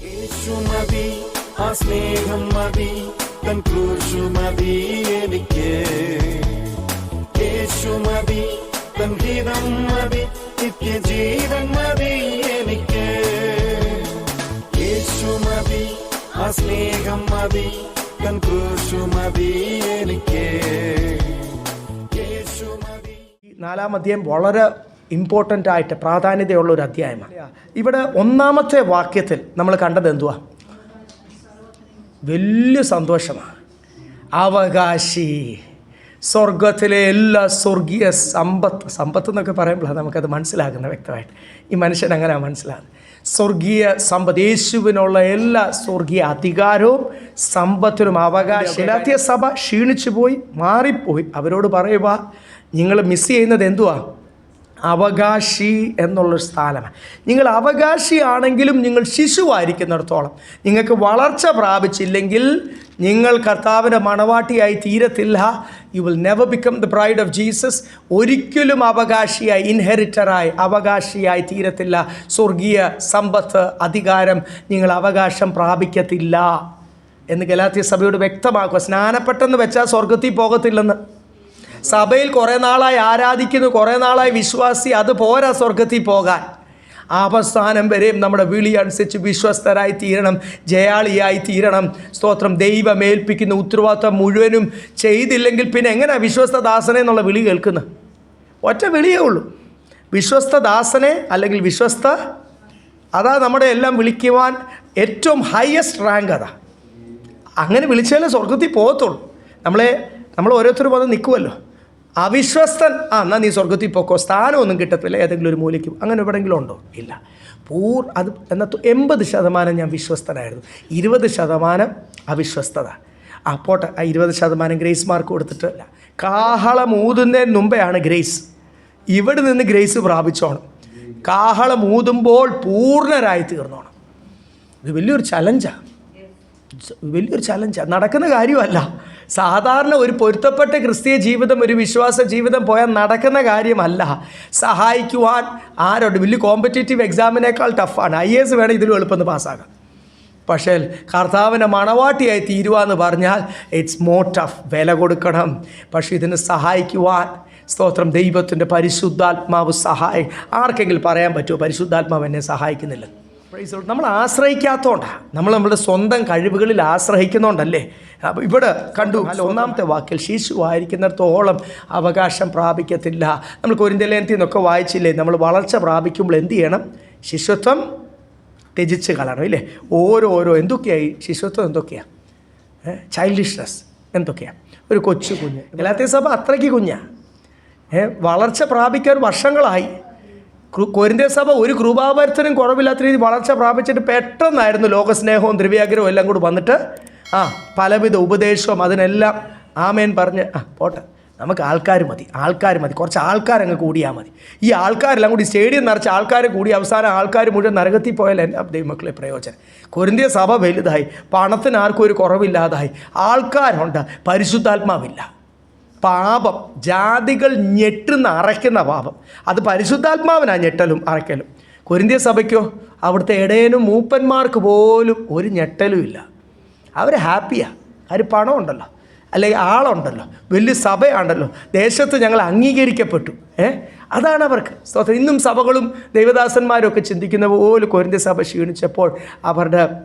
യേശു മതി, ആ സ്നേഹം മതി, തൻ ക്രൂശു മതി എനിക്ക്. യേശു മതി, തൻ ഹിതം മതി, നിത്യജീവൻ മതി എനിക്ക്. യേശു മതി, ആ സ്നേഹം മതി, തൻ ക്രൂശു മതി എനിക്ക്. യേശു മതി. 4-ാം അധ്യായം വളരെ ഇമ്പോർട്ടൻ്റ് ആയിട്ട് പ്രാധാന്യതയുള്ള ഒരു അധ്യായമാണ്. ഇവിടെ 1-ാമത്തെ വാക്യത്തിൽ നമ്മൾ കണ്ടത് എന്തുവാ? വലിയ സന്തോഷമാണ്. അവകാശി, സ്വർഗത്തിലെ എല്ലാ സ്വർഗീയ സമ്പത്ത് എന്നൊക്കെ പറയുമ്പോഴാണ് നമുക്കത് മനസ്സിലാക്കുന്നത് വ്യക്തമായിട്ട്. ഈ മനുഷ്യൻ അങ്ങനെയാണ് മനസ്സിലാകുന്നത്. സ്വർഗീയ സമ്പത്ത്, യേശുവിനുള്ള എല്ലാ സ്വർഗീയ അധികാരവും സമ്പത്തിനും അവകാശം. ഗലാത്യ സഭ ക്ഷീണിച്ചു പോയി, മാറിപ്പോയി. അവരോട് പറയുക, നിങ്ങൾ മിസ് ചെയ്യുന്നത് എന്തുവാ? അവകാശി എന്നുള്ളൊരു സ്ഥാനമാണ്. നിങ്ങൾ അവകാശിയാണെങ്കിലും നിങ്ങൾ ശിശുവായിരിക്കുന്നിടത്തോളം, നിങ്ങൾക്ക് വളർച്ച പ്രാപിച്ചില്ലെങ്കിൽ നിങ്ങൾ കർത്താവിൻ്റെ മണവാട്ടിയായി തീരത്തില്ല. You will never become the bride of Jesus. ഒരിക്കലും അവകാശിയായി, ഇൻഹെറിറ്ററായി, അവകാശിയായി തീരത്തില്ല. സ്വർഗീയ സമ്പത്ത്, അധികാരം നിങ്ങൾ അവകാശം പ്രാപിക്കത്തില്ല എന്ന് ഗലാത്യ സഭയോട് വ്യക്തമാക്കുക. സ്നാനപ്പെട്ടെന്ന് വെച്ചാൽ സ്വർഗത്തിൽ പോകത്തില്ലെന്ന്. സഭയിൽ കുറേ നാളായി ആരാധിക്കുന്നു, കുറേ നാളായി വിശ്വാസി, അത് പോരാ സ്വർഗത്തിൽ പോകാൻ. അവസാനം വരെയും നമ്മുടെ വിളി അനുസരിച്ച് വിശ്വസ്തരായി തീരണം, ജയാളിയായി തീരണം. സ്തോത്രം. ദൈവമേൽപ്പിക്കുന്ന ഉത്തരവാദിത്വം മുഴുവനും ചെയ്തില്ലെങ്കിൽ പിന്നെ എങ്ങനെയാണ് വിശ്വസ്തദാസനെ എന്നുള്ള വിളി കേൾക്കുന്നത്? ഒറ്റ വിളിയേ ഉള്ളൂ, വിശ്വസ്തദാസനെ അല്ലെങ്കിൽ വിശ്വസ്ത. അതാ നമ്മുടെ എല്ലാം വിളിക്കുവാൻ ഏറ്റവും ഹയസ്റ്റ് റാങ്ക് അതാ. അങ്ങനെ വിളിച്ചാലേ സ്വർഗത്തിൽ പോകത്തുള്ളൂ. നമ്മൾ ഓരോരുത്തരും വന്ന് നിൽക്കുമല്ലോ. അവിശ്വസ്തൻ, എന്നാൽ നീ സ്വർഗത്തിൽ പോക്കോ, സ്ഥാനമൊന്നും കിട്ടത്തില്ല, ഏതെങ്കിലും ഒരു മൂലയ്ക്കും. അങ്ങനെ എവിടെയെങ്കിലും ഉണ്ടോ? ഇല്ല. അത് എന്നാൽ 80% ഞാൻ വിശ്വസ്തനായിരുന്നു, 20% അവിശ്വസ്തത. പോട്ടെ, 20% ഗ്രേസ് മാർക്ക് കൊടുത്തിട്ടില്ല. കാഹളം ഊതുന്നതിന് മുമ്പെയാണ് ഗ്രേസ്. ഇവിടെ നിന്ന് ഗ്രേസ് പ്രാപിച്ചോണം. കാഹളം ഊതുമ്പോൾ പൂർണ്ണരായി തീർന്നോണം. ഇത് വലിയൊരു ചലഞ്ചാണ്, വലിയൊരു ചലഞ്ചാണ്. നടക്കുന്ന കാര്യമല്ല. സാധാരണ ഒരു പൊരുത്തപ്പെട്ട ക്രിസ്തീയ ജീവിതം, ഒരു വിശ്വാസ ജീവിതം പോയാൽ നടക്കുന്ന കാര്യമല്ല. സഹായിക്കുവാൻ ആരോട്? വലിയ കോമ്പറ്റേറ്റീവ് എക്സാമിനേക്കാൾ ടഫാണ്. IAS വേണം ഇതിലും എളുപ്പം പാസ്സാകാം. പക്ഷേ കർത്താവിൻ്റെ മണവാട്ടിയായി തീരുവാന്ന് പറഞ്ഞാൽ ഇറ്റ്സ് മോർ ടഫ്. വില കൊടുക്കണം. പക്ഷേ ഇതിന് സഹായിക്കുവാൻ, സ്തോത്രം, ദൈവത്തിൻ്റെ പരിശുദ്ധാത്മാവ് ആർക്കെങ്കിലും പറയാൻ പറ്റുമോ പരിശുദ്ധാത്മാവ് എന്നെ സഹായിക്കുന്നില്ല? നമ്മൾ ആശ്രയിക്കാത്തതുകൊണ്ടാണ്, നമ്മളുടെ സ്വന്തം കഴിവുകളിൽ ആശ്രയിക്കുന്നതുകൊണ്ടല്ലേ. അപ്പോൾ ഇവിടെ കണ്ടു 1-ാമത്തെ വാക്കിൽ, ശിശുവായിരിക്കുന്നിടത്തോളം അവകാശം പ്രാപിക്കത്തില്ല. നമ്മൾ കൊരിന്ത്യലേഖനത്തിൽ നിന്നൊക്കെ വായിച്ചില്ലേ, നമ്മൾ വളർച്ച പ്രാപിക്കുമ്പോൾ എന്ത് ചെയ്യണം? ശിശുത്വം ത്യജിച്ച് കളയണം, ഇല്ലേ? ഓരോ എന്തൊക്കെയായി ശിശുത്വം? എന്തൊക്കെയാണ്? ചൈൽഡിഷ്നെസ് എന്തൊക്കെയാണ്? ഒരു കൊച്ചു കുഞ്ഞ്. ഗലാത്യ സഭ അത്രയ്ക്ക് കുഞ്ഞാണ്. വളർച്ച പ്രാപിക്കാൻ വർഷങ്ങളായി. കൊരിന്ത്യ സഭ ഒരു കൃപാവരത്തിനും കുറവില്ലാത്ത രീതി വളർച്ച പ്രാപിച്ചിട്ട് പെട്ടെന്നായിരുന്നു ലോകസ്നേഹവും ദ്രവ്യാഗ്രഹവും എല്ലാം കൂടി വന്നിട്ട് പലവിധ ഉപദേശവും അതിനെല്ലാം ആമേൻ പറഞ്ഞ് പോട്ടെ, നമുക്ക് ആൾക്കാർ മതി, കുറച്ച് ആൾക്കാരങ്ങ് കൂടിയാൽ മതി. ഈ ആൾക്കാരെല്ലാം കൂടി സ്റ്റേഡിയം നിറച്ച് ആൾക്കാർ കൂടി അവസാനം ആൾക്കാർ മുഴുവൻ നരകത്തിൽ പോയാൽ എൻ്റെ ദൈവമക്കളെ പ്രയോജനം. കൊരിന്ത്യ സഭ വലുതായി, പണത്തിന് ആർക്കും ഒരു കുറവില്ലാതായി, ആൾക്കാരുണ്ട്, പരിശുദ്ധാത്മാവില്ല. പാപം, ജാതികൾ ഞെട്ടുന്ന അറയ്ക്കുന്ന പാപം, അത് പരിശുദ്ധാത്മാവിനാ ഞെട്ടലും അറയ്ക്കലും. കൊരിന്ത്യ സഭയ്ക്കോ അവിടുത്തെ ഇടയനും മൂപ്പന്മാർക്ക് പോലും ഒരു ഞെട്ടലും ഇല്ല. അവർ ഹാപ്പിയാണ്. അവർ പണമുണ്ടല്ലോ, അല്ലെങ്കിൽ ആളുണ്ടല്ലോ, വലിയ സഭയാണല്ലോ, ദേശത്ത് ഞങ്ങൾ അംഗീകരിക്കപ്പെട്ടു. അതാണ് അവർക്ക് സ്തോത്രം. ഇന്നും സഭകളും ദൈവദാസന്മാരും ഒക്കെ ചിന്തിക്കുന്ന പോലെ കൊരിന്ത്യ സഭ ക്ഷീണിച്ചപ്പോൾ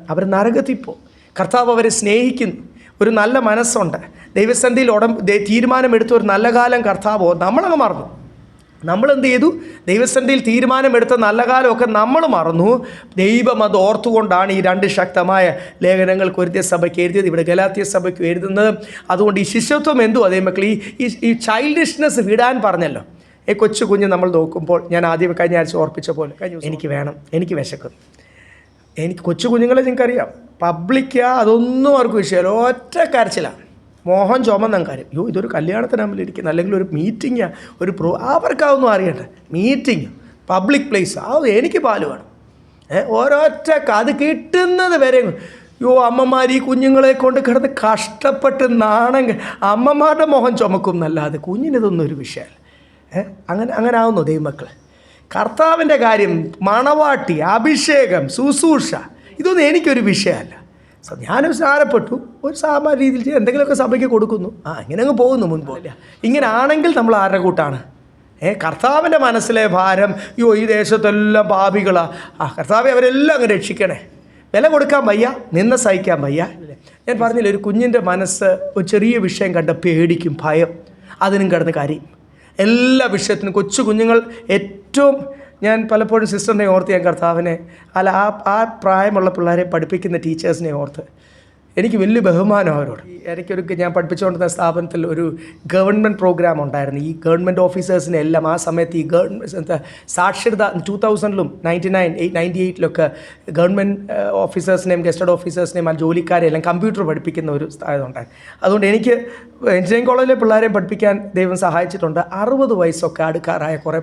അവർ നരകത്തിൽ പോകും. കർത്താവ് അവരെ സ്നേഹിക്കുന്നു, ഒരു നല്ല മനസ്സുണ്ട്. ദൈവസന്നിധിയിൽ തീരുമാനമെടുത്ത ഒരു നല്ല കാലം കർത്താവോ നമ്മളങ്ങ് മറന്നു. നമ്മളെന്ത് ചെയ്തു? ദൈവസന്നിധിയിൽ തീരുമാനമെടുത്ത നല്ല കാലമൊക്കെ നമ്മൾ മറന്നു. ദൈവം അത് ഓർത്തുകൊണ്ടാണ് ഈ 2 ശക്തമായ ലേഖനങ്ങൾ കൊരിന്ത്യ സഭയ്ക്ക് എഴുതിയത്, ഇവിടെ ഗലാത്യ സഭയ്ക്ക് എഴുതുന്നത്. അതുകൊണ്ട് ഈ ശിശുത്വം എന്തുവാ ദൈവമക്കൾ? ഈ ചൈൽഡിഷ്നെസ് വിടാൻ പറഞ്ഞല്ലോ. കൊച്ചു കുഞ്ഞ് നമ്മൾ നോക്കുമ്പോൾ, ഞാൻ ആദ്യം കഴിഞ്ഞ ആഴ്ച ഓർപ്പിച്ച പോലെ, എനിക്ക് വേണം, എനിക്ക് വിശക്കുന്നു, എനിക്ക് കൊച്ചു കുഞ്ഞുങ്ങളെ നിങ്ങൾക്കറിയാം, പബ്ലിക്കാ അതൊന്നും അവർക്ക് വിഷയമല്ല, ഒറ്റ കരച്ചിലാണ്, മോഹൻ ചുമന്ന കാര്യം. ഇതൊരു കല്യാണത്തിനാകുമ്പോഴിരിക്കുന്നത്, അല്ലെങ്കിൽ ഒരു മീറ്റിംഗാ, അവർക്കാവൊന്നും അറിയണ്ട. മീറ്റിംഗ്, പബ്ലിക് പ്ലേസ്, എനിക്ക് പാല് വേണം. ഓരോറ്റ അത് കിട്ടുന്നത് വരെ അമ്മമാർ ഈ കുഞ്ഞുങ്ങളെ കൊണ്ട് കിടന്ന് കഷ്ടപ്പെട്ട് അമ്മമാരുടെ മോഹം ചുമക്കും എന്നല്ലാതെ കുഞ്ഞിനിതൊന്നും ഒരു വിഷയമല്ല. അങ്ങനെ ആവുന്നു ദൈവമക്കൾ. കർത്താവിൻ്റെ കാര്യം, മണവാട്ടി, അഭിഷേകം, ശുശ്രൂഷ, ഇതൊന്നും എനിക്കൊരു വിഷയമല്ല. ഞാനും സ്നാനപ്പെട്ടു, ഒരു സാമാന്യ രീതിയിൽ ചെയ്ത് എന്തെങ്കിലുമൊക്കെ സഭയ്ക്ക് കൊടുക്കുന്നു, ഇങ്ങനെ അങ്ങ് പോകുന്നു മുൻപോല്ല. ഇങ്ങനെ ആണെങ്കിൽ നമ്മൾ ആരുടെ കൂട്ടാണ്? കർത്താവിൻ്റെ മനസ്സിലെ ഭാരം, ഈ ദേശത്തെല്ലാം പാപികളാ, കർത്താവെ അവരെല്ലാം അങ്ങ് രക്ഷിക്കണേ. വില കൊടുക്കാൻ വയ്യ, നിന്ന് സഹിക്കാൻ വയ്യ. ഞാൻ പറഞ്ഞില്ല, ഒരു കുഞ്ഞിൻ്റെ മനസ്സ് ഒരു ചെറിയ വിഷയം കണ്ട പേടിക്കും, ഭയം, അതിനും കിടന്ന് കരയും. എല്ലാ വിഷയത്തിനും കൊച്ചു കുഞ്ഞുങ്ങൾ ഏറ്റവും, ഞാൻ പലപ്പോഴും സിസ്റ്ററിനെ ഓർത്ത് ഞാൻ കർത്താവിനെ, അല്ല ആ പ്രായമുള്ള പിള്ളേരെ പഠിപ്പിക്കുന്ന ടീച്ചേഴ്സിനെ ഓർത്ത് എനിക്ക് വലിയ ബഹുമാനം അവരോട്. ഞാൻ പഠിപ്പിച്ചുകൊണ്ടിരുന്ന സ്ഥാപനത്തിൽ ഒരു ഗവൺമെൻറ് പ്രോഗ്രാം ഉണ്ടായിരുന്നു. ഈ ഗവൺമെൻറ് ഓഫീസേഴ്സിനെ എല്ലാം ആ സമയത്ത് ഈ സാക്ഷരത 2000-ലും 98-ലൊക്കെ ഗവൺമെൻറ് ഓഫീസേഴ്സിനെയും ഗസ്റ്റഡ് ഓഫീസേഴ്സിനെയും ആ ജോലിക്കാരെ എല്ലാം കമ്പ്യൂട്ടർ പഠിപ്പിക്കുന്ന ഒരു സ്ഥാപനമുണ്ടായിരുന്നു. അതുകൊണ്ട് എനിക്ക് എഞ്ചിനീയറിംഗ് കോളേജിലെ പിള്ളേരെയും പഠിപ്പിക്കാൻ ദൈവം സഹായിച്ചിട്ടുണ്ട്. 60 വയസ്സൊക്കെ അടുക്കാറായ കുറേ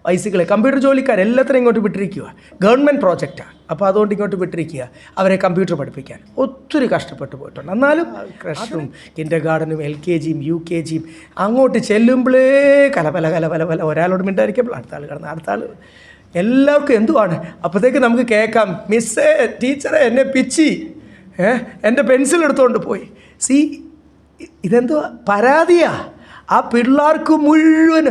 വയസ്സുകളെ കമ്പ്യൂട്ടർ ജോലിക്കാരെല്ലാത്തിനും ഇങ്ങോട്ട് വിട്ടിരിക്കുക. ഗവൺമെൻറ് പ്രോജക്റ്റാണ്, അപ്പോൾ അതുകൊണ്ട് ഇങ്ങോട്ട് വിട്ടിരിക്കുക അവരെ കമ്പ്യൂട്ടർ പഠിപ്പിക്കാൻ. ഒത്തിരി കഷ്ടപ്പെട്ടു പോയിട്ടുണ്ട്. എന്നാലും ക്രഷും കിൻഡർ ഗാർഡനും LKGയും UKGയും അങ്ങോട്ട് ചെല്ലുമ്പോഴേ കലപല ഒരാളോട് മിണ്ടായിരിക്കുമ്പോൾ അടുത്ത ആൾ കിടന്ന് അടുത്ത ആൾ എല്ലാവർക്കും എന്തുവാണ്. അപ്പോഴത്തേക്ക് നമുക്ക് കേൾക്കാം, മിസ്സേ ടീച്ചറെ എന്നെ പിച്ചി, എൻ്റെ പെൻസിൽ എടുത്തുകൊണ്ട് പോയി. ഇതെന്തുവാ പരാതിയാ. ആ പിള്ളേർക്ക് മുഴുവൻ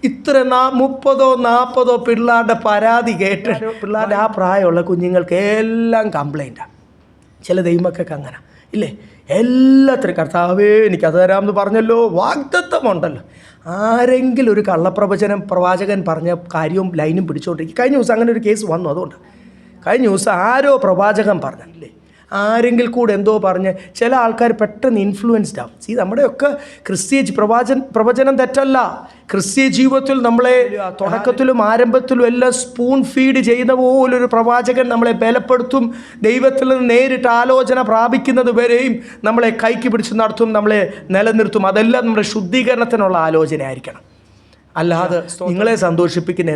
ഇത്ര 30-40 പിള്ളേരുടെ പരാതി കേട്ട് പിള്ളേരുടെ ആ പ്രായമുള്ള കുഞ്ഞുങ്ങൾക്ക് എല്ലാം കംപ്ലൈൻറ്റാണ്. ചില ദൈവമക്കൾക്ക് അങ്ങനെ ഇല്ലേ, എല്ലാത്തിനും കർത്താവേ എനിക്കത് തരാമെന്ന് പറഞ്ഞല്ലോ, വാഗ്ദത്തമുണ്ടല്ലോ. ആരെങ്കിലും ഒരു പ്രവാചകൻ പറഞ്ഞ കാര്യവും ലൈനും പിടിച്ചുകൊണ്ടിരിക്കും. കഴിഞ്ഞ ദിവസം അങ്ങനെ ഒരു കേസ് വന്നു. അതുകൊണ്ട് കഴിഞ്ഞ ദിവസം ആരോ പ്രവാചകൻ പറഞ്ഞല്ലേ, ആരെങ്കിലും കൂടെ എന്തോ പറഞ്ഞ് ചില ആൾക്കാർ പെട്ടെന്ന് ഇൻഫ്ലുവൻസ്ഡ് ആവും. നമ്മുടെയൊക്കെ ക്രിസ്തീയ പ്രവചനം തെറ്റല്ല. ക്രിസ്തീയ ജീവിതത്തിൽ നമ്മളെ തുടക്കത്തിലും ആരംഭത്തിലും എല്ലാം സ്പൂൺ ഫീഡ് ചെയ്യുന്ന പോലൊരു പ്രവാചകൻ നമ്മളെ ബലപ്പെടുത്തും. ദൈവത്തിൽ നിന്ന് നേരിട്ട് ആലോചന പ്രാപിക്കുന്നത് വരെയും നമ്മളെ കൈക്ക് പിടിച്ച് നടത്തും, നമ്മളെ നിലനിർത്തും. അതെല്ലാം നമ്മുടെ ശുദ്ധീകരണത്തിനുള്ള ആലോചന ആയിരിക്കണം. അല്ലാതെ നിങ്ങളെ സന്തോഷിപ്പിക്കുന്ന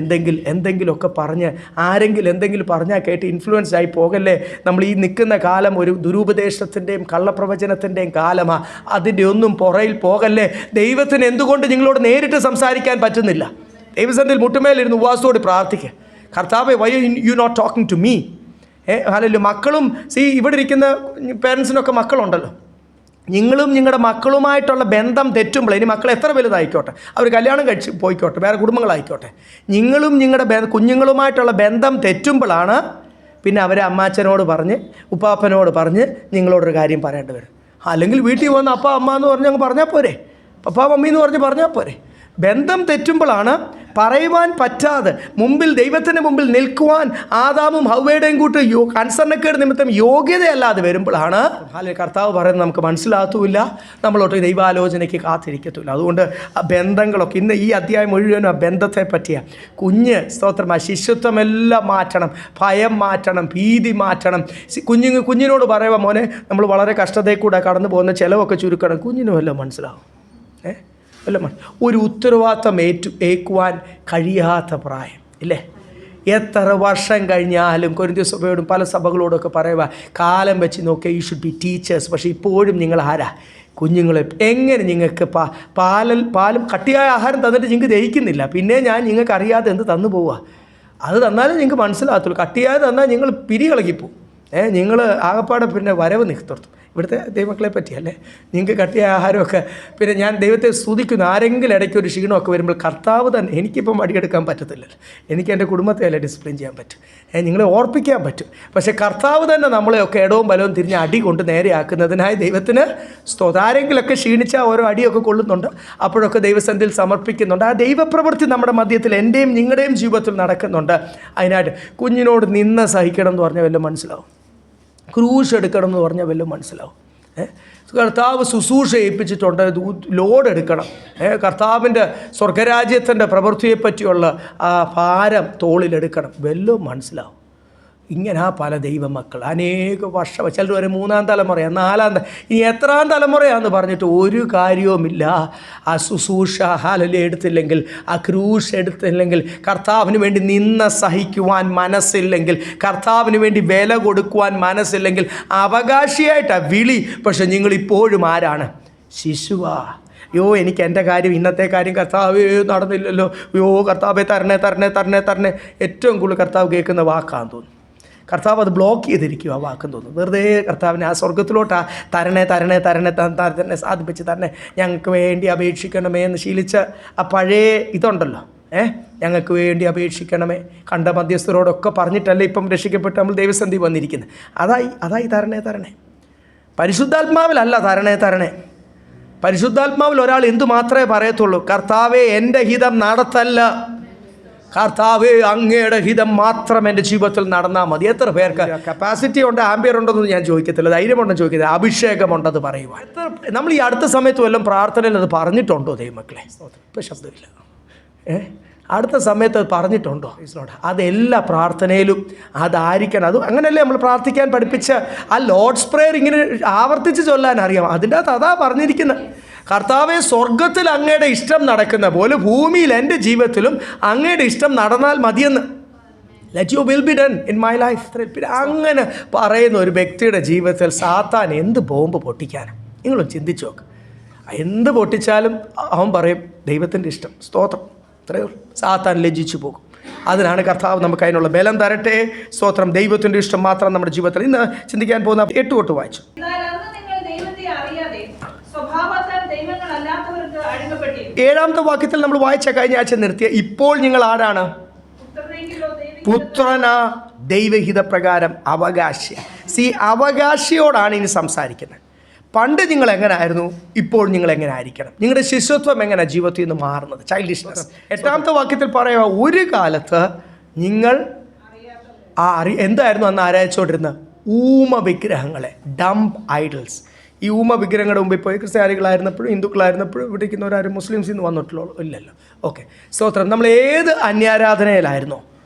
എന്തെങ്കിലുമൊക്കെ പറഞ്ഞ് ആരെങ്കിലും എന്തെങ്കിലും പറഞ്ഞാൽ കേട്ട് ഇൻഫ്ലുവൻസ് ആയി പോകല്ലേ. നമ്മൾ ഈ നിൽക്കുന്ന കാലം ഒരു ദുരുപദേശത്തിൻ്റെയും കള്ളപ്രവചനത്തിൻ്റെയും കാലമാണ്. അതിൻ്റെ ഒന്നും പുറയിൽ പോകല്ലേ. ദൈവത്തിന് എന്തുകൊണ്ട് നിങ്ങളോട് നേരിട്ട് സംസാരിക്കാൻ പറ്റുന്നില്ല? ദൈവസന്നിധിയിൽ മുട്ടുമേലിരുന്ന് ഉപവാസത്തോട് പ്രാർത്ഥിക്കുക, കർത്താവേ why you not talking to me? അല്ലല്ലോ മക്കളും ഇവിടെ ഇരിക്കുന്ന പേരൻസിനൊക്കെ മക്കളുണ്ടല്ലോ. നിങ്ങളും നിങ്ങളുടെ മക്കളുമായിട്ടുള്ള ബന്ധം തെറ്റുമ്പോൾ, ഇനി മക്കൾ എത്ര വലുതായിക്കോട്ടെ, അവർ കല്യാണം കഴിച്ച് പോയിക്കോട്ടെ, വേറെ കുടുംബങ്ങളായിക്കോട്ടെ, നിങ്ങളും നിങ്ങളുടെ കുഞ്ഞുങ്ങളുമായിട്ടുള്ള ബന്ധം തെറ്റുമ്പോഴാണ് പിന്നെ അവരെ അമ്മാച്ചനോട് പറഞ്ഞ് ഉപ്പാപ്പനോട് പറഞ്ഞ് നിങ്ങളോടൊരു കാര്യം പറയേണ്ടി വരും. അല്ലെങ്കിൽ വീട്ടിൽ വന്ന് അപ്പ അമ്മ എന്ന് പറഞ്ഞ് അങ്ങ് പറഞ്ഞാൽ പോരെ, പപ്പാ മമ്മി എന്ന് പറഞ്ഞാൽ പോരെ. ബന്ധം തെറ്റുമ്പോഴാണ് പറയുവാൻ പറ്റാതെ ദൈവത്തിൻ്റെ മുമ്പിൽ നിൽക്കുവാൻ ആദാമും ഹവ്വയുടെയും കൂട്ട് അനുസരണക്കേട് നിമിത്തം യോഗ്യതയല്ലാതെ വരുമ്പോഴാണ് കർത്താവ് പറയുന്നത് നമുക്ക് മനസ്സിലാകത്തുമില്ല, നമ്മളോട്ട് ദൈവാലോചനയ്ക്ക് കാത്തിരിക്കത്തില്ല. അതുകൊണ്ട് ആ ബന്ധങ്ങളൊക്കെ ഇന്ന് ഈ അധ്യായം മുഴുവനും ആ ബന്ധത്തെ പറ്റിയ സ്തോത്രം, ആ ശിശുത്വമെല്ലാം മാറ്റണം, ഭയം മാറ്റണം, ഭീതി മാറ്റണം. കുഞ്ഞിനോട് പറയുക, മോനെ നമ്മൾ വളരെ കഷ്ടതയിൽ കൂടെ കടന്നു പോകുന്ന ചിലവൊക്കെ ചുരുക്കണം. കുഞ്ഞിനും എല്ലാം മനസ്സിലാവും. ഒരു ഉത്തരവാദിത്തം ഏൽക്കുവാൻ കഴിയാത്ത പ്രായം ഇല്ലേ? എത്ര വർഷം കഴിഞ്ഞാലും കൊരിന്ത്യർ സഭയോടും പല സഭകളോടൊക്കെ പറയുക, കാലം വെച്ച് നോക്കിയാൽ യു ഷുഡ് ബി ടീച്ചേഴ്സ്. പക്ഷേ ഇപ്പോഴും നിങ്ങൾ ആരാ? കുഞ്ഞുങ്ങളെ. എങ്ങനെ നിങ്ങൾക്ക് പാലും കട്ടിയായ ആഹാരം തന്നിട്ട് നിങ്ങൾക്ക് ദഹിക്കുന്നില്ല, പിന്നെ ഞാൻ നിങ്ങൾക്ക് അറിയാതെ എന്ത് തന്നു പോവുക? അത് തന്നാലും നിങ്ങൾക്ക് മനസ്സിലാകത്തുള്ളൂ. കട്ടിയായത് തന്നാൽ നിങ്ങൾ പിരികളകിപ്പോവും. നിങ്ങൾ ആകപ്പാടെ പിന്നെ വരവ് നിർത്തും. ഇവിടുത്തെ ദൈവമക്കളെ പറ്റിയല്ലേ, നിങ്ങൾക്ക് കട്ടിയ ആഹാരമൊക്കെ. പിന്നെ ഞാൻ ദൈവത്തെ സ്തുതിക്കുന്നു. ആരെങ്കിലും ഇടയ്ക്ക് ഒരു ക്ഷീണമൊക്കെ വരുമ്പോൾ കർത്താവ് തന്നെ, എനിക്കിപ്പം വടിയെടുക്കാൻ പറ്റത്തില്ലല്ലോ, എനിക്ക് എൻ്റെ കുടുംബത്തെ അല്ലേ ഡിസിപ്ലിൻ ചെയ്യാൻ പറ്റും, നിങ്ങളെ ഓർപ്പിക്കാൻ പറ്റും. പക്ഷേ കർത്താവ് തന്നെ നമ്മളെയൊക്കെ ഇടവും ബലവും തിരിഞ്ഞ് അടി കൊണ്ട് നേരെയാക്കുന്നതിനായി ദൈവത്തിന് സ്തോത്രം. ആരെങ്കിലുമൊക്കെ ക്ഷീണിച്ചാൽ ഓരോ അടിയൊക്കെ കൊള്ളുന്നുണ്ട്, അപ്പോഴൊക്കെ ദൈവസന്നിധിയിൽ സമർപ്പിക്കുന്നുണ്ട്. ആ ദൈവപ്രവൃത്തി നമ്മുടെ മധ്യത്തിൽ എൻ്റെയും നിങ്ങളുടെയും ജീവിതത്തിൽ നടക്കുന്നുണ്ട്. അതിനായിട്ട് കുഞ്ഞിനോട് നിന്ന് സഹിക്കണം എന്ന് പറഞ്ഞാൽ വല്ലതും മനസ്സിലാവും, ക്രൂശ് എടുക്കണം എന്ന് പറഞ്ഞാൽ വല്ലതും മനസ്സിലാവും. കർത്താവ് ശുശ്രൂഷ ഏൽപ്പിച്ചിട്ടുണ്ട്, ലോഡ് എടുക്കണം. കർത്താവിൻ്റെ സ്വർഗരാജ്യത്തിൻ്റെ പ്രവൃത്തിയെപ്പറ്റിയുള്ള ആ ഭാരം തോളിലെടുക്കണം, വല്ലതും മനസ്സിലാവും. ഇങ്ങനെ പല ദൈവമക്കൾ അനേക വർഷം, ചിലർ വരെ 3-ാം തലമുറയാണ്, 4-ാം ഇനി എത്രാം തലമുറയാണെന്ന് പറഞ്ഞിട്ട് ഒരു കാര്യവുമില്ല. ആ ശുശ്രൂഷ എടുത്തില്ലെങ്കിൽ, ആ ക്രൂശ് എടുത്തില്ലെങ്കിൽ, കർത്താവിന് വേണ്ടി നിന്ന് സഹിക്കുവാൻ മനസ്സില്ലെങ്കിൽ, കർത്താവിന് വേണ്ടി വില കൊടുക്കുവാൻ മനസ്സില്ലെങ്കിൽ, അവകാശിയായിട്ടാണ് വിളി. പക്ഷെ നിങ്ങളിപ്പോഴും ആരാണ്? ശിശുവാ. എനിക്ക് എൻ്റെ കാര്യം, ഇന്നത്തെ കാര്യം കർത്താവേ നടന്നില്ലല്ലോ, കർത്താവേ തരണേ. ഏറ്റവും കൂടുതൽ കർത്താവ് കേൾക്കുന്ന വാക്കാന്ന് തോന്നുന്നു. കർത്താവ് അത് ബ്ലോക്ക് ചെയ്തിരിക്കും ആ വാക്കും തോന്നുന്നു. വെറുതെ കർത്താവിനെ ആ സ്വർഗത്തിലോട്ട് ആ തരണേ തരണേ തരണേ തന്നെ സാധിപ്പിച്ച് തന്നെ ഞങ്ങൾക്ക് വേണ്ടി അപേക്ഷിക്കണമേ എന്ന് ശീലിച്ച ആ പഴയ ഇതുണ്ടല്ലോ, ഞങ്ങൾക്ക് വേണ്ടി അപേക്ഷിക്കണമേ, കണ്ട മധ്യസ്ഥരോടൊക്കെ പറഞ്ഞിട്ടല്ലേ ഇപ്പം രക്ഷിക്കപ്പെട്ട് നമ്മൾ ദൈവസന്ധി വന്നിരിക്കുന്നത്. അതായി തരണേ. പരിശുദ്ധാത്മാവിലല്ല തരണേ. പരിശുദ്ധാത്മാവിൽ ഒരാൾ എന്തു മാത്രമേ പറയത്തുള്ളൂ? കർത്താവേ എൻ്റെ ഹിതം നടത്തല്ല, കർത്താവേ അങ്ങയുടെ ഹിതം മാത്രം എൻ്റെ ജീവിതത്തിൽ നടന്നാൽ മതി. എത്ര പേർക്ക് കപ്പാസിറ്റി ഉണ്ട്, ആംബിയർ ഉണ്ടെന്ന് ഞാൻ ചോദിക്കത്തില്ല, ധൈര്യമുണ്ടെന്ന് ചോദിക്കത്തില്ല, അഭിഷേകമുണ്ടെന്ന് പറയുവാൻ. നമ്മൾ ഈ അടുത്ത സമയത്ത് വല്ലതും പ്രാർത്ഥനയിൽ അത് പറഞ്ഞിട്ടുണ്ടോ ദൈവമക്കളെ? ഇപ്പം ശബ്ദമില്ല. അടുത്ത സമയത്ത് അത് പറഞ്ഞിട്ടുണ്ടോ? അതെല്ലാ പ്രാർത്ഥനയിലും അതായിരിക്കണം. അത് അങ്ങനെയല്ലേ നമ്മൾ പ്രാർത്ഥിക്കാൻ പഠിപ്പിച്ച ആ ലോർഡ്സ് പ്രേയർ ഇങ്ങനെ ആവർത്തിച്ച് ചൊല്ലാൻ അറിയാം. അതിൻ്റെ അകത്ത് അതാ പറഞ്ഞിരിക്കുന്നത്, കർത്താവെ സ്വർഗത്തിൽ അങ്ങയുടെ ഇഷ്ടം നടക്കുന്ന പോലെ ഭൂമിയിൽ എൻ്റെ ജീവിതത്തിലും അങ്ങയുടെ ഇഷ്ടം നടന്നാൽ മതിയെന്ന്. Let you will be done in my life. പിന്നെ അങ്ങനെ പറയുന്ന ഒരു വ്യക്തിയുടെ ജീവിതത്തിൽ സാത്താൻ എന്ത് ബോംബ് പൊട്ടിക്കാനാണ്? നിങ്ങളും ചിന്തിച്ചു നോക്ക്. എന്ത് പൊട്ടിച്ചാലും അവൻ പറയും ദൈവത്തിൻ്റെ ഇഷ്ടം, സ്തോത്രം. അത്രയേ ഉള്ളൂ. സാത്താൻ ലജ്ജിച്ചു പോകും. അതിനാണ് കർത്താവ് നമുക്ക് അതിനുള്ള ബലം തരട്ടെ. സ്തോത്രം. ദൈവത്തിൻ്റെ ഇഷ്ടം മാത്രം നമ്മുടെ ജീവിതത്തിൽ. ഇന്ന് ചിന്തിക്കാൻ പോകുന്ന 8 തൊട്ട് വായിച്ചു. 7ാമത്തെ വാക്യത്തിൽ നമ്മൾ വായിച്ച കഴിഞ്ഞ ആഴ്ച നിർത്തിയ, ഇപ്പോൾ നിങ്ങൾ ആരാണ്? പുത്രനാ ദൈവഹിത പ്രകാരം അവകാശി. അവകാശിയോടാണ് ഇനി സംസാരിക്കുന്നത്. പണ്ട് നിങ്ങൾ എങ്ങനെ ആയിരുന്നു, ഇപ്പോൾ നിങ്ങൾ എങ്ങനെ ആയിരിക്കണം, നിങ്ങളുടെ ശിശുത്വം എങ്ങനെ ജീവിതത്തിൽ നിന്ന് മാറുന്നത്, ചൈൽഡിഷ്നെസ്. 8ാമത്തെ വാക്യത്തിൽ പറയുക, ഒരു കാലത്ത് നിങ്ങൾ എന്തായിരുന്നു അന്ന് ആരാധിച്ചുകൊണ്ടിരുന്നത്? ഊമ വിഗ്രഹങ്ങളെ, ഡംപ് ഐഡൽസ്. ഈ ഊമ വിഗ്രഹങ്ങളുടെ മുമ്പിൽ പോയി ക്രിസ്ത്യാനികളായിരുന്നപ്പോഴും ഹിന്ദുക്കളായിരുന്നപ്പോഴും ഇവിടെ ഇരിക്കുന്നവരാരും മുസ്ലിംസിൽ നിന്ന് വന്നിട്ടുള്ളൂ ഇല്ലല്ലോ. ഓക്കെ, സ്തോത്രം. നമ്മൾ ഏത് അന്യാരാധനയിലായിരുന്നോ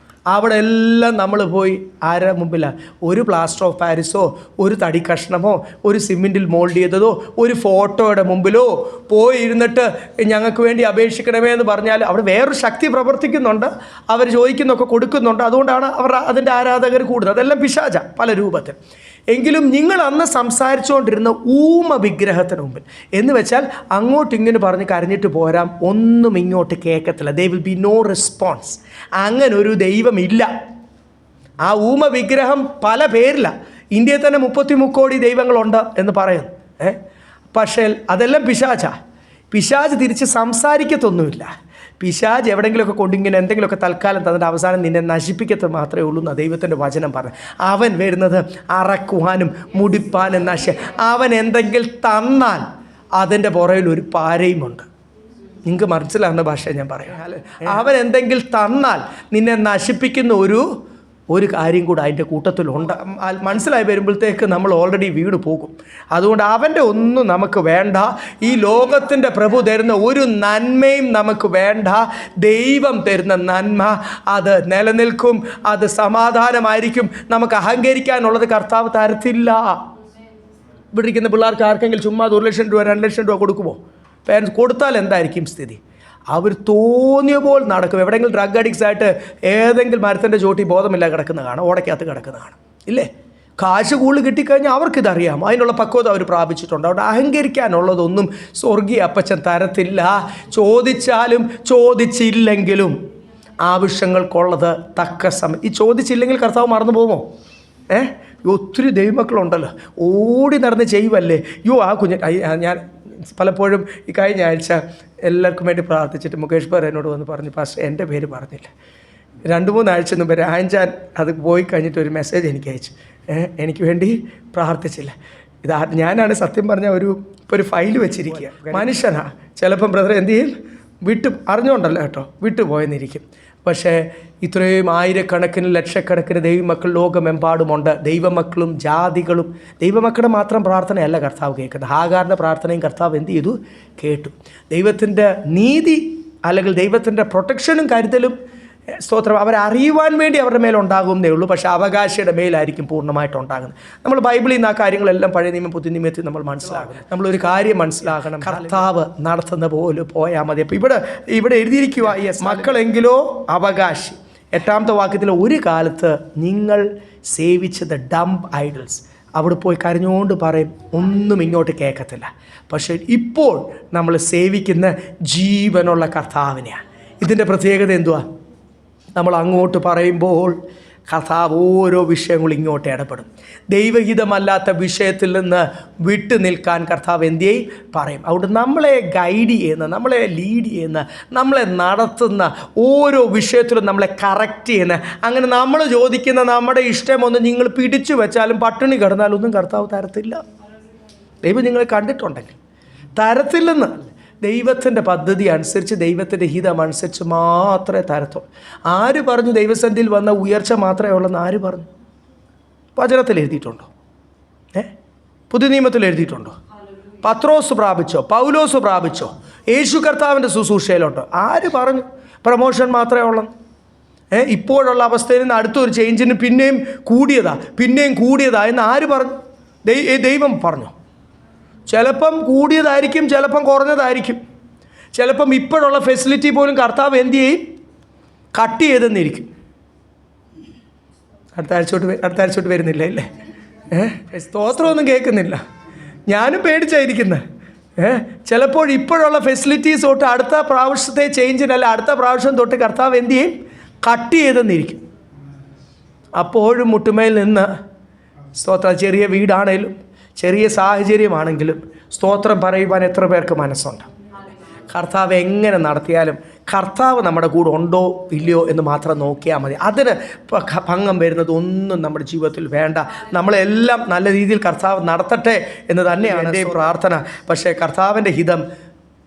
അവിടെ എല്ലാം നമ്മൾ പോയി ആരുടെ മുമ്പിലാണ്? ഒരു പ്ലാസ്റ്റർ ഓഫ് പാരിസോ, ഒരു തടി കഷ്ണമോ, ഒരു സിമെൻറ്റിൽ മോൾഡ് ചെയ്തതോ, ഒരു ഫോട്ടോയുടെ മുമ്പിലോ പോയി ഇരുന്നിട്ട് ഞങ്ങൾക്ക് വേണ്ടി അപേക്ഷിക്കണമേ എന്ന് പറഞ്ഞാൽ അവിടെ വേറൊരു ശക്തി പ്രവർത്തിക്കുന്നുണ്ട്, അവർ ചോദിക്കുന്നൊക്കെ കൊടുക്കുന്നുണ്ട്. അതുകൊണ്ടാണ് അവർ അതിൻ്റെ ആരാധകർ കൂടുന്നത്. അതെല്ലാം പിശാച പല രൂപത്തിൽ. എങ്കിലും നിങ്ങൾ അന്ന് സംസാരിച്ചുകൊണ്ടിരുന്ന ഊമ വിഗ്രഹത്തിന് മുമ്പിൽ എന്ന് വെച്ചാൽ അങ്ങോട്ടിങ്ങനെ പറഞ്ഞ് കരഞ്ഞിട്ട് പോരാം, ഒന്നും ഇങ്ങോട്ട് കേൾക്കത്തില്ല. They will be no response. അങ്ങനെ ഒരു ദൈവമില്ല. ആ ഊമ വിഗ്രഹം പല പേരില്ല. ഇന്ത്യയിൽ തന്നെ 33 കോടി ദൈവങ്ങളുണ്ട് എന്ന് പറയുന്നു. പക്ഷേ അതെല്ലാം പിശാച് തിരിച്ച് സംസാരിക്കത്തൊന്നുമില്ല. പിശാച് എവിടെയെങ്കിലുമൊക്കെ കൊണ്ടിങ്ങനെ എന്തെങ്കിലുമൊക്കെ തൽക്കാലം തന്നിട്ട് അവസാനം നിന്നെ നശിപ്പിക്കത്ത് മാത്രമേ ഉള്ളൂ എന്നാണ് ദൈവത്തിൻ്റെ വചനം പറഞ്ഞു. അവൻ വരുന്നത് അറക്കുവാനും മുടിപ്പാനും അവൻ എന്തെങ്കിലും തന്നാൽ അതിൻ്റെ പുറകിൽ ഒരു പാരയുമുണ്ട്. നിങ്ങൾക്ക് മനസ്സിലാവുന്ന ഭാഷ ഞാൻ പറയാം. അവൻ എന്തെങ്കിലും തന്നാൽ നിന്നെ നശിപ്പിക്കുന്ന ഒരു കാര്യം കൂടെ അതിൻ്റെ കൂട്ടത്തിലുണ്ട്. മനസ്സിലായി വരുമ്പോഴത്തേക്ക് നമ്മൾ ഓൾറെഡി വീട് പോകും. അതുകൊണ്ട് അവൻ്റെ ഒന്നും നമുക്ക് വേണ്ട. ഈ ലോകത്തിൻ്റെ പ്രഭു തരുന്ന ഒരു നന്മയും നമുക്ക് വേണ്ട. ദൈവം തരുന്ന നന്മ അത് നിലനിൽക്കും, അത് സമാധാനമായിരിക്കും. നമുക്ക് അഹങ്കരിക്കാനുള്ളത് കർത്താവ് തരത്തില്ല. ഇവിടെ ഇരിക്കുന്ന പിള്ളേർക്ക് ആർക്കെങ്കിലും ചുമ്മാ 1 ലക്ഷം രൂപ 2 ലക്ഷം രൂപ കൊടുക്കുമോ? പേരൻസ് കൊടുത്താൽ എന്തായിരിക്കും സ്ഥിതി? അവർ തോന്നിയ പോലെ നടക്കും. എവിടെയെങ്കിലും ഡ്രഗ് അഡിക്ട്സ് ആയിട്ട് ഏതെങ്കിലും മരത്തിൻ്റെ ചോട്ടി ബോധമില്ല കിടക്കുന്ന കാണാം, ഓടയ്ക്കകത്ത് കിടക്കുന്ന കാണാം, ഇല്ലേ? കാശ് കൂടുതൽ കിട്ടിക്കഴിഞ്ഞാൽ അവർക്കിതറിയാം, അതിനുള്ള പക്വത അവർ പ്രാപിച്ചിട്ടുണ്ട്. അവിടെ അഹങ്കരിക്കാനുള്ളതൊന്നും സ്വർഗീയ അപ്പച്ചൻ തരത്തില്ല. ചോദിച്ചാലും ചോദിച്ചില്ലെങ്കിലും ആവശ്യങ്ങൾക്കുള്ളത് തക്ക സമയം. ഈ ചോദിച്ചില്ലെങ്കിൽ കർത്താവ് മറന്നു പോകുമോ? ഒത്തിരി ദൈവമക്കളുണ്ടല്ലോ ഓടി നടന്ന് ചെയ്യുമല്ലേ. ആ കുഞ്ഞ് ഞാൻ പലപ്പോഴും ഈ കഴിഞ്ഞ ആഴ്ച എല്ലാവർക്കും വേണ്ടി പ്രാർത്ഥിച്ചിട്ട് മുകേഷ് ബാർ എന്നോട് വന്ന് പറഞ്ഞു, പാസ്റ്റർ എൻ്റെ പേര് പറഞ്ഞില്ല. 2-3 ആഴ്ച മുമ്പ് രാജാൻ അത് പോയി കഴിഞ്ഞിട്ട് ഒരു മെസ്സേജ് എനിക്ക് അയച്ചു, എനിക്ക് വേണ്ടി പ്രാർത്ഥിച്ചില്ല. ഞാനാണ് സത്യം പറഞ്ഞാൽ ഒരു ഫയൽ വെച്ചിരിക്കുക. മനുഷ്യനാ ചിലപ്പം ബ്രദർ എന്ത് ചെയ്യും, അറിഞ്ഞുകൊണ്ടല്ലോ കേട്ടോ, വിട്ടുപോയെന്നിരിക്കും. പക്ഷേ ഇത്രയും ആയിരക്കണക്കിന് ലക്ഷക്കണക്കിന് ദൈവമക്കൾ ലോകമെമ്പാടുമുണ്ട്. ദൈവമക്കളും ജാതികളും. ദൈവമക്കളുടെ മാത്രം പ്രാർത്ഥനയല്ല കർത്താവ് കേൾക്കുന്നത്. ഹാഗാറിൻ്റെ പ്രാർത്ഥനയും കർത്താവ് എന്ത് ചെയ്തു? കേട്ടു. ദൈവത്തിൻ്റെ നീതി അല്ലെങ്കിൽ ദൈവത്തിൻ്റെ പ്രൊട്ടക്ഷനും കരുതലും സ്തോത്രം അവരറിയുവാൻ വേണ്ടി അവരുടെ മേലുണ്ടാകുന്നേ ഉള്ളൂ. പക്ഷേ അവകാശിയുടെ മേലായിരിക്കും പൂർണ്ണമായിട്ട് ഉണ്ടാകുന്നത്. നമ്മൾ ബൈബിളിൽ നിന്ന് ആ കാര്യങ്ങളെല്ലാം പഴയ നിയമം പുതിയ നിയമത്തിൽ നമ്മൾ മനസ്സിലാക്കണം. നമ്മളൊരു കാര്യം മനസ്സിലാക്കണം, കർത്താവ് നടത്തുന്ന പോലെ പോയാൽ മതി. അപ്പോൾ ഇവിടെ എഴുതിയിരിക്കുക, മക്കളെങ്കിലോ അവകാശി. 8ാമത്തെ വാക്യത്തിൽ, ഒരു കാലത്ത് നിങ്ങൾ സേവിച്ചത് ഡംപ് ഐഡൽസ്. അവിടെ പോയി കരഞ്ഞുകൊണ്ട് പറയും, ഒന്നും ഇങ്ങോട്ട് കേൾക്കത്തില്ല. പക്ഷേ ഇപ്പോൾ നമ്മൾ സേവിക്കുന്ന ജീവനുള്ള കർത്താവിനെയാണ്. ഇതിൻ്റെ പ്രത്യേകത എന്തുവാ? നമ്മൾ അങ്ങോട്ട് പറയുമ്പോൾ കർത്താവ് ഓരോ വിഷയങ്ങളും ഇങ്ങോട്ട് ഇടപെടും. ദൈവഹിതമല്ലാത്ത വിഷയത്തിൽ നിന്ന് വിട്ടു നിൽക്കാൻ കർത്താവ് എന്ത് പറയും. അതുകൊണ്ട് നമ്മളെ ഗൈഡ് ചെയ്യുന്ന, നമ്മളെ ലീഡ് ചെയ്യുന്ന, നമ്മളെ നടത്തുന്ന ഓരോ വിഷയത്തിലും നമ്മളെ കറക്റ്റ് ചെയ്യുന്ന, അങ്ങനെ നമ്മൾ ചോദിക്കുന്ന നമ്മുടെ ഇഷ്ടമൊന്നും നിങ്ങൾ പിടിച്ചു വെച്ചാലും പട്ടിണി കിടന്നാലൊന്നും കർത്താവ് തരത്തില്ല. ദൈവം നിങ്ങളെ കണ്ടിട്ടുണ്ടെങ്കിൽ തരത്തില്ലെന്ന്. ദൈവത്തിൻ്റെ പദ്ധതി അനുസരിച്ച്, ദൈവത്തിൻ്റെ ഹിതമനുസരിച്ച് മാത്രമേ തരത്തുള്ളൂ. ആര് പറഞ്ഞു ദൈവസന്നിധിയിൽ വന്ന ഉയർച്ച മാത്രമേ ഉള്ളെന്ന് ആര് പറഞ്ഞു? വചനത്തിൽ എഴുതിയിട്ടുണ്ടോ? പുതിയ നിയമത്തിൽ എഴുതിയിട്ടുണ്ടോ? പത്രോസ് പ്രാപിച്ചോ? പൗലോസ് പ്രാപിച്ചോ? യേശു കർത്താവിൻ്റെ ശുശ്രൂഷയിലുണ്ടോ? ആര് പറഞ്ഞു പ്രമോഷൻ മാത്രമേ ഉള്ളെന്ന്? ഇപ്പോഴുള്ള അവസ്ഥയിൽ നിന്ന് അടുത്തൊരു ചേഞ്ചിന് പിന്നെയും കൂടിയതാ എന്ന് ആര് പറഞ്ഞു? ദൈവം പറഞ്ഞു. ചിലപ്പം കൂടിയതായിരിക്കും, ചിലപ്പം കുറഞ്ഞതായിരിക്കും. ചിലപ്പം ഇപ്പോഴുള്ള ഫെസിലിറ്റി പോലും കർത്താവ് എന്ത് ചെയ്യും? കട്ട് ചെയ്തെന്നിരിക്കും. അടുത്ത ആഴ്ചയോട്ട് വരുന്നില്ല അല്ലേ? സ്തോത്രമൊന്നും കേൾക്കുന്നില്ല. ഞാനും പേടിച്ചായിരിക്കുന്നത്. ചിലപ്പോൾ ഇപ്പോഴുള്ള ഫെസിലിറ്റീസ് തൊട്ട് അടുത്ത പ്രാവശ്യത്തെ ചേഞ്ചിനല്ല, അടുത്ത പ്രാവശ്യം തൊട്ട് കർത്താവ് എന്ത് ചെയ്യും? കട്ട് ചെയ്തെന്നിരിക്കും. അപ്പോഴും മുട്ടുമേൽ നിന്ന് സ്തോത്രം, ചെറിയ വീടാണേലും ചെറിയ സാഹചര്യമാണെങ്കിലും സ്തോത്രം പറയുവാൻ എത്ര പേർക്ക് മനസ്സുണ്ട്? കർത്താവ് എങ്ങനെ നടത്തിയാലും കർത്താവ് നമ്മുടെ കൂടെ ഉണ്ടോ ഇല്ലയോ എന്ന് മാത്രം നോക്കിയാൽ മതി. അതിന് ഭംഗം വരുന്നത് ഒന്നും നമ്മുടെ ജീവിതത്തിൽ വേണ്ട. നമ്മളെല്ലാം നല്ല രീതിയിൽ കർത്താവ് നടത്തട്ടെ എന്ന് തന്നെയാണ് എൻ്റെ പ്രാർത്ഥന. പക്ഷേ കർത്താവിൻ്റെ ഹിതം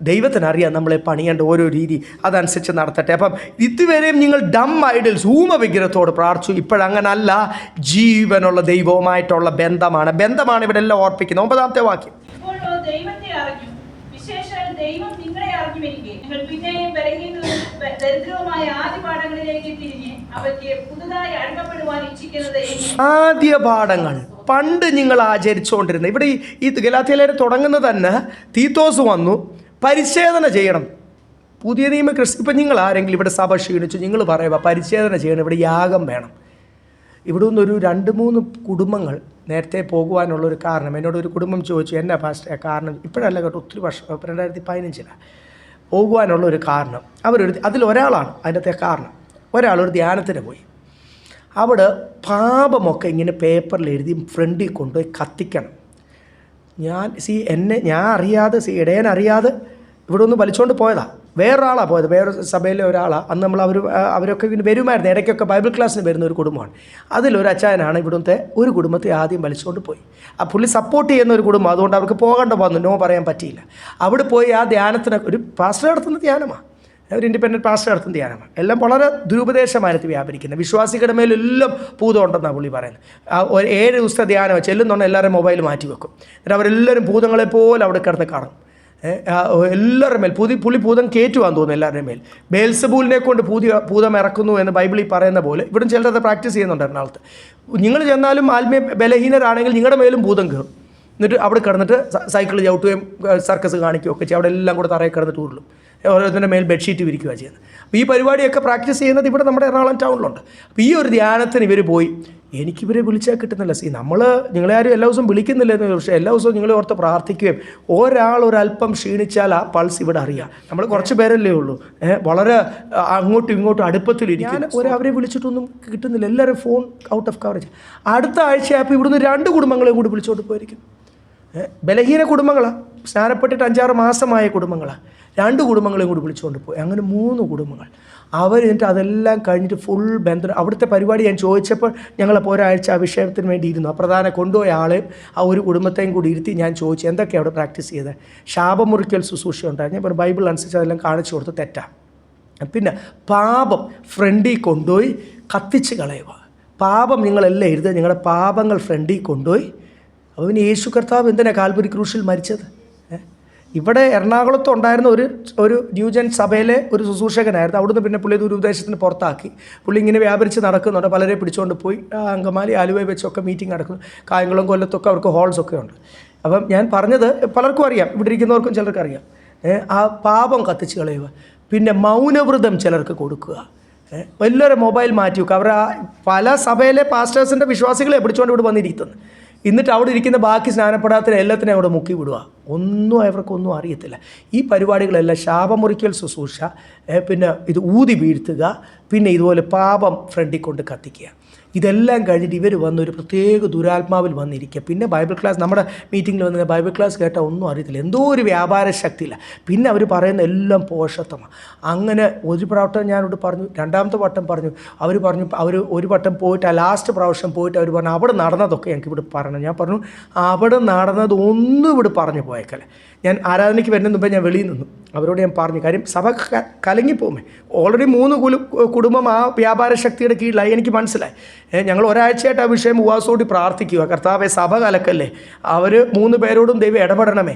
ദൈവത്തിനറിയാം. നമ്മളെ പണിയേണ്ട ഓരോ രീതി അതനുസരിച്ച് നടത്തട്ടെ. അപ്പം ഇതുവരെയും നിങ്ങൾ ഡം ഐഡൽസ്, വിഗ്രഹത്തോട് പ്രാർത്ഥിച്ചു. ഇപ്പോഴങ്ങനല്ല. ജീവനുള്ള ദൈവവുമായിട്ടുള്ള ബന്ധമാണ് ഇവിടെ എല്ലാം ഓർപ്പിക്കുന്നത്. 9-ാമത്തെ വാക്യം. ആദ്യ പാഠങ്ങൾ പണ്ട് നിങ്ങൾ ആചരിച്ചുകൊണ്ടിരുന്നത്. ഇവിടെ ഈ ഗലാത്യലേഖനം തുടങ്ങുന്നത് തന്നെ തീത്തോസ് വന്നു, പരിച്ഛേദന ചെയ്യണം. പുതിയ നിയമ ഇപ്പം നിങ്ങൾ ആരെങ്കിലും ഇവിടെ സഭ ക്ഷീണിച്ചു, നിങ്ങൾ പറയുക പരിച്ഛേദന ചെയ്യണം, ഇവിടെ യാഗം വേണം. ഇവിടെ നിന്നൊരു 2-3 കുടുംബങ്ങൾ നേരത്തെ പോകുവാനുള്ളൊരു കാരണം, എന്നോടൊരു കുടുംബം ചോദിച്ചു, എന്നാ പാസ്റ്റർ കാരണം? ഇപ്പോഴല്ല കേട്ടോ, ഒത്തിരി വർഷം, 2015 പോകുവാനുള്ളൊരു കാരണം. അതിലൊരാളാണ് അതിൻ്റെ കാരണം. ഒരാളൊരു ധ്യാനത്തിന് പോയി. അവിടെ പാപമൊക്കെ ഇങ്ങനെ പേപ്പറിൽ എഴുതി ഫ്രണ്ടിൽ കൊണ്ടുപോയി കത്തിക്കണം. ഞാൻ അറിയാതെ, ഇടയനറിയാതെ ഇവിടെ ഒന്ന് വലിച്ചുകൊണ്ട് പോയതാണ്. വേറൊരാളാണ് പോയത്, വേറൊരു സഭയിലെ ഒരാളാണ്. അന്ന് അവരൊക്കെ ഇങ്ങനെ വരുമായിരുന്നു, ഇടയ്ക്കൊക്കെ ബൈബിൾ ക്ലാസ്സിന് വരുന്ന ഒരു കുടുംബമാണ്. അതിലൊരു അച്ചായനാണ് ഇവിടുത്തെ ഒരു കുടുംബത്തെ ആദ്യം വലിച്ചുകൊണ്ട് പോയി. ആ പുള്ളി സപ്പോർട്ട് ചെയ്യുന്ന ഒരു കുടുംബം, അതുകൊണ്ട് അവർക്ക് പോകേണ്ട വന്നു, നോ പറയാൻ പറ്റിയില്ല. അവിടെ പോയി ആ ധ്യാനത്തിന്, ഒരു പാസ്റ്റർ നടത്തുന്ന ധ്യാനമാണ്, ഒരു ഇൻഡിപെൻഡൻറ്റ് പാസ്റ്റർ നടത്തുന്ന ധ്യാനമാണ്. എല്ലാം വളരെ ദുരുപദേശമായിട്ട് വ്യാപരിക്കുന്നത്. വിശ്വാസികളുടെ മേലെല്ലാം ഭൂതം ഉണ്ടെന്നാണ് പുള്ളി പറയുന്നത്. 7 ദിവസത്തെ ധ്യാനം ചെല്ലുന്നുണ്ട്, എല്ലാവരും മൊബൈൽ മാറ്റി വെക്കും. എന്നിട്ട് അവരെല്ലാവരും ഭൂതങ്ങളെപ്പോലെ അവിടെ കിടന്ന് കാണും. എല്ലാവരുടെ മേൽ പുള്ളി ഭൂതം കയറ്റുവാന്ന് തോന്നുന്നു എല്ലാവരുടെ മേൽ. ബേൽസബൂലിനെ കൊണ്ട് ഭൂതം ഇറക്കുന്നു എന്ന് ബൈബിളിൽ പറയുന്ന പോലെ ഇവിടെ ചിലരത് പ്രാക്ടീസ് ചെയ്യുന്നുണ്ട്. എറണാകുളത്ത് നിങ്ങൾ ചെന്നാലും ആത്മീയ ബലഹീനരാണെങ്കിൽ നിങ്ങളുടെ മേലും ഭൂതം കയറും. എന്നിട്ട് അവിടെ കിടന്നിട്ട് സൈക്കിൾ ചവിട്ടുകയും സർക്കസ് കാണിക്കുകയും ഒക്കെ ചെയ്യും. അവിടെ എല്ലാം കൂടെ തറയിൽ കിടന്നിട്ട് ഉരുളും. ഓരോരുത്തരുടെ മേൽ ബെഡ്ഷീറ്റ് വിരിക്കുകയാണ് ചെയ്യുന്നത്. അപ്പോൾ ഈ പരിപാടിയൊക്കെ പ്രാക്ടീസ് ചെയ്യുന്നത് ഇവിടെ നമ്മുടെ എറണാകുളം ടൗണിലുണ്ട്. അപ്പോൾ ഈ ഒരു ധ്യാനത്തിന് ഇവർ പോയി. എനിക്കിവരെ വിളിച്ചാൽ കിട്ടുന്നില്ല. നിങ്ങളെ ആരും എല്ലാ ദിവസവും വിളിക്കുന്നില്ലെന്ന്, പക്ഷേ എല്ലാ ദിവസവും നിങ്ങളെ ഓർത്ത് പ്രാർത്ഥിക്കുകയും ഒരാളൊരല്പം ക്ഷീണിച്ചാൽ ആ പൾസ് ഇവിടെ അറിയാം. നമ്മൾ കുറച്ച് പേരല്ലേ ഉള്ളൂ, വളരെ അങ്ങോട്ടും ഇങ്ങോട്ടും അടുപ്പത്തിലിരിക്കും. അവരെ വിളിച്ചിട്ടൊന്നും കിട്ടുന്നില്ല. എല്ലാവരും ഫോൺ ഔട്ട് ഓഫ് കവറേജ്. അടുത്ത ആഴ്ചയായപ്പോൾ ഇവിടുന്ന് 2 കുടുംബങ്ങളെയും കൂടി വിളിച്ചോണ്ട് പോയിരിക്കും. ബലഹീന കുടുംബങ്ങളാണ്, സ്നാനപ്പെട്ടിട്ട് 5-6 മാസമായ കുടുംബങ്ങളാണ്. 2 കുടുംബങ്ങളെയും കൂടി വിളിച്ചുകൊണ്ട് പോയി. അങ്ങനെ 3 കുടുംബങ്ങൾ. എന്നിട്ട് അതെല്ലാം കഴിഞ്ഞിട്ട് ഫുൾ ബന്ധം. അവിടുത്തെ പരിപാടി ഞാൻ ചോദിച്ചപ്പോൾ ഞങ്ങളപ്പോൾ ഒരാഴ്ച ആ വിഷയത്തിന് വേണ്ടി ഇരുന്നു. ആ പ്രധാന കൊണ്ടുപോയ ആളെയും ആ ഒരു കുടുംബത്തെയും കൂടി ഇരുത്തി ഞാൻ ചോദിച്ചു, എന്തൊക്കെയാണ് അവിടെ പ്രാക്ടീസ് ചെയ്തത്? ശാപമുറിക്കൽ ശുശ്രൂഷ ഉണ്ടായിരുന്നു. ഞാൻ ബൈബിൾ അനുസരിച്ച് അതെല്ലാം കാണിച്ചു കൊടുത്ത് തെറ്റാണ്. പിന്നെ പാപം ഫ്രണ്ടിൽ കൊണ്ടുപോയി കത്തിച്ച് കളയുക. പാപം നിങ്ങളെല്ലാം എഴുതുക, നിങ്ങളുടെ പാപങ്ങൾ ഫ്രണ്ടിൽ കൊണ്ടുപോയി. അപ്പോൾ യേശു കർത്താവ് എന്തിനാണ് കാൽവരി ക്രൂശിൽ മരിച്ചത്? ഇവിടെ എറണാകുളത്ത് ഉണ്ടായിരുന്ന ഒരു ന്യൂജൻ സഭയിലെ ഒരു ശുശ്രൂഷകനായിരുന്നു. അവിടുന്ന് പിന്നെ പുള്ളി ദുരുപദേശത്തിന് പുറത്താക്കി. പുള്ളി ഇങ്ങനെ വ്യാപരിച്ച് നടക്കുന്നുണ്ട്. പലരെ പിടിച്ചുകൊണ്ട് പോയി അങ്കമാലി, ആലുവ വെച്ചൊക്കെ മീറ്റിംഗ് നടക്കുന്നു. കായംകുളം, കൊല്ലത്തൊക്കെ അവർക്ക് ഹാൾസൊക്കെ ഉണ്ട്. അപ്പം ഞാൻ പറഞ്ഞത് പലർക്കും അറിയാം, ഇവിടെ ഇരിക്കുന്നവർക്കും ചിലർക്ക് അറിയാം. ആ പാപം കത്തിച്ച് കളയുക. പിന്നെ മൗനവ്രതം ചിലർക്ക് കൊടുക്കുക. എല്ലാവരും മൊബൈൽ മാറ്റി വെക്കുക. അവർ പല സഭയിലെ പാസ്റ്റേഴ്സിൻ്റെ വിശ്വാസികളെ പിടിച്ചുകൊണ്ട് ഇവിടെ വന്നിരിക്കുന്നത്. എന്നിട്ട് അവിടെ ഇരിക്കുന്ന ബാക്കി സ്നാനപ്പെടാത്ത എല്ലാത്തിനും അവിടെ മുക്കി വിടുക. അവർക്കൊന്നും അറിയത്തില്ല. ഈ പരിപാടികളെല്ലാം ശാപമുറിക്കൽ ശുശ്രൂഷ, പിന്നെ ഇത് ഊതി വീഴ്ത്തുക, പിന്നെ ഇതുപോലെ പാപം ഫ്രണ്ടിൽ കൊണ്ട് കത്തിക്കുക. ഇതെല്ലാം കഴിഞ്ഞിട്ട് ഇവർ വന്ന് ഒരു പ്രത്യേക ദുരാത്മാവിൽ വന്നിരിക്കുക. പിന്നെ ബൈബിൾ ക്ലാസ്, നമ്മുടെ മീറ്റിങ്ങിൽ വന്ന് ബൈബിൾ ക്ലാസ് കേട്ടാൽ ഒന്നും അറിയത്തില്ല, എന്തോ ഒരു വ്യാപാര ശക്തിയില്ല. പിന്നെ അവർ പറയുന്ന എല്ലാം പോഷത്വമാണ്. അങ്ങനെ ഒരു പ്രാവശ്യം ഞാനോട് പറഞ്ഞു, രണ്ടാമത്തെ വട്ടം പറഞ്ഞു, അവർ ഒരു വട്ടം പോയിട്ട് ആ ലാസ്റ്റ് പ്രാവശ്യം പോയിട്ട് അവർ പറഞ്ഞു അവിടെ നടന്നതൊക്കെ ഞങ്ങൾക്ക് ഇവിടെ പറയണം. ഞാൻ പറഞ്ഞു അവിടെ നടന്നത് ഒന്നും ഇവിടെ പറഞ്ഞു പോയേക്കല്ലേ. ഞാൻ ആരാധനയ്ക്ക് വരുന്നതിന് മുമ്പേ ഞാൻ വെളിയിൽ നിന്നു, അവരോട് ഞാൻ പറഞ്ഞു, കാര്യം സഭ കലങ്ങിപ്പോമേ. ഓൾറെഡി 3 കുടുംബം ആ വ്യാപാര ശക്തിയുടെ കീഴിലായി, എനിക്ക് മനസ്സിലായി. ഞങ്ങൾ ഒരാഴ്ചയായിട്ട് ആ വിഷയം ഉപവാസത്തോടെ പ്രാർത്ഥിക്കുക, കർത്താവെ സഭ കലക്കല്ലേ, അവർ 3 പേരോടും ദൈവം ഇടപെടണമേ.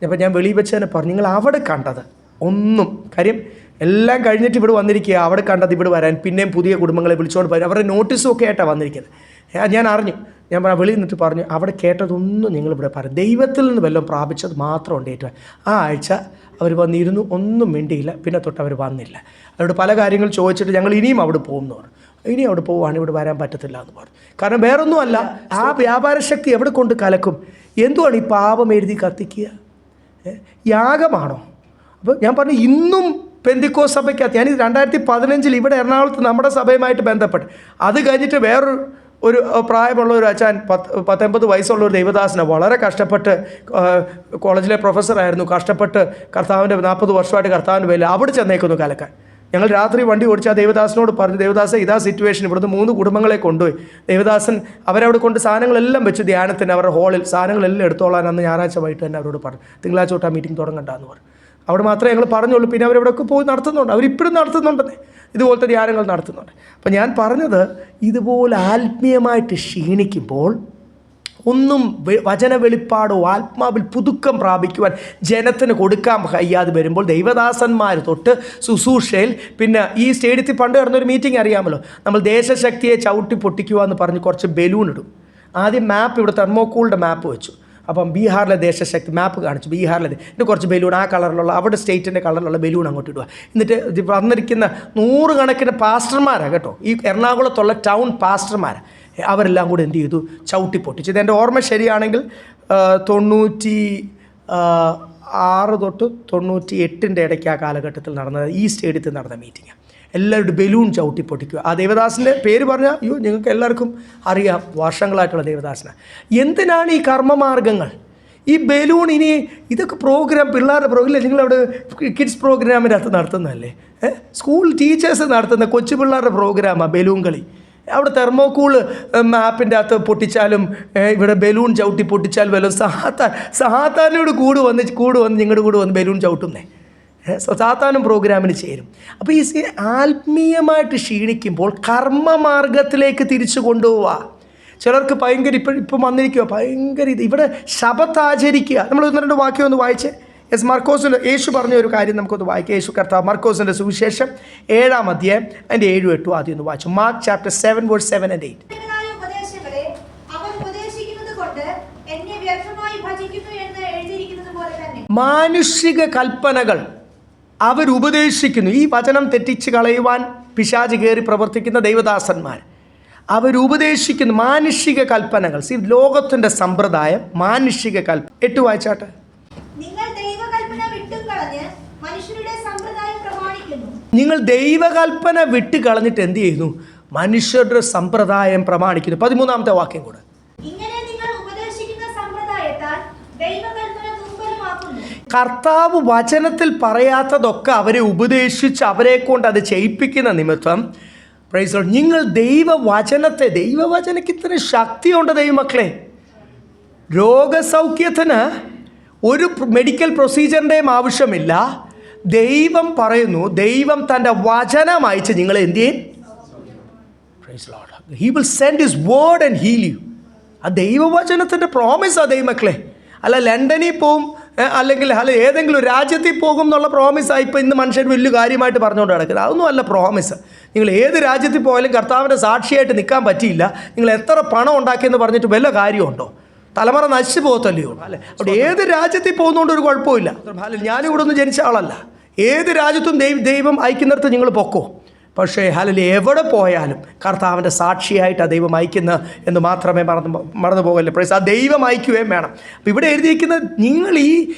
അപ്പോൾ ഞാൻ വെളിയിൽ വെച്ച് തന്നെ പറഞ്ഞു, നിങ്ങൾ അവിടെ കണ്ടത് ഒന്നും, കാര്യം എല്ലാം കഴിഞ്ഞിട്ട് ഇവിടെ വന്നിരിക്കുക, അവിടെ കണ്ടത് ഇവിടെ വരാൻ പിന്നെയും പുതിയ കുടുംബങ്ങളെ വിളിച്ചുകൊണ്ട് വരും, അവരുടെ നോട്ടീസും ഒക്കെ ആയിട്ടാണ് വന്നിരിക്കുന്നത്. ഞാൻ അറിഞ്ഞു, ഞാൻ വെളിയിൽ നിന്നിട്ട് പറഞ്ഞു, അവിടെ കേട്ടതൊന്നും നിങ്ങളിവിടെ പറയും, ദൈവത്തിൽ നിന്ന് വല്ലതും പ്രാപിച്ചത് മാത്രം ഉണ്ട് ഏറ്റവും. ആ ആഴ്ച അവർ വന്നിരുന്നു, ഒന്നും മിണ്ടിയില്ല, പിന്നെ തൊട്ട് അവർ വന്നില്ല. അവരോട് പല കാര്യങ്ങൾ ചോദിച്ചിട്ട് ഞങ്ങൾ ഇനിയും അവിടെ പോകും എന്ന് പറഞ്ഞു. ഇനി അവിടെ പോവുകയാണ്, ഇവിടെ വരാൻ പറ്റത്തില്ല എന്ന് പറഞ്ഞു. കാരണം വേറൊന്നുമല്ല, ആ വ്യാപാര ശക്തി എവിടെ കൊണ്ട് കലക്കും? എന്തുവാണ് ഈ പാപം എഴുതി കത്തിക്കുക? യാഗമാണോ? അപ്പോൾ ഞാൻ പറഞ്ഞു, ഇന്നും പെന്തിക്കോസ് സഭയ്ക്കകത്ത്, ഞാൻ 2015 ഇവിടെ എറണാകുളത്ത് നമ്മുടെ സഭയുമായിട്ട് ബന്ധപ്പെട്ട്, അത് കഴിഞ്ഞിട്ട് ഒരു പ്രായമുള്ള ഒരു അച്ഛൻ 19 വയസ്സുള്ള ഒരു ദൈവദാസനെ വളരെ കഷ്ടപ്പെട്ട്, കോളേജിലെ പ്രൊഫസറായിരുന്നു, കഷ്ടപ്പെട്ട് കർത്താവിൻ്റെ 40 വർഷമായിട്ട് കർത്താവിൻ്റെ പേരിൽ അവിടെ ചെന്നേക്കുന്നു കലക്കാൻ. ഞങ്ങൾ രാത്രി വണ്ടി ഓടിച്ച് ആ ദേവദാസനോട് പറഞ്ഞു, ദേവദാസൻ ഇതാ സിറ്റുവേഷൻ, ഇവിടുന്ന് 3 കുടുംബങ്ങളെ കൊണ്ടുപോയി. ദേവദാസൻ അവരവിടെ കൊണ്ട് സാധനങ്ങളെല്ലാം വെച്ച് ധ്യാനത്തിന് അവരുടെ ഹാളിൽ സാധനങ്ങളെല്ലാം എടുത്തോളാൻ അന്ന് ഞായറാഴ്ച വൈകിട്ട് തന്നെ അവരോട് പറഞ്ഞു, തിങ്കളാഴ്ച തൊട്ട് ആ മീറ്റിംഗ് തുടങ്ങണ്ടെന്ന് പറഞ്ഞു. അവിടെ മാത്രമേ ഞങ്ങൾ പറഞ്ഞുള്ളൂ. പിന്നെ അവരവിടെയൊക്കെ പോയി നടത്തുന്നുണ്ട്, അവരിപ്പോഴും നടത്തുന്നുണ്ടെന്നേ, ഇതുപോലത്തെ ധ്യാനങ്ങൾ നടത്തുന്നുണ്ട്. അപ്പം ഞാൻ പറഞ്ഞത്, ഇതുപോലെ ആത്മീയമായിട്ട് ക്ഷീണിക്കുമ്പോൾ ഒന്നും വചന വെളിപ്പാടോ ആത്മാവിൽ പുതുക്കം പ്രാപിക്കുവാൻ ജനത്തിന് കൊടുക്കാൻ കഴിയാതെ വരുമ്പോൾ ദൈവദാസന്മാർ തൊട്ട് ശുശ്രൂഷയിൽ, പിന്നെ ഈ സ്റ്റേഡിയത്തിൽ പണ്ട് നടന്നൊരു മീറ്റിംഗ് അറിയാമല്ലോ, നമ്മൾ ദേശശക്തിയെ ചവിട്ടി പൊട്ടിക്കുക എന്ന് പറഞ്ഞ് കുറച്ച് ബലൂൺ ഇടും. ആദ്യം മാപ്പ്, ഇവിടെ തെർമോക്കോളിൻ്റെ മാപ്പ് വെച്ചു. അപ്പം ബീഹാറിലെ ദേശശക്തി മാപ്പ് കാണിച്ചു, ബീഹാറിലെ എന്നിട്ട് കുറച്ച് ബലൂൺ ആ കളറിലുള്ള, അവിടെ സ്റ്റേറ്റിൻ്റെ കളറിലുള്ള ബലൂൺ അങ്ങോട്ട് ഇടുക. എന്നിട്ട് വന്നിരിക്കുന്ന 100 കണക്കിന് പാസ്റ്റർമാരാണ് കേട്ടോ, ഈ എറണാകുളത്തുള്ള ടൗൺ പാസ്റ്റർമാരാണ്, അവരെല്ലാം കൂടി എന്ത് ചെയ്തു, ചവിട്ടി പൊട്ടിച്ചു. ഇതെൻ്റെ ഓർമ്മ ശരിയാണെങ്കിൽ 96 തൊട്ട് 98 ഇടയ്ക്ക് ആ കാലഘട്ടത്തിൽ നടന്നത്, ഈ സ്റ്റേഡിയത്തിൽ നടന്ന മീറ്റിംഗ്. എല്ലാവരുടെ ബലൂൺ ചവിട്ടി പൊട്ടിക്കുക. ആ ദേവദാസിൻ്റെ പേര് പറഞ്ഞാൽ അയ്യോ നിങ്ങൾക്ക് എല്ലാവർക്കും അറിയാം, വർഷങ്ങളായിട്ടുള്ള ദേവദാസനാണ്. എന്തിനാണ് ഈ കർമ്മമാർഗങ്ങൾ, ഈ ബലൂൺ? ഇനി ഇതൊക്കെ പ്രോഗ്രാം, പിള്ളേരുടെ പ്രോഗ്രാം, നിങ്ങളവിടെ കിഡ്സ് പ്രോഗ്രാമിൻ്റെ അകത്ത് നടത്തുന്നതല്ലേ, സ്കൂൾ ടീച്ചേഴ്സ് നടത്തുന്ന കൊച്ചു പിള്ളേരുടെ പ്രോഗ്രാമാണ് ബലൂൺ കളി. അവിടെ തെർമോക്കൂൾ മാപ്പിൻ്റെ അകത്ത് പൊട്ടിച്ചാലും ഇവിടെ ബലൂൺ ചവിട്ടി പൊട്ടിച്ചാൽ വല്ലതും സാത്താനോട് കൂട് വന്ന് നിങ്ങളുടെ കൂടെ വന്ന് ബലൂൺ ചവിട്ടുന്നേ, സാത്താനും പ്രോഗ്രാമിന് ചേരും. അപ്പോൾ ഈ ആത്മീയമായിട്ട് ക്ഷീണിക്കുമ്പോൾ കർമ്മമാർഗത്തിലേക്ക് തിരിച്ചു കൊണ്ടുപോവുക. ചിലർക്ക് ഭയങ്കര ഇപ്പം വന്നിരിക്കുക, ഭയങ്കര ഇവിടെ ശബത്ത് ആചരിക്കുക. നമ്മൾ 1-2 വാക്യം ഒന്ന് വായിച്ചേ. മർക്കോസിൻ്റെ യേശു പറഞ്ഞ ഒരു കാര്യം നമുക്കൊന്ന് വായിക്കാം. യേശു കർത്താവ് മർക്കോസിൻ്റെ സുവിശേഷം 7-ാം അധ്യായം അതിൻ്റെ 7-8 ആദ്യം ഒന്ന് വായിച്ചു. Mark chapter 7 verse 7 and 8. മാനുഷിക കൽപ്പനകൾ അവരുപദേശിക്കുന്നു. ഈ വചനം തെറ്റിച്ച് കളയുവാൻ പിശാച് കയറി പ്രവർത്തിക്കുന്ന ദൈവദാസന്മാർ അവരുപദേശിക്കുന്നു മാനുഷിക കൽപ്പനകൾ. ലോകത്തിൻ്റെ സമ്പ്രദായം മാനുഷിക കൽപ്പന. 8 വായിച്ചാട്ടെ. നിങ്ങൾ ദൈവകൽപ്പന വിട്ട് കളഞ്ഞിട്ട് എന്ത് ചെയ്യുന്നു? മനുഷ്യരുടെ സമ്പ്രദായം പ്രമാണിക്കുന്നു. 13-ാമത്തെ വാക്യം കൂടെ. കർത്താവ് വചനത്തിൽ പറയാത്തതൊക്കെ അവരെ ഉപദേശിച്ച് അവരെ കൊണ്ട് അത് ചെയ്യിപ്പിക്കുന്ന നിമിത്തം, പ്രൈസ് ലോർഡ്, നിങ്ങൾ ദൈവവചനക്ക് ഇത്ര ശക്തിയുണ്ട് ദൈവമക്കളെ. രോഗസൗഖ്യത്തിന് ഒരു മെഡിക്കൽ പ്രൊസീജിയറിൻ്റെയും ആവശ്യമില്ല. ദൈവം പറയുന്നു, ദൈവം തൻ്റെ വചനം അയച്ച് നിങ്ങളെ എന്ത് ചെയ്യും? Praise Lord, he will send his word and heal you. ആ ദൈവവചനത്തിൻ്റെ പ്രോമിസാണ് ദൈവമക്കളെ. അല്ല ലണ്ടനിൽ പോവും, അല്ലെങ്കിൽ ഏതെങ്കിലും രാജ്യത്തിൽ പോകും എന്നുള്ള പ്രോമിസാണ് ഇപ്പോൾ ഇന്ന് മനുഷ്യർ വലിയ കാര്യമായിട്ട് പറഞ്ഞുകൊണ്ട് കിടക്കുന്നത്. അതൊന്നും അല്ല പ്രോമിസ്. നിങ്ങൾ ഏത് രാജ്യത്തിൽ പോയാലും കർത്താവിൻ്റെ സാക്ഷിയായിട്ട് നിൽക്കാൻ പറ്റിയില്ല. നിങ്ങൾ എത്ര പണം ഉണ്ടാക്കിയെന്ന് പറഞ്ഞിട്ട് വല്ല കാര്യമുണ്ടോ? തലമുറ നശിച്ചു പോകത്തല്ലയോ? അല്ലെ, അവിടെ ഏത് രാജ്യത്തിൽ പോകുന്നതുകൊണ്ട് ഒരു കുഴപ്പമില്ല. ഞാനിവിടെ ഒന്നും ജനിച്ച ആളല്ല. ഏത് രാജ്യത്തും ദൈവം അയക്കുന്നിടത്ത് നിങ്ങൾ പൊക്കോ. പക്ഷേ എവിടെ പോയാലും കർത്താവിൻ്റെ സാക്ഷിയായിട്ട് ആ ദൈവം അയക്കുന്ന എന്ന് മാത്രമേ മറന്നു പോകല്ലേ. പ്രൈസ്, ആ ദൈവം അയക്കുകയും വേണം. അപ്പോൾ ഇവിടെ എഴുതിയിരിക്കുന്നത്, നിങ്ങൾ ഈ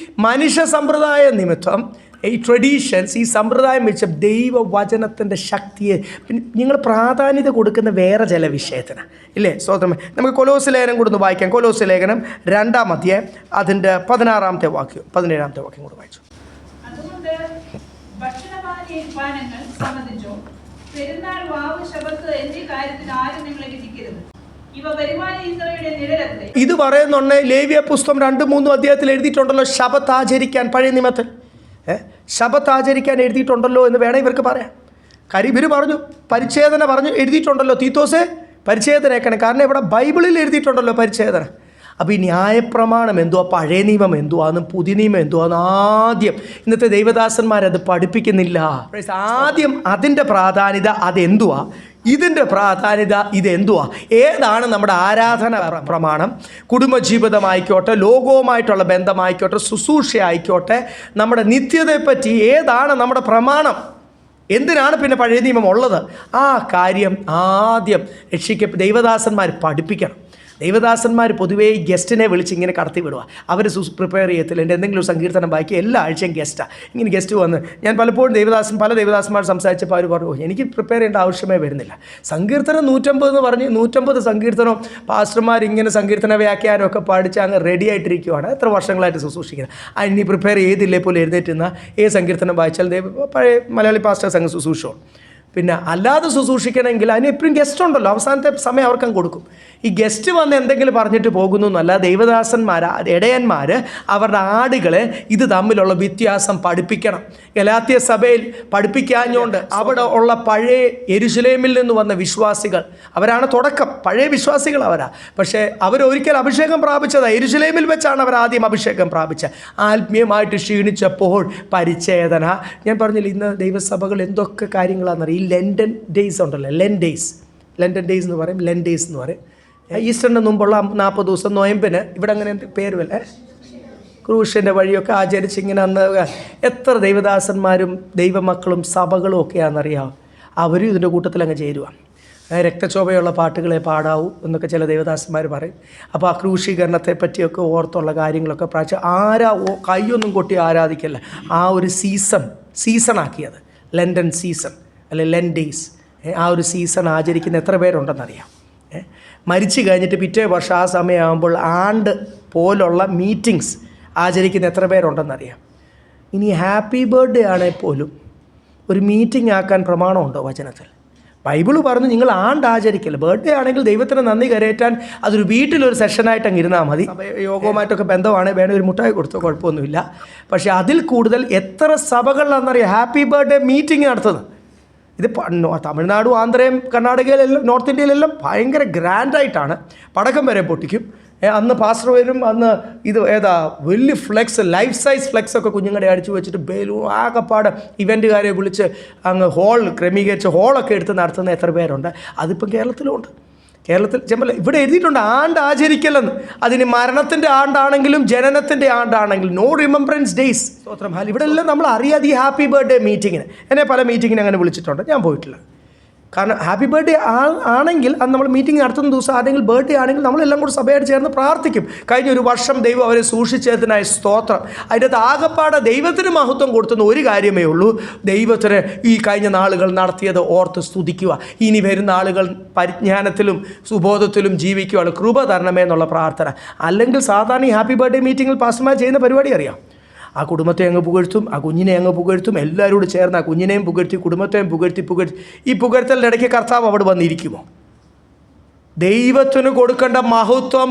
മനുഷ്യ സമ്പ്രദായ നിമിത്തം ഈ ട്രഡീഷൻസ്, ഈ സമ്പ്രദായം വെച്ച് ദൈവവചനത്തിൻ്റെ ശക്തിയെ പിന്നെ നിങ്ങൾ പ്രാധാന്യത കൊടുക്കുന്ന വേറെ ചില വിഷയത്തിന് ഇല്ലേ? സ്വതന്ത്രം നമുക്ക് കൊലോസ് ലേഖനം കൂടെ ഒന്ന് വായിക്കാം. കൊലോസ് ലേഖനം 2-ാം അധ്യായം അതിൻ്റെ 16-ാമത്തെ വാക്യം 17-ാമത്തെ വാക്യം കൂടെ വായിച്ചു. അതുകൊണ്ട് ഭക്ഷണപാനീയപാനങ്ങൾ സംബന്ധിച്ചോ പെരുന്നാൾ, വാവ്, ശബത്ത് എന്നീ കാര്യത്തിൽ ആരും നിങ്ങളെ വിധിക്കരുത്. ഇവ വരുമാനയുടെ നിഴലത്രേ. ഇത് പറയുന്നുണ്ട് ലേവ്യ പുസ്തകം 2-3 അധ്യായത്തിൽ എഴുതിയിട്ടുണ്ടല്ലോ ശബത്ത് ആചരിക്കാൻ. പഴയ നിയമത്തിൽ ശബത്ത് ആചരിക്കാൻ എഴുതിയിട്ടുണ്ടല്ലോ എന്ന് വേണം ഇവർക്ക് പറയാം. കാര്യം ഇവർ പറഞ്ഞു പരിച്ഛേദന പറഞ്ഞു എഴുതിയിട്ടുണ്ടല്ലോ. തീത്തോസെ പരിച്ഛേദനയാക്കണം. കാരണം ഇവിടെ ബൈബിളിൽ എഴുതിയിട്ടുണ്ടല്ലോ പരിച്ഛേദന. അപ്പോൾ ഈ ന്യായപ്രമാണം എന്തുവാ, പഴയ നിയമം എന്തുവാന്നും പുതിയ നിയമം എന്തുവാന്നും ആദ്യം ഇന്നത്തെ ദൈവദാസന്മാരത് പഠിപ്പിക്കുന്നില്ല. ആദ്യം അതിൻ്റെ പ്രാധാന്യത അതെന്തുവാ, ഇതിൻ്റെ പ്രാധാന്യത ഇതെന്തുവാ, ഏതാണ് നമ്മുടെ ആരാധന പ്രമാണം, കുടുംബജീവിതമായിക്കോട്ടെ, ലോകവുമായിട്ടുള്ള ബന്ധമായിക്കോട്ടെ, ശുശ്രൂഷ ആയിക്കോട്ടെ, നമ്മുടെ നിത്യതയെപ്പറ്റി ഏതാണ് നമ്മുടെ പ്രമാണം, എന്തിനാണ് പിന്നെ പഴയ നിയമം ഉള്ളത്, ആ കാര്യം ആദ്യം ദൈവദാസന്മാർ പഠിപ്പിക്കണം. ദൈവദാസന്മാർ പൊതുവേ ഗസ്റ്റിനെ വിളിച്ച് ഇങ്ങനെ കടത്തി വിടുക. അവർ പ്രിപ്പയർ ചെയ്യത്തില്ല. എൻ്റെ എന്തെങ്കിലും ഒരു സങ്കീർത്തനം ബാക്കി എല്ലാ ആഴ്ചയും ഗസ്റ്റാണ്. ഇങ്ങനെ ഗസ്റ്റ് വന്ന് ഞാൻ പലപ്പോഴും പല ദൈവദാസന്മാർ സംസാരിച്ചപ്പോൾ അവർ പറഞ്ഞു എനിക്ക് പ്രിപ്പയർ ചെയ്യേണ്ട ആവശ്യമേ വരുന്നില്ല. സങ്കീർത്തനം 150 എന്ന് പറഞ്ഞ് 150 സങ്കീർത്തനം പാസ്റ്റർമാർ ഇങ്ങനെ സങ്കീർത്തന വ്യാഖ്യാനമൊക്കെ പഠിച്ച് അങ്ങ് റെഡി ആയിട്ടിരിക്കുവാണ്. എത്ര വർഷങ്ങളായിട്ട് ശുശ്രൂഷിക്കുന്നത്. ഇനി പ്രിപ്പയർ ചെയ്തില്ലേ പോലും എഴുന്നേറ്റുന്ന ഏത് സങ്കീർത്തനം വായിച്ചാൽ പഴയ മലയാളി പാസ്റ്റേഴ്സ് അങ്ങ് ശുശ്രൂഷവും. പിന്നെ അല്ലാതെ ശുശ്രൂഷിക്കണമെങ്കിൽ അതിന് എപ്പോഴും ഗസ്റ്റ് ഉണ്ടല്ലോ, അവസാനത്തെ സമയം അവർക്കങ്ങ് കൊടുക്കും. ഈ ഗസ്റ്റ് വന്ന് എന്തെങ്കിലും പറഞ്ഞിട്ട് പോകുന്നു എന്നല്ല, ദൈവദാസന്മാർ ഇടയന്മാർ അവരുടെ ആടുകളെ ഇത് തമ്മിലുള്ള വ്യത്യാസം പഠിപ്പിക്കണം. ഗലാത്യ സഭയിൽ പഠിപ്പിക്കാഞ്ഞുകൊണ്ട് അവിടെ ഉള്ള പഴയ യെരുശലേമിൽ നിന്ന് വന്ന വിശ്വാസികൾ, അവരാണ് തുടക്കം, പഴയ വിശ്വാസികൾ അവരാ. പക്ഷേ അവരൊരിക്കൽ അഭിഷേകം പ്രാപിച്ചതാണ്. യെരുശലേമിൽ വെച്ചാണ് അവർ ആദ്യം അഭിഷേകം പ്രാപിച്ചത്. ആത്മീയമായിട്ട് ക്ഷീണിച്ചപ്പോൾ പരിച്ഛേദന. ഞാൻ പറഞ്ഞില്ല ഇന്ന് ദൈവസഭകൾ എന്തൊക്കെ കാര്യങ്ങളാണെന്നറിയാം. ഈ ലണ്ടൻ ഡേയ്സ് ഉണ്ടല്ലോ, ലണ്ടൻ ഡേയ്സ് എന്ന് പറയും, ലെൻ ഡേയ്സ് എന്ന് പറയും. ഈസ്റ്ററിന് മുമ്പുള്ള 40 ദിവസം നോയമ്പിന് ഇവിടെ അങ്ങനെ പേരുമല്ലേ, ക്രൂശിൻ്റെ വഴിയൊക്കെ ആചരിച്ച് ഇങ്ങനെ അന്ന് എത്ര ദൈവദാസന്മാരും ദൈവമക്കളും സഭകളും ഒക്കെയാണെന്നറിയാം. അവരും ഇതിൻ്റെ കൂട്ടത്തിൽ അങ്ങ് ചേരുക. രക്തശോഭയുള്ള പാട്ടുകളെ പാടാവൂ എന്നൊക്കെ ചില ദൈവദാസന്മാർ പറയും. അപ്പോൾ ആ ക്രൂശീകരണത്തെ പറ്റിയൊക്കെ ഓർത്തുള്ള കാര്യങ്ങളൊക്കെ കൈയൊന്നും കൊട്ടി ആരാധിക്കല്ല. ആ ഒരു സീസണാക്കിയത് ലണ്ടൻ സീസൺ അല്ലെ ലെൻ ഡേയ്സ്. ആ ഒരു സീസൺ ആചരിക്കുന്ന എത്ര പേരുണ്ടെന്നറിയാം. മരിച്ചു കഴിഞ്ഞിട്ട് പിറ്റേ വർഷം ആ സമയമാകുമ്പോൾ ആണ്ട് പോലുള്ള മീറ്റിങ്സ് ആചരിക്കുന്ന എത്ര പേരുണ്ടെന്നറിയാം. ഇനി ഹാപ്പി ബർത്ത്ഡേ ആണെങ്കിൽ പോലും ഒരു മീറ്റിംഗ് ആക്കാൻ പ്രമാണമുണ്ടോ വചനത്തിൽ? ബൈബിള് പറഞ്ഞു നിങ്ങൾ ആണ്ട് ആചരിക്കല്ല. ബർത്ത്ഡേ ആണെങ്കിൽ ദൈവത്തിന് നന്ദി കരയറ്റാൻ അതൊരു വീട്ടിലൊരു സെഷനായിട്ട് അങ്ങ് ഇരുന്നാൽ മതി. യോഗവുമായിട്ടൊക്കെ ബന്ധമാണ്, വേണേൽ ഒരു മുട്ടായി കൊടുത്തോ, കുഴപ്പമൊന്നുമില്ല. പക്ഷേ അതിൽ കൂടുതൽ എത്ര സഭകളിലാണെന്നറിയാം ഹാപ്പി ബർത്ത്ഡേ മീറ്റിംഗ് നടത്തുന്നത്. ഇത് തമിഴ്നാടും ആന്ധ്രയും കർണാടകയിലെല്ലാം നോർത്ത് ഇന്ത്യയിലെല്ലാം ഭയങ്കര ഗ്രാൻഡായിട്ടാണ്. പടക്കം വരെ പൊട്ടിക്കും. അന്ന് പാസ്റ്റർ വരും, അന്ന് ഇത് വലിയ ഫ്ലെക്സ്, ലൈഫ് സൈസ് ഫ്ലെക്സൊക്കെ കുഞ്ഞുങ്ങളെ അടിച്ചു വെച്ചിട്ട് ബലൂൺ ആകെപ്പാട് ഇവൻറ്റുകാരെ വിളിച്ച് അങ്ങ് ക്രമീകരിച്ച് ഹോളൊക്കെ എടുത്ത് നടത്തുന്ന എത്ര പേരുണ്ട്. അതിപ്പം കേരളത്തിലുമുണ്ട്. കേരളത്തിൽ ഇവിടെ എഴുതിയിട്ടുണ്ട് ആണ്ട് ആചരിക്കലെന്ന്. അതിന് മരണത്തിൻ്റെ ആണ്ടാണെങ്കിലും ജനനത്തിൻ്റെ ആണ്ടാണെങ്കിലും നോ റിമംബറൻസ് ഡേയ്സ്. ഇവിടെ എല്ലാം നമ്മൾ അറിയാതെ ഈ ഹാപ്പി ബർത്ത്ഡേ മീറ്റിങ്ങിന് എന്നെ പല മീറ്റിങ്ങിന് അങ്ങനെ വിളിച്ചിട്ടുണ്ട്. ഞാൻ പോയിട്ടില്ല. കാരണം ഹാപ്പി ബർത്ത്ഡേ ആണെങ്കിൽ അത് നമ്മൾ മീറ്റിംഗ് നടത്തുന്ന ദിവസം ആരെങ്കിൽ ബർത്ത്ഡേ ആണെങ്കിൽ നമ്മളെല്ലാം കൂടി സഭയായിട്ട് ചേർന്ന് പ്രാർത്ഥിക്കും. കഴിഞ്ഞ ഒരു വർഷം ദൈവം അവരെ സൂക്ഷിച്ചതിനായി സ്തോത്രം. അതിൻ്റെ അകത്ത് ആകപ്പാടെ ദൈവത്തിന് മഹത്വം കൊടുത്തുന്ന ഒരു കാര്യമേ ഉള്ളൂ, ദൈവത്തിന് ഈ കഴിഞ്ഞ നാളുകൾ നടത്തിയത് ഓർത്ത് സ്തുതിക്കുക. ഇനി വരുന്ന ആളുകൾ പരിജ്ഞാനത്തിലും സുബോധത്തിലും ജീവിക്കുകയാണ്, കൃപ തരണമേ എന്നുള്ള പ്രാർത്ഥന. അല്ലെങ്കിൽ സാധാരണ ഈ ഹാപ്പി ബർത്ത്ഡേ മീറ്റിങ്ങിൽ പാസ്റ്റർമാർ ചെയ്യുന്ന പരിപാടി അറിയാം. ആ കുടുംബത്തെ അങ്ങ് പുകഴ്ത്തും, ആ കുഞ്ഞിനെ അങ്ങ് പുകഴ്ത്തും, എല്ലാവരോടും ചേർന്ന് ആ കുഞ്ഞിനെയും പുകഴ്ത്തി കുടുംബത്തെയും പുകഴ്ത്തി. ഈ പുകഴ്ത്തലിൻ്റെ ഇടയ്ക്ക് കർത്താവ് അവിടെ വന്നിരിക്കുമോ? ദൈവത്തിന് കൊടുക്കേണ്ട മഹത്വം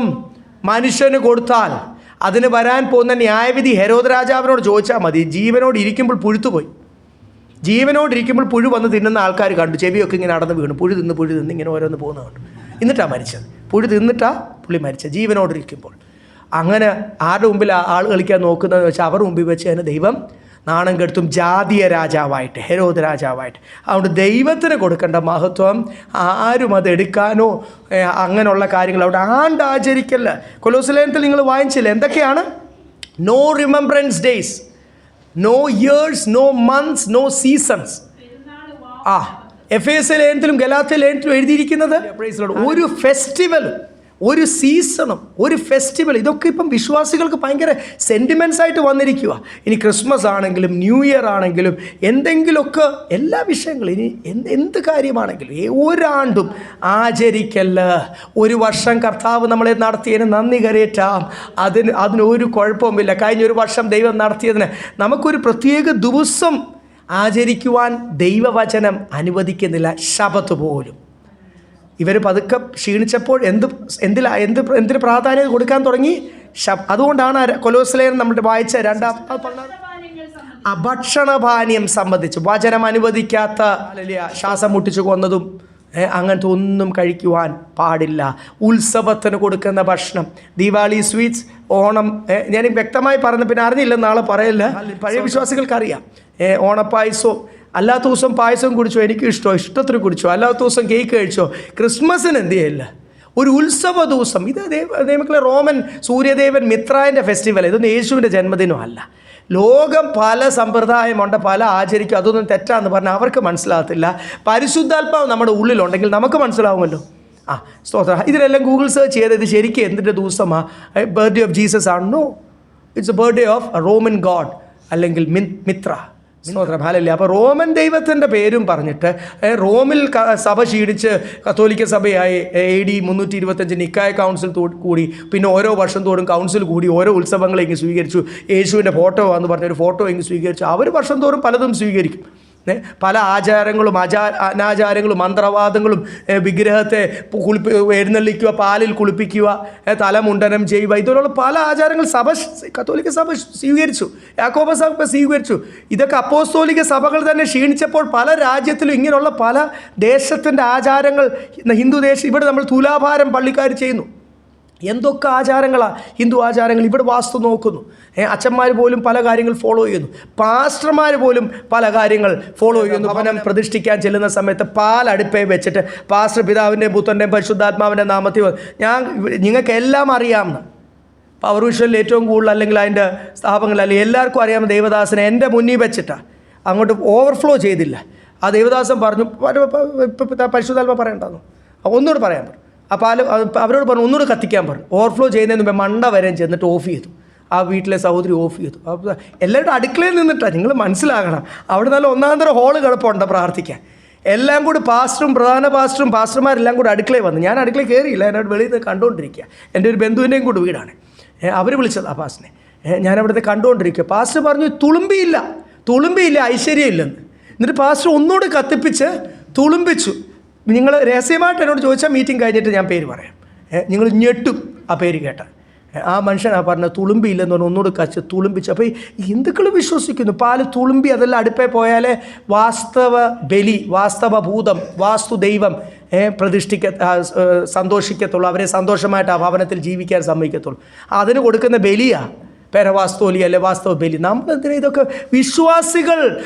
മനുഷ്യന് കൊടുത്താൽ അതിന് വരാൻ പോകുന്ന ന്യായവിധി ഹെരോദ് രാജാവിനോട് ചോദിച്ചാൽ മതി. ജീവനോട് ഇരിക്കുമ്പോൾ പുഴുത്തുപോയി. ജീവനോടിരിക്കുമ്പോൾ പുഴു വന്ന് തിന്നുന്ന ആൾക്കാർ കണ്ടു. ചെവിയൊക്കെ ഇങ്ങനെ നടന്ന് വീണു. പുഴു തിന്ന് ഇങ്ങനെ ഓരോന്ന് പോകുന്ന കണ്ടു. എന്നിട്ടാണ് മരിച്ചത്. പുഴു തിന്നിട്ടാണ് പുള്ളി മരിച്ചത് ജീവനോടിരിക്കുമ്പോൾ. അങ്ങനെ ആരുടെ മുമ്പിൽ ആൾ കളിക്കാൻ നോക്കുന്നതെന്ന് വെച്ചാൽ അവരുടെ മുമ്പിൽ വെച്ച് തന്നെ ദൈവം നാണം കെടുത്തും, ജാതീയ രാജാവായിട്ട്, ഹെരോദ് രാജാവായിട്ട്. അതുകൊണ്ട് ദൈവത്തിന് കൊടുക്കേണ്ട മഹത്വം ആരും അത് എടുക്കാനോ അങ്ങനെയുള്ള കാര്യങ്ങൾ അവിടെ ആചരിക്കല്ല. കൊലോസ്യ ലേഖനത്തിൽ നിങ്ങൾ വായിച്ചില്ല എന്തൊക്കെയാണ്? No remembrance days, no years, no months, no seasons. എഫേസ്യ ലേഖനത്തിലും ഗലാത്യ ലേഖനത്തിലും എഴുതിയിരിക്കുന്നത് ഒരു ഫെസ്റ്റിവലും ഒരു സീസണും ഒരു ഫെസ്റ്റിവൽ, ഇതൊക്കെ ഇപ്പം വിശ്വാസികൾക്ക് ഭയങ്കര സെൻറ്റിമെൻറ്റ്സ് ആയിട്ട് വന്നിരിക്കുക. ഇനി ക്രിസ്മസ് ആണെങ്കിലും ന്യൂ ഇയർ ആണെങ്കിലും എന്തെങ്കിലുമൊക്കെ എല്ലാ വിഷയങ്ങളും, ഇനി എന്ത് കാര്യമാണെങ്കിലും ഒരാണ്ടും ആചരിക്കല്ല. ഒരു വർഷം കർത്താവ് നമ്മളെ നടത്തിയതിന് നന്ദി കരയേറ്റാം, അതിനൊരു കുഴപ്പവുമില്ല. കഴിഞ്ഞൊരു വർഷം ദൈവം നടത്തിയതിന് നമുക്കൊരു പ്രത്യേക ദിവസം ആചരിക്കുവാൻ ദൈവവചനം അനുവദിക്കുന്നില്ല, ശബത്ത് പോലും. ഇവർ പതുക്കെ ക്ഷീണിച്ചപ്പോൾ എന്തിന് പ്രാധാന്യം കൊടുക്കാൻ തുടങ്ങി? അതുകൊണ്ടാണ് കൊലോസ്യലേഖനം നമ്മൾ വായിച്ച 2 ഭക്ഷണപാനീയം സംബന്ധിച്ച് വചനം അനുവദിക്കാത്ത, ശ്വാസം മുട്ടിച്ചു കൊന്നതും അങ്ങനത്തെ ഒന്നും കഴിക്കുവാൻ പാടില്ല. ഉത്സവത്തിന് കൊടുക്കുന്ന ഭക്ഷണം, ദീപാവലി സ്വീറ്റ്സ്, ഓണം, ഞാൻ വ്യക്തമായി പറഞ്ഞു, പിന്നെ അറിഞ്ഞില്ല, നാളെ പറയില്ല. പഴയ വിശ്വാസികൾക്കറിയാം. ഓണപ്പായസവും അല്ലാത്ത ദിവസം പായസം കുടിച്ചോ, എനിക്ക് ഇഷ്ടത്തിന് കുടിച്ചോ, അല്ലാത്ത ദിവസം കേക്ക് കഴിച്ചോ. ക്രിസ്മസിന് എന്ത് ചെയ്യില്ല, ഒരു ഉത്സവ ദിവസം. ഇത് ദൈവമക്കളെ റോമൻ സൂര്യദേവൻ മിത്രായൻ്റെ ഫെസ്റ്റിവൽ, ഇതൊന്നും യേശുവിൻ്റെ ജന്മദിനമല്ല. ലോകം പല സമ്പ്രദായമുണ്ട്, പല ആചരിക്കും. അതൊന്നും തെറ്റാന്ന് പറഞ്ഞാൽ അവർക്ക് മനസ്സിലാകത്തില്ല. പരിശുദ്ധാത്മാവ് നമ്മുടെ ഉള്ളിലുണ്ടെങ്കിൽ നമുക്ക് മനസ്സിലാവുമല്ലോ. സ്തോത്രം. ഇതിലെല്ലാം ഗൂഗിൾ സെർച്ച് ചെയ്ത് ഇത് ശരിക്കും എന്തിൻ്റെ ദിവസമാണ്? ബർത്ത്ഡേ ഓഫ് ജീസസ് ആണോ? It's A birthday of Roman God അല്ലെങ്കിൽ മിത്ര. സ്തോത്രം. ഹല്ലേലൂയ. അപ്പോൾ റോമൻ ദൈവത്തിൻ്റെ പേരും പറഞ്ഞിട്ട് റോമിൽ സഭ ക്ഷീണിച്ച് കത്തോലിക്ക സഭയായി AD 325 നിക്കായ കൗൺസിൽ കൂടി, പിന്നെ ഓരോ വർഷം തോറും കൗൺസിൽ കൂടി ഓരോ ഉത്സവങ്ങളെ ഇങ്ങ് സ്വീകരിച്ചു. യേശുവിൻ്റെ ഫോട്ടോ എന്ന് പറഞ്ഞൊരു ഫോട്ടോ ഇങ്ങ് സ്വീകരിച്ചു. അവർ വർഷം തോറും പലതും സ്വീകരിക്കും. പല ആചാരങ്ങളും അനാചാരങ്ങളും മന്ത്രവാദങ്ങളും, വിഗ്രഹത്തെ എഴുന്നള്ളിക്കുക, പാലിൽ കുളിപ്പിക്കുക, തലമുണ്ടനം ചെയ്യുക, ഇതുപോലുള്ള പല ആചാരങ്ങൾ കത്തോലിക്ക സഭ സ്വീകരിച്ചു, യാക്കോബ സഭ സ്വീകരിച്ചു. ഇതൊക്കെ അപ്പോസ്തോലിക സഭകൾ തന്നെ ക്ഷീണിച്ചപ്പോൾ പല രാജ്യത്തിലും ഇങ്ങനെയുള്ള പല ദേശത്തിൻ്റെ ആചാരങ്ങൾ, ഹിന്ദു ദേശം, ഇവിടെ നമ്മൾ തുലാഭാരം പള്ളിക്കാർ ചെയ്യുന്നു. എന്തൊക്കെ ആചാരങ്ങളാണ് ഹിന്ദു ആചാരങ്ങൾ. ഇവിടെ വാസ്തു നോക്കുന്നു, അച്ഛന്മാർ പോലും പല കാര്യങ്ങൾ ഫോളോ ചെയ്യുന്നു, പാസ്റ്റർമാർ പോലും പല കാര്യങ്ങൾ ഫോളോ ചെയ്യുന്നു. ഭവനം പ്രതിഷ്ഠിക്കാൻ ചെല്ലുന്ന സമയത്ത് പാലടുപ്പേ വെച്ചിട്ട് പാസ്റ്റർ പിതാവിൻ്റെയും പുത്രൻ്റെയും പരിശുദ്ധാത്മാവിൻ്റെ നാമത്തിൽ, നിങ്ങൾക്കെല്ലാം അറിയാമെന്ന്, പവർ വിഷ്വലിൽ ഏറ്റവും കൂടുതൽ അല്ലെങ്കിൽ അതിൻ്റെ സ്ഥാപനങ്ങൾ അല്ലെങ്കിൽ എല്ലാവർക്കും അറിയാമെന്ന് ദൈവദാസനെ എൻ്റെ മുന്നിൽ വെച്ചിട്ടാണ്, അങ്ങോട്ട് ഓവർഫ്ലോ ചെയ്തില്ല. ആ ദൈവദാസൻ പറഞ്ഞു, പരിശുദ്ധാത്മ പറയണ്ടെന്നു, ഒന്നുകൂടെ പറയാൻ പറഞ്ഞു. അപ്പോൾ അവരോട് പറഞ്ഞു ഒന്നുകൂടെ കത്തിക്കാൻ പറഞ്ഞു. ഓവർഫ്ലോ ചെയ്യുന്നതിന് മുമ്പേ മണ്ട വരെ ചെന്നിട്ട് ഓഫ് ചെയ്തു. ആ വീട്ടിലെ സഹോദരി ഓഫ് ചെയ്തു. അപ്പോൾ എല്ലാവരും അടുക്കളയിൽ നിന്നിട്ടാണ്, നിങ്ങൾ മനസ്സിലാകണം, അവിടെ നല്ല ഒന്നാന്തരം ഹോള് കിടപ്പുണ്ട് പ്രാർത്ഥിക്കാൻ. എല്ലാം കൂടി പാസ്റ്ററും പ്രധാന പാസ്റ്ററും പാസ്റ്റർമാരെല്ലാം കൂടി അടുക്കളയിൽ വന്നു. ഞാൻ അടുക്കളയിൽ കയറിയില്ല, എന്നോട് വെളിയിൽ നിന്ന് കണ്ടുകൊണ്ടിരിക്കുക. എൻ്റെ ഒരു ബന്ധുവിൻ്റെയും കൂടി വീടാണ്. അവർ വിളിച്ചത് ആ പാസ്റ്ററിനെ. ഞാൻ അവിടുത്തെ കണ്ടുകൊണ്ടിരിക്കുക. പാസ്റ്റർ പറഞ്ഞു തുളുമ്പിയില്ല ഐശ്വര്യമില്ലെന്ന്. എന്നിട്ട് പാസ്റ്റർ ഒന്നുകൂടി കത്തിപ്പിച്ച് തുളുമ്പിച്ചു. നിങ്ങൾ രഹസ്യമായിട്ട് എന്നോട് ചോദിച്ചാൽ മീറ്റിംഗ് കഴിഞ്ഞിട്ട് ഞാൻ പേര് പറയാം, നിങ്ങൾ ഞെട്ടും ആ പേര് കേട്ടാൽ. ആ മനുഷ്യനാ പറഞ്ഞത് തുളുമ്പിയില്ലെന്ന് പറഞ്ഞാൽ ഒന്നുകൂടി കച്ച് തുളുമ്പിച്ച്. അപ്പോൾ ഈ ഹിന്ദുക്കൾ വിശ്വസിക്കുന്നു പാല് തുളുമ്പി അതെല്ലാം അടുപ്പേ പോയാലേ വാസ്തവ ബലി, വാസ്തവ ഭൂതം, വാസ്തു ദൈവം സന്തോഷിക്കത്തുള്ളൂ, അവരെ സന്തോഷമായിട്ട് ആ ഭവനത്തിൽ ജീവിക്കാൻ സമ്മതിക്കത്തുള്ളൂ. അതിന് കൊടുക്കുന്ന ബലിയാണ് പെരവാസ്തോലി അല്ലെ വാസ്തവ ബലി. നമ്മളെന്തിനാ ഇതൊക്കെ? വിശ്വാസികൾ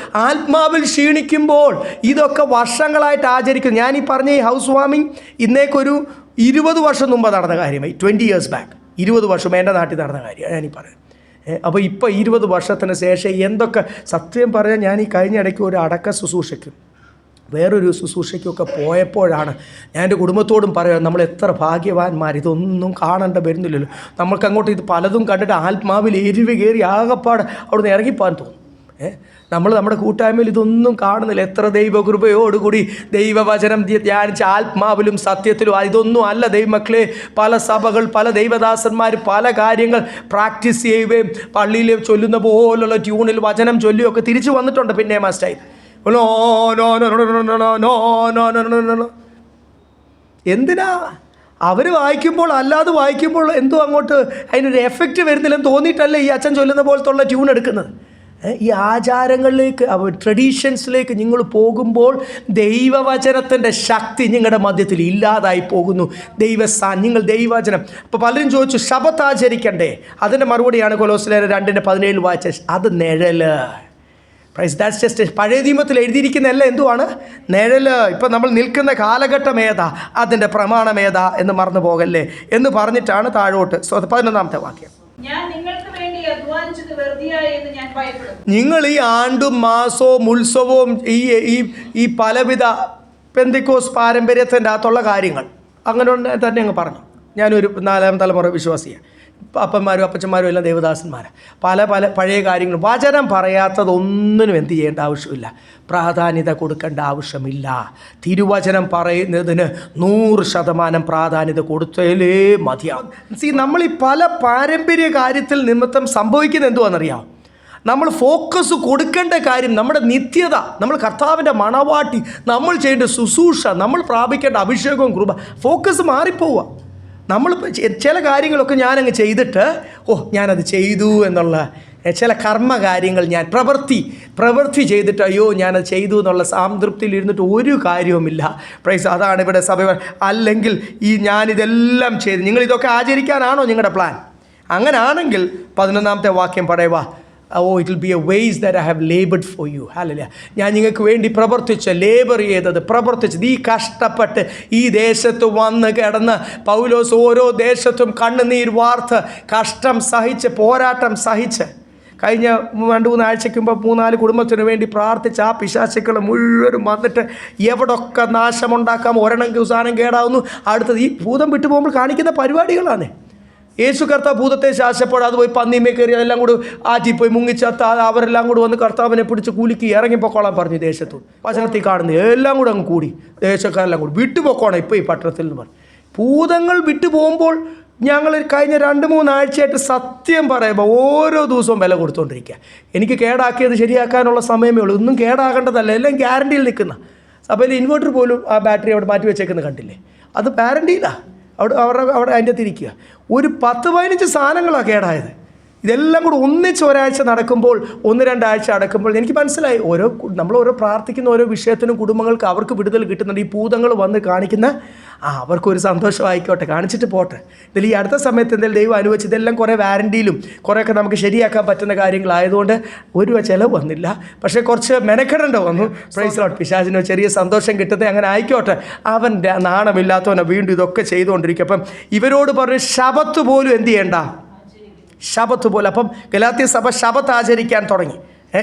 ആത്മാവിൽ ക്ഷീണിക്കുമ്പോൾ ഇതൊക്കെ വർഷങ്ങളായിട്ട് ആചരിക്കും. ഞാനീ പറഞ്ഞ ഈ ഹൗസ് വാമിങ് ഇന്നേക്കൊരു 20 വർഷം മുമ്പ് നടന്ന കാര്യമായി. 20 years ബാക്ക്, 20 വർഷം എൻ്റെ നാട്ടിൽ നടന്ന കാര്യമാണ് ഞാനീ പറയുന്നത്. അപ്പോൾ ഇപ്പോൾ 20 വർഷത്തിന് ശേഷം എന്തൊക്കെ, സത്യം പറഞ്ഞാൽ ഞാൻ ഈ കഴിഞ്ഞ ഇടയ്ക്ക് ഒരു അടക്ക ശുശ്രൂഷയ്ക്കും വേറൊരു ശുശ്രൂഷയ്ക്കൊക്കെ പോയപ്പോഴാണ് ഞാൻ എൻ്റെ കുടുംബത്തോടും പറയാം, നമ്മൾ എത്ര ഭാഗ്യവാന്മാർ, ഇതൊന്നും കാണേണ്ട വരുന്നില്ലല്ലോ. നമ്മൾക്കങ്ങോട്ട് ഇത് പലതും കണ്ടിട്ട് ആത്മാവിൽ എരിവ് കയറി ആകപ്പാട് അവിടെ നിന്ന് ഇറങ്ങിപ്പോകാൻ തോന്നും. നമ്മൾ നമ്മുടെ കൂട്ടായ്മയിൽ ഇതൊന്നും കാണുന്നില്ല. എത്ര ദൈവകൃപയോടുകൂടി ദൈവവചനം ധ്യാനിച്ച ആത്മാവിലും സത്യത്തിലും, ഇതൊന്നും അല്ല ദൈവമക്കളെ. പല സഭകൾ, പല ദൈവദാസന്മാർ പല കാര്യങ്ങൾ പ്രാക്ടീസ് ചെയ്യുകയും പള്ളിയിൽ ചൊല്ലുന്ന പോലുള്ള ട്യൂണിൽ വചനം ചൊല്ലിയൊക്കെ തിരിച്ചു വന്നിട്ടുണ്ട്. പിന്നെ മാസ്റ്റായി എന്തിനാ അവർ വായിക്കുമ്പോൾ, അല്ലാതെ വായിക്കുമ്പോൾ എന്തോ അങ്ങോട്ട് അതിനൊരു എഫക്റ്റ് വരുന്നില്ലെന്ന് തോന്നിയിട്ടല്ലേ ഈ അച്ഛൻ ചൊല്ലുന്ന പോലത്തുള്ള ട്യൂൺ എടുക്കുന്നത്. ഈ ആചാരങ്ങളിലേക്ക്, ട്രഡീഷൻസിലേക്ക് നിങ്ങൾ പോകുമ്പോൾ ദൈവവചനത്തിൻ്റെ ശക്തി നിങ്ങളുടെ മധ്യത്തിൽ ഇല്ലാതായി പോകുന്നു. നിങ്ങൾ ദൈവവചനം. അപ്പോൾ പലരും ചോദിച്ചു ശബത്ത് ആചരിക്കണ്ടേ? അതിൻ്റെ മറുപടിയാണ് കൊലോസ്യർ 2:17 വായിച്ച, അത് നിഴല്. ദാറ്റ്സ് ജസ്റ്റ് പഴയ നിയമത്തിൽ എഴുതിയിരിക്കുന്നതല്ല, എന്തുവാണ് നിഴല്. ഇപ്പം നമ്മൾ നിൽക്കുന്ന കാലഘട്ടം ഏതാ, അതിൻ്റെ പ്രമാണം ഏതാ എന്ന് മറന്നു പോകല്ലേ എന്ന് പറഞ്ഞിട്ടാണ് താഴോട്ട് 11-ാമത്തെ വാക്യം. നിങ്ങൾ ഈ ആണ്ടും മാസവും ഉത്സവവും ഈ പലവിധ പെന്തിക്കോസ് പാരമ്പര്യത്തിൻ്റെ അകത്തുള്ള കാര്യങ്ങൾ അങ്ങനെ തന്നെ അങ്ങ് പറഞ്ഞു. ഞാനൊരു 4ാം തലമുറ വിശ്വാസിയാണ്. അപ്പന്മാരും അപ്പച്ചന്മാരും എല്ലാം ദേവദാസന്മാരാണ്. പല പഴയ കാര്യങ്ങളും വചനം പറയാത്തതൊന്നിനും എന്ത് ചെയ്യേണ്ട ആവശ്യമില്ല, പ്രാധാന്യത കൊടുക്കേണ്ട ആവശ്യമില്ല. തിരുവചനം പറയുന്നതിന് 100% പ്രാധാന്യത കൊടുത്താലേ മതിയാവും. നമ്മൾ ഈ പല പാരമ്പര്യ കാര്യത്തിൽ നിമിത്തം സംഭവിക്കുന്നത് എന്തുവാണെന്നറിയാം? നമ്മൾ ഫോക്കസ് കൊടുക്കേണ്ട കാര്യം നമ്മുടെ നിത്യത, നമ്മൾ കർത്താവിൻ്റെ മണവാട്ടി, നമ്മൾ ചെയ്യേണ്ട ശുശ്രൂഷ, നമ്മൾ പ്രാപിക്കേണ്ട അഭിഷേകവും കൃപ, ഫോക്കസ് മാറിപ്പോവുക. നമ്മൾ ചില കാര്യങ്ങളൊക്കെ ഞാനങ്ങ് ചെയ്തിട്ട് ഞാനത് ചെയ്തു എന്നുള്ള ചില കർമ്മകാര്യങ്ങൾ ഞാൻ പ്രവൃത്തി ചെയ്തിട്ട് അയ്യോ ഞാനത് ചെയ്തു എന്നുള്ള സംതൃപ്തിയിൽ ഇരുന്നിട്ട് ഒരു കാര്യവുമില്ല. പ്രൈസ്. അതാണ് ഇവിടെ സഭ. അല്ലെങ്കിൽ ഞാനിതെല്ലാം ചെയ്ത് നിങ്ങളിതൊക്കെ ആചരിക്കാനാണോ നിങ്ങളുടെ പ്ലാൻ? അങ്ങനാണെങ്കിൽ 11ാമത്തെ വാക്യം പറയുക, it will be a ways that I have labored for you. Hallelujah. ഞാൻ നിങ്ങൾക്ക് വേണ്ടി പ്രവർത്തിച്ചത് ഈ കഷ്ടപ്പെട്ട് ഈ ദേശത്ത് വന്ന് കിടന്ന് പൗലോസ് ഓരോ ദേശത്തും കണ്ണുനീർ വാർത്ത് കഷ്ടം സഹിച്ച് പോരാട്ടം സഹിച്ച് കഴിഞ്ഞ 2-3 ആഴ്ചയ്ക്ക് മുമ്പ് 3-4 കുടുംബത്തിന് വേണ്ടി പ്രാർത്ഥിച്ച് ആ പിശാചുക്കൾ മുഴുവനും വന്നിട്ട് എവിടൊക്കെ നാശമുണ്ടാക്കാം, ഒരെണ്ണം ദിവസാനം കേടാവുന്നു, അടുത്തത് ഈ ഭൂതം വിട്ടു പോകുമ്പോൾ കാണിക്കുന്ന പരിപാടികളാണ്. യേശു കർത്താവ് ഭൂതത്തെ ശാസിച്ചപ്പോൾ അത് പോയി പന്നിമേ കയറി അതെല്ലാം കൂടി ആറ്റിപ്പോയി മുങ്ങിച്ചത്ത അവരെല്ലാം കൂടി വന്ന് കർത്താവിനെ പിടിച്ച് കുലുക്കി ഇറങ്ങിപ്പോക്കോളാൻ പറഞ്ഞു. ദേശത്തു വചനത്തിൽ കാണുന്നത് എല്ലാം കൂടെ അങ്ങ് കൂടി ദേശക്കാരെല്ലാം കൂടി വിട്ടുപോക്കോണം ഇപ്പോൾ ഈ പട്ടണത്തിൽ നിന്ന് പറഞ്ഞു. ഭൂതങ്ങൾ വിട്ടുപോകുമ്പോൾ ഞങ്ങൾ കഴിഞ്ഞ 2-3 ആഴ്ചയായിട്ട് സത്യം പറയുമ്പോൾ ഓരോ ദിവസവും വില കൊടുത്തുകൊണ്ടിരിക്കുക. എനിക്ക് കേടാക്കിയത് ശരിയാക്കാനുള്ള സമയമേ ഉള്ളൂ. ഒന്നും കേടാകേണ്ടതല്ല, എല്ലാം ഗ്യാരണ്ടിയിൽ നിൽക്കുന്ന. സഭയിൽ ഇൻവെർട്ടർ പോലും ആ ബാറ്ററി അവിടെ മാറ്റി വെച്ചേക്കുന്നത് കണ്ടില്ലേ? അത് ഗ്യാരണ്ടിയിലാണ്. അവിടെ അതിൻ്റെ തിരിക്കുക. ഒരു 10-15 സാധനങ്ങളാണ് കേടായത്. ഇതെല്ലാം കൂടി ഒന്നിച്ച് ഒരാഴ്ച നടക്കുമ്പോൾ 1-2 ആഴ്ച നടക്കുമ്പോൾ എനിക്ക് മനസ്സിലായി നമ്മൾ ഓരോ പ്രാർത്ഥിക്കുന്ന ഓരോ വിഷയത്തിനും കുടുംബങ്ങൾക്ക് അവർക്ക് വിടുതൽ കിട്ടുന്നുണ്ട്. ഈ ഭൂതങ്ങൾ വന്ന് കാണിക്കുന്ന അവർക്കൊരു സന്തോഷമായിക്കോട്ടെ, കാണിച്ചിട്ട് പോട്ടെ. ഇതിൽ ഈ അടുത്ത സമയത്ത് എന്തെങ്കിലും ദൈവം അനുവദിച്ച് ഇതെല്ലാം കുറേ വാരണ്ടിയിലും കുറേയൊക്കെ നമുക്ക് ശരിയാക്കാൻ പറ്റുന്ന കാര്യങ്ങളായതുകൊണ്ട് ഒരു ചിലവ് വന്നില്ല. പക്ഷേ കുറച്ച് മെനക്കെടേണ്ട വന്നു. Praise Lord. പിശാചിന് ചെറിയ സന്തോഷം കിട്ടുന്നത് അങ്ങനെ ആയിക്കോട്ടെ. അവൻ നാണമില്ലാത്തവനെ വീണ്ടും ഇതൊക്കെ ചെയ്തുകൊണ്ടിരിക്കും. അപ്പം ഇവരോട് പറഞ്ഞ് ശബത്ത് പോലും എന്ത് ചെയ്യണ്ട, ശബത്ത് പോലെ. അപ്പം ഗലാത്യ സഭ ശബത്ത് ആചരിക്കാൻ തുടങ്ങി,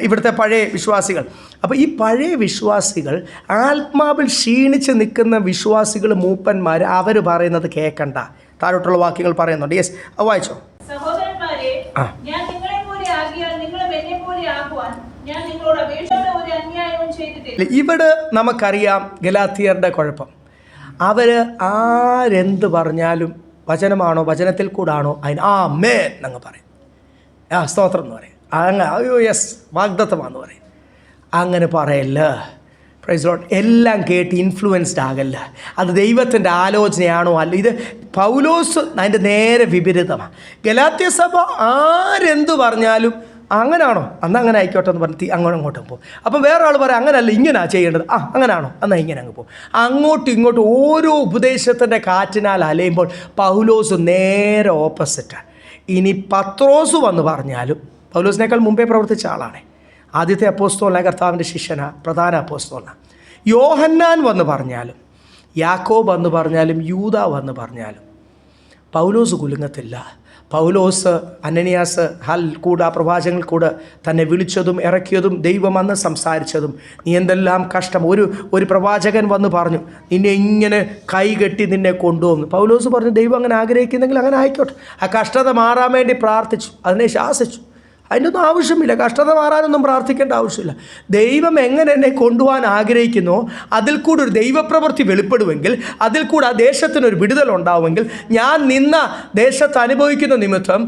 ഇവിടുത്തെ പഴയ വിശ്വാസികൾ. അപ്പോൾ ഈ പഴയ വിശ്വാസികൾ, ആത്മാവിൽ ക്ഷീണിച്ച് നിൽക്കുന്ന വിശ്വാസികൾ, മൂപ്പന്മാർ, അവർ പറയുന്നത് കേൾക്കണ്ട. താഴോട്ടുള്ള വാക്യങ്ങൾ പറയുന്നുണ്ട്. യെസ്, വായിച്ചോ. സഹോദരന്മാരെ, ഞാൻ നിങ്ങളെ പോലെ ആകിയാൽ നിങ്ങളും എന്നെ പോലെ ആകുവാൻ ഞാൻ നിങ്ങളോട് അപേക്ഷയോടെ ഒരു അന്യായവും ചെയ്തിട്ടില്ല. ഇവിടെ നമുക്കറിയാം ഗലാത്യരുടെ കുഴപ്പം. അവർ ആരെന്ത് പറഞ്ഞാലും വചനമാണോ വചനത്തിൽ കൂടാണോ അതിന് ആമേൻ എന്നങ്ങ് പറയും. സ്തോത്രം എന്ന് പറയും. അയ്യോ യെസ് വാഗ്ദത്തമാണെന്ന് പറയും. അങ്ങനെ പറയല്ല. Praise Lord. എല്ലാം കേട്ട് ഇൻഫ്ലുവൻസ്ഡ് ആകല്ല. അത് ദൈവത്തിൻ്റെ ആലോചനയാണോ അല്ല. ഇത് പൗലോസ് അതിൻ്റെ നേരെ വിപരീതമാണ്. ഗലാത്യ സഭ ആരെന്ത് പറഞ്ഞാലും അങ്ങനാണോ അന്ന് അങ്ങനെ ആയിക്കോട്ടെ എന്ന് പറഞ്ഞ് അങ്ങോട്ടും പോകും. അപ്പം വേറെ ആൾ പറയാം അങ്ങനല്ല ഇങ്ങനെയാണ് ചെയ്യേണ്ടത്, അങ്ങനാണോ എന്നാൽ ഇങ്ങനെ അങ്ങ് പോകും. അങ്ങോട്ടും ഇങ്ങോട്ടും ഓരോ ഉപദേശത്തിൻ്റെ കാറ്റിനാൽ അലയുമ്പോൾ പൗലോസ് നേരെ ഓപ്പോസിറ്റാണ്. ഇനി പത്രോസ് വന്ന് പറഞ്ഞാലും, പൗലോസിനേക്കാൾ മുമ്പേ പ്രവർത്തിച്ച ആളാണ്, ആദ്യത്തെ അപ്പോസ്തലനായ കർത്താവിൻ്റെ ശിഷ്യനാ, പ്രധാന അപ്പോസ്തലനാണ്. യോഹന്നാൻ വന്ന് പറഞ്ഞാലും, യാക്കോബ് വന്ന് പറഞ്ഞാലും, യൂദാ വന്ന് പറഞ്ഞാലും പൗലോസ് കുലുങ്ങത്തില്ല. പൗലോസ് അനനിയാസ് കൂടെ പ്രവാചകങ്ങൾ കൂടെ തന്നെ വിളിച്ചതും ഇറക്കിയതും ദൈവം അന്ന് സംസാരിച്ചതും, നീ എന്തെല്ലാം കഷ്ടം, ഒരു പ്രവാചകൻ വന്ന് പറഞ്ഞു നിന്നെ ഇങ്ങനെ കൈകെട്ടി നിന്നെ കൊണ്ടുവന്നു. പൗലോസ് പറഞ്ഞു ദൈവം അങ്ങനെ ആഗ്രഹിക്കുന്നെങ്കിൽ അങ്ങനെ ആയിക്കോട്ടെ. ആ കഷ്ടത മാറാൻ വേണ്ടി പ്രാർത്ഥിച്ചു, അതിനെ ശാസിച്ചു. അതിൻ്റെ ഒന്നും ആവശ്യമില്ല, കഷ്ടത മാറാനൊന്നും പ്രാർത്ഥിക്കേണ്ട ആവശ്യമില്ല. ദൈവം എങ്ങനെ എന്നെ കൊണ്ടുപോകാൻ ആഗ്രഹിക്കുന്നോ അതിൽ കൂടെ ഒരു ദൈവപ്രവൃത്തി വെളിപ്പെടുമെങ്കിൽ, അതിൽ കൂടെ ആ ദേശത്തിനൊരു വിടുതലുണ്ടാവുമെങ്കിൽ, ഞാൻ നിന്ന ദേശത്ത് അനുഭവിക്കുന്ന നിമിത്തം